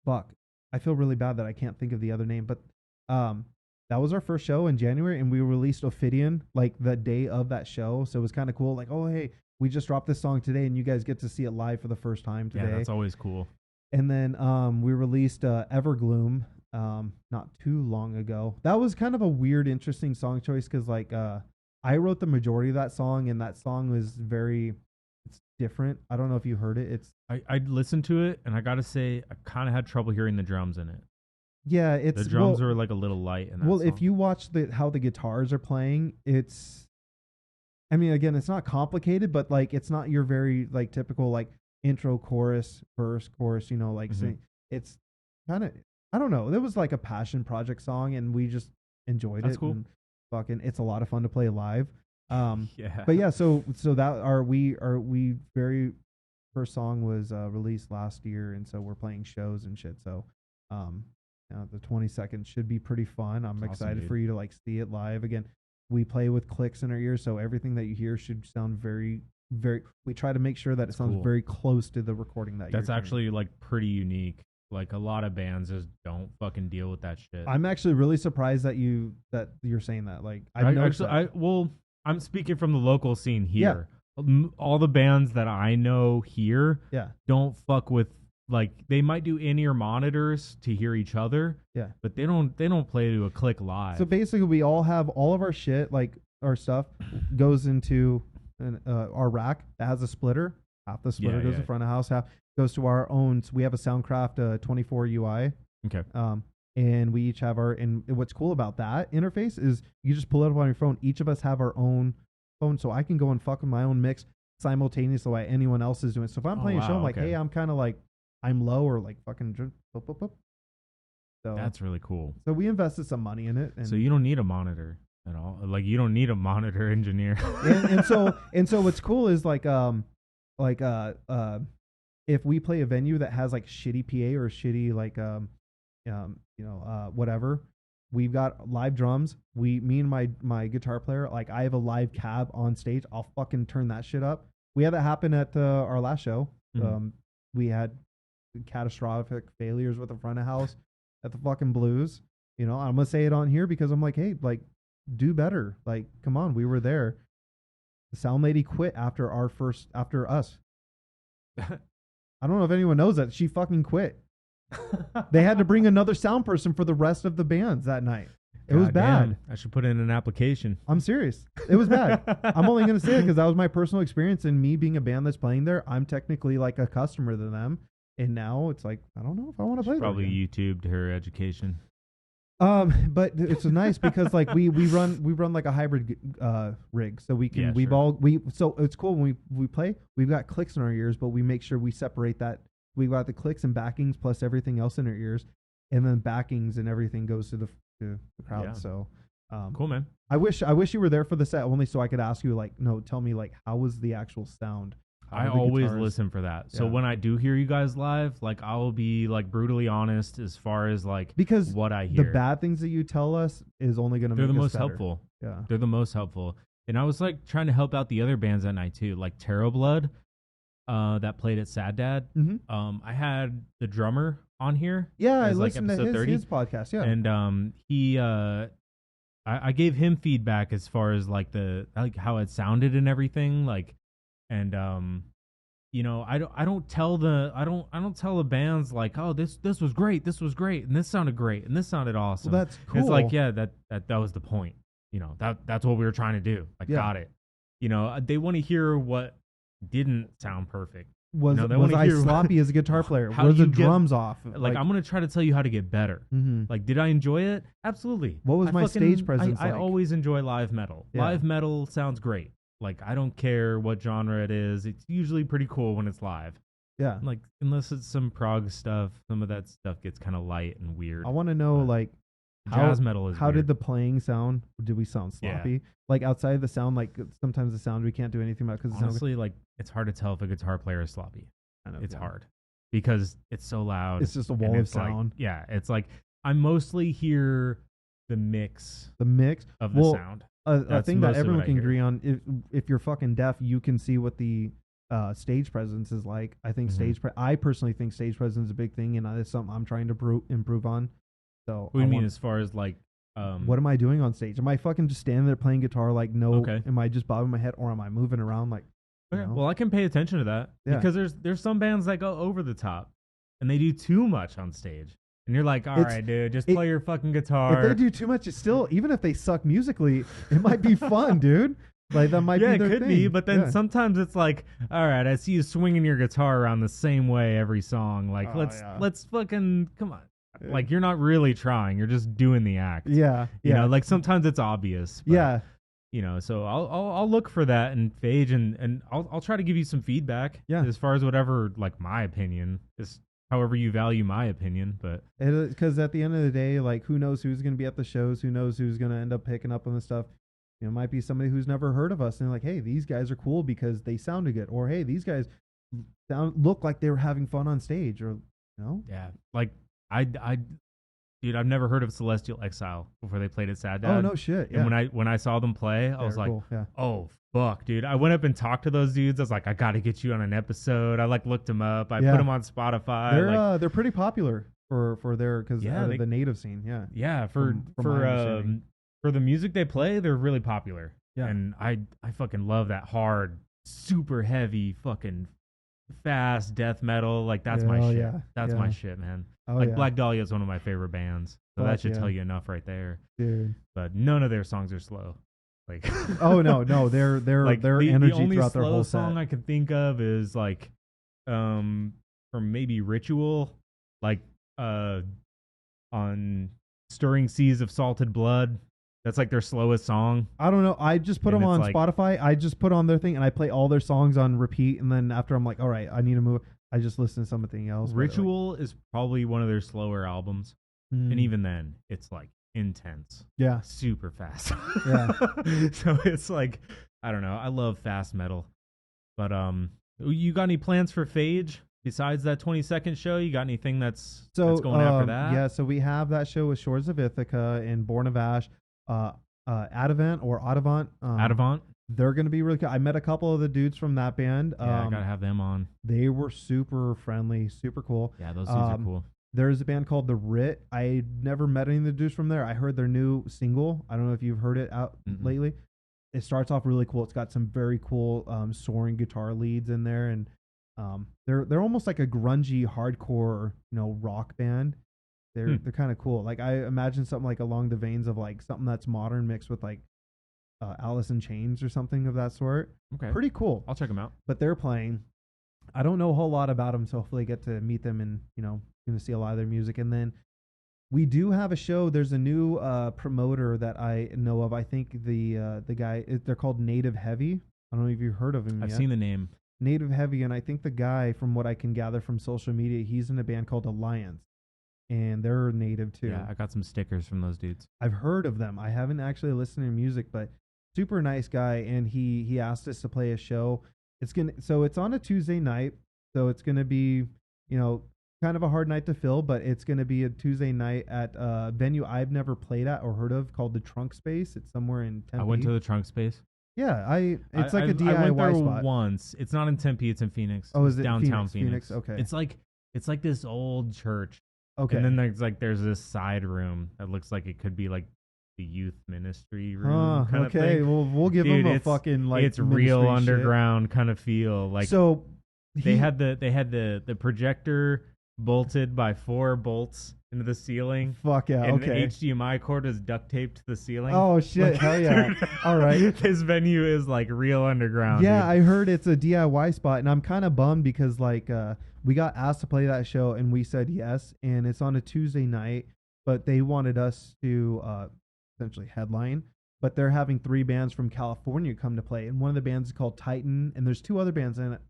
Fuck, I feel really bad that I can't think of the other name, but that was our first show in January, and we released Ophidian like the day of that show. So it was kind of cool. Like, oh hey, we just dropped this song today, and you guys get to see it live for the first time today. Yeah, that's always cool. And then we released Evergloom not too long ago. That was kind of a weird, interesting song choice because like I wrote the majority of that song, and that song was it's different. I don't know if you heard it. I listened to it, and I gotta say, I kind of had trouble hearing the drums in it. Yeah, the drums are like a little light in that song. If you watch how the guitars are playing, I mean, again, it's not complicated, but like it's not your very like typical like intro, chorus, verse, chorus, you know, like sing. It's kind of, I don't know. It was like a passion project song, and we just enjoyed it. That's cool. And fucking, it's a lot of fun to play live. Yeah. But yeah, so that our very first song was released last year, and so we're playing shows and shit. So the 22nd should be pretty fun. I'm excited for you to like see it live again. We play with clicks in our ears, so everything that you hear should sound very, very. We try to make sure that it sounds very close to the recording that. That's actually like pretty unique. Like a lot of bands just don't fucking deal with that shit. I'm actually really surprised that you're saying that. Like, I've noticed that. I'm speaking from the local scene here. All the bands that I know here don't fuck with, like, they might do in-ear monitors to hear each other. Yeah. But they don't play to a click live. So basically we all have all of our shit, like our stuff goes into our rack that has a splitter. Half the splitter goes in front of house, half goes to our own. So we have a Soundcraft 24 UI. Okay. And we each have our, and what's cool about that interface is you just pull it up on your phone. Each of us have our own phone, so I can go and fuck with my own mix simultaneously while anyone else is doing it. So if I'm playing a show, I'm like, hey, I'm kind of like, I'm low, or like fucking boop, boop, boop. So that's really cool. So we invested some money in it. And so you don't need a monitor at all. Like, you don't need a monitor engineer. and so what's cool is like if we play a venue that has like shitty PA or shitty like whatever, we've got live drums. Me and my guitar player, like, I have a live cab on stage. I'll fucking turn that shit up. We had that happen at our last show. Mm-hmm. We had catastrophic failures with the front of house at the fucking Blues. You know, I'm gonna say it on here because I'm like, hey, like, do better. Like, come on, we were there. The sound lady quit after us. I don't know if anyone knows that. She fucking quit. They had to bring another sound person for the rest of the bands that night. It was bad. Damn. I should put in an application. I'm serious. It was bad. I'm only going to say it because that was my personal experience, and me being a band that's playing there, I'm technically like a customer to them. And now it's like, I don't know if I want to play there. Probably YouTubed her education. But it's nice because like we run like a hybrid rig, so we can so it's cool when we play. We've got clicks in our ears, but we make sure we separate that. We've got the clicks and backings plus everything else in our ears, and then backings and everything goes to the crowd. Yeah. So cool, man. I wish you were there for the set only so I could ask you, like, no, tell me, like, how was the actual sound? I always listen for that. So when I do hear you guys live, like, I will be like brutally honest as far as like, because what I hear. The bad things that you tell us is only going to make us better. They're the most helpful. Yeah. They're the most helpful. And I was like trying to help out the other bands that night too, like Tarot Blood, that played at Sad Dad. Mm-hmm. I had the drummer on here. Yeah, I listened to his podcast. Yeah. And he I gave him feedback as far as like how it sounded and everything, like. And you know, I don't tell the bands like, oh, this was great, and this sounded great, and this sounded awesome. Well, that's cool. It's like, yeah, that was the point. You know, that's what we were trying to do. I got it. You know, they want to hear what didn't sound perfect. Was I sloppy as a guitar player? Were the drums off? Like, I'm gonna try to tell you how to get better. Mm-hmm. Like, did I enjoy it? Absolutely. What was my stage presence I like? always enjoy live metal. Yeah. Live metal sounds great. Like, I don't care what genre it is. It's usually pretty cool when it's live. Yeah. Like, unless it's some prog stuff, some of that stuff gets kind of light and weird. I want to know, like, jazz metal is how weird. Did the playing sound? Did we sound sloppy? Yeah. Like, outside of the sound, like, sometimes the sound we can't do anything about because honestly, like, it's hard to tell if a guitar player is sloppy. I know, it's hard because it's so loud. It's just a wall of sound. Like, yeah, it's like I mostly hear the mix of the sound. A thing that everyone can agree on, if you're fucking deaf, you can see what the stage presence is like. I think I personally think stage presence is a big thing, and it's something I'm trying to improve on. So what do you mean as far as like, what am I doing on stage? Am I fucking just standing there playing guitar like am I just bobbing my head, or am I moving around like? Okay. You know? Well, I can pay attention to that because there's some bands that go over the top and they do too much on stage. And you're like, all right, dude, just play your fucking guitar. If they do too much, it's still, even if they suck musically, it might be fun, dude. Like, that might be their thing. Yeah, it could be, but then sometimes it's like, all right, I see you swinging your guitar around the same way every song. Like, let's fucking, come on. Yeah. Like, you're not really trying. You're just doing the act. Yeah. You know, like, sometimes it's obvious. But, yeah. You know, so I'll look for that in Phage, and I'll try to give you some feedback. Yeah. As far as whatever, like, my opinion is. However you value my opinion, but because at the end of the day, like, who knows who's going to be at the shows? Who knows who's going to end up picking up on the stuff? You know, it might be somebody who's never heard of us and like, hey, these guys are cool because they sounded good, or hey, these guys look like they were having fun on stage, or you know, yeah, like I Dude, I've never heard of Celestial Exile before they played at Sad Dad. Oh no shit. Yeah. And when I saw them play, I was like, cool. Yeah. oh fuck, dude. I went up and talked to those dudes. I was like, I got to get you on an episode. I like looked them up. I put them on Spotify. They're pretty popular for their because the native scene. Yeah. Yeah. For the music they play, they're really popular. Yeah. And I fucking love that hard, super heavy, fucking fast death metal. Like that's my shit. Yeah. That's my shit, man. Black Dahlia is one of my favorite bands. So that should tell you enough right there. Dude. But none of their songs are slow. Like oh no, they're like their energy throughout their whole set. The only slow song I can think of is like from maybe Ritual, like on Stirring Seas of Salted Blood. That's like their slowest song. I don't know. I just put them on Spotify. I just put on their thing and I play all their songs on repeat. And then after I'm like, all right, I need to move. I just listen to something else. Ritual is probably one of their slower albums. And even then, it's like intense. Yeah. Super fast. Yeah. So it's like, I don't know. I love fast metal. But you got any plans for Phage? Besides that 20-second show, you got anything that's going after that? Yeah, so we have that show with Shores of Ithaca and Born of Ash. Adavant or Adavant. Adavant. They're going to be really cool. I met a couple of the dudes from that band. Yeah, I got to have them on. They were super friendly, super cool. Yeah, those dudes are cool. There's a band called The Writ. I never met any of the dudes from there. I heard their new single. I don't know if you've heard it out lately. It starts off really cool. It's got some very cool soaring guitar leads in there, and they're almost like a grungy, hardcore, rock band. They're kind of cool. Like I imagine something like along the veins of like something that's modern mixed with like Alice in Chains or something of that sort. Okay, pretty cool. I'll check them out. But they're playing. I don't know a whole lot about them, so hopefully I get to meet them and going to see a lot of their music. And then we do have a show. There's a new promoter that I know of. I think the guy, they're called Native Heavy. I don't know if you've heard of him. I've seen the name. Native Heavy, and I think the guy, from what I can gather from social media, he's in a band called Alliance. And they're native too. Yeah, I got some stickers from those dudes. I've heard of them. I haven't actually listened to music, but super nice guy. And he asked us to play a show. So it's on a Tuesday night. So it's gonna be, kind of a hard night to fill, but it's gonna be a Tuesday night at a venue I've never played at or heard of called the Trunk Space. It's somewhere in Tempe. I went to the Trunk Space. Yeah, it's like a DIY I went there spot. once. It's not in Tempe. It's in Phoenix. Oh, is it downtown Phoenix? Okay. It's like this old church. Okay. And then there's this side room that looks like it could be like the youth ministry room. Kind of thing. Well, we'll give them a fucking like. It's real underground kind of feel. Like so, they had the projector bolted by 4 bolts into the ceiling. Fuck yeah! And okay. the HDMI cord is duct taped to the ceiling. Oh shit! Hell yeah! All right. This venue is like real underground. Yeah, dude. I heard it's a DIY spot, and I'm kind of bummed because like we got asked to play that show, and we said yes, and it's on a Tuesday night, but they wanted us to essentially headline. But they're having 3 bands from California come to play, and one of the bands is called Titan, and there's 2 other bands in it.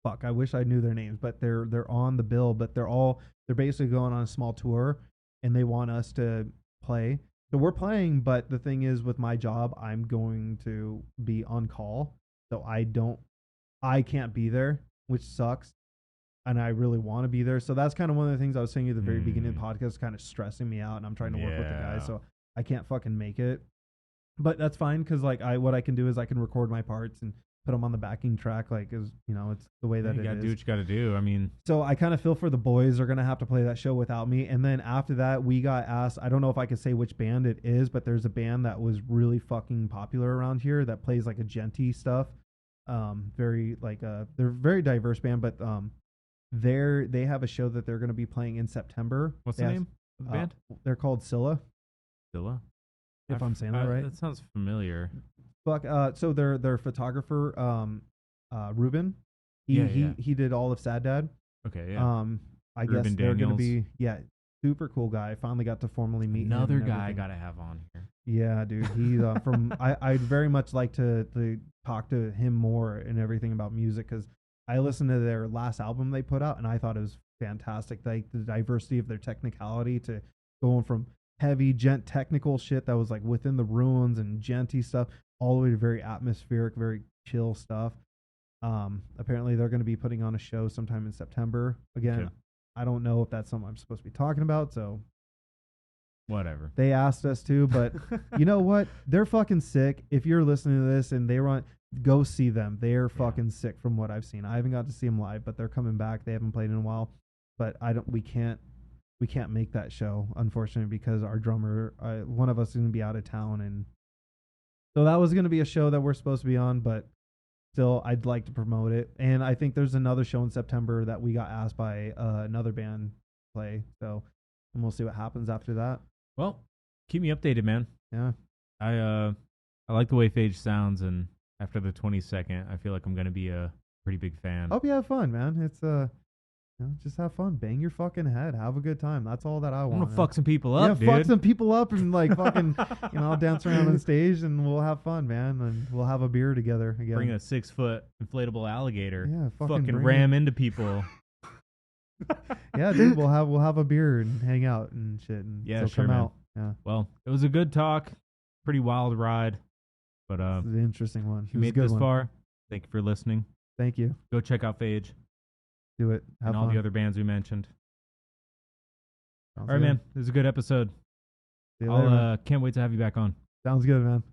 Fuck, I wish I knew their names, but they're on the bill, but they're basically going on a small tour, and they want us to play. So we're playing, but the thing is, with my job, I'm going to be on call, so I can't be there, which sucks, and I really want to be there. So that's kind of one of the things I was saying at the very beginning of the podcast, kind of stressing me out, and I'm trying to work with the guys, so I can't fucking make it. But that's fine, because like what I can do is I can record my parts and put them on the backing track, like, it's the way that it is. You gotta do what you gotta do. I mean, so I kind of feel for the boys. They're gonna have to play that show without me. And then after that, we got asked. I don't know if I can say which band it is, but there's a band that was really fucking popular around here that plays like a genty stuff. Very like they're a very diverse band, but they have a show that they're gonna be playing in September. What's the name of the band? They're called Scylla. Scylla. If I'm saying that right. That sounds familiar. Fuck. So their photographer, Ruben, he did all of Sad Dad. Okay. Yeah. I guess they're gonna be super cool guy. I finally got to formally meet another him. Guy I gotta have on here. Yeah, dude. He's from. I'd very much like to talk to him more and everything about music, because I listened to their last album they put out and I thought it was fantastic. Like the diversity of their technicality to going from heavy technical shit that was like within the ruins and genty stuff all the way to very atmospheric, very chill stuff. Apparently they're going to be putting on a show sometime in September. Again, I don't know if that's something I'm supposed to be talking about, so Whatever. They asked us to, but you know what? They're fucking sick. If you're listening to this and they run, go see them. They're fucking sick from what I've seen. I haven't got to see them live, but they're coming back. They haven't played in a while, but we can't make that show, unfortunately, because our drummer, one of us is going to be out of town. And so that was going to be a show that we're supposed to be on, but still, I'd like to promote it. And I think there's another show in September that we got asked by another band to play. So, and we'll see what happens after that. Well, keep me updated, man. Yeah. I like the way Phage sounds, and after the 22nd, I feel like I'm going to be a pretty big fan. Hope you have fun, man. It's just have fun. Bang your fucking head. Have a good time. That's all that I want. I'm gonna fuck some people up, dude. Fuck some people up and like fucking, I'll dance around on stage and we'll have fun, man. And we'll have a beer together again. Bring a 6-foot inflatable alligator. Yeah, fucking ram into people. Yeah, dude. We'll have a beer and hang out and shit. And yeah, so sure, come man. out. Yeah. Well, it was a good talk. Pretty wild ride, but it's an interesting one. If you made this far, thank you for listening. Thank you. Go check out Phage. Do it. Have and fun. all the other bands we mentioned. Sounds all right, good. man. This is a good episode. See you later, man. Can't wait to have you back on. Sounds good, man.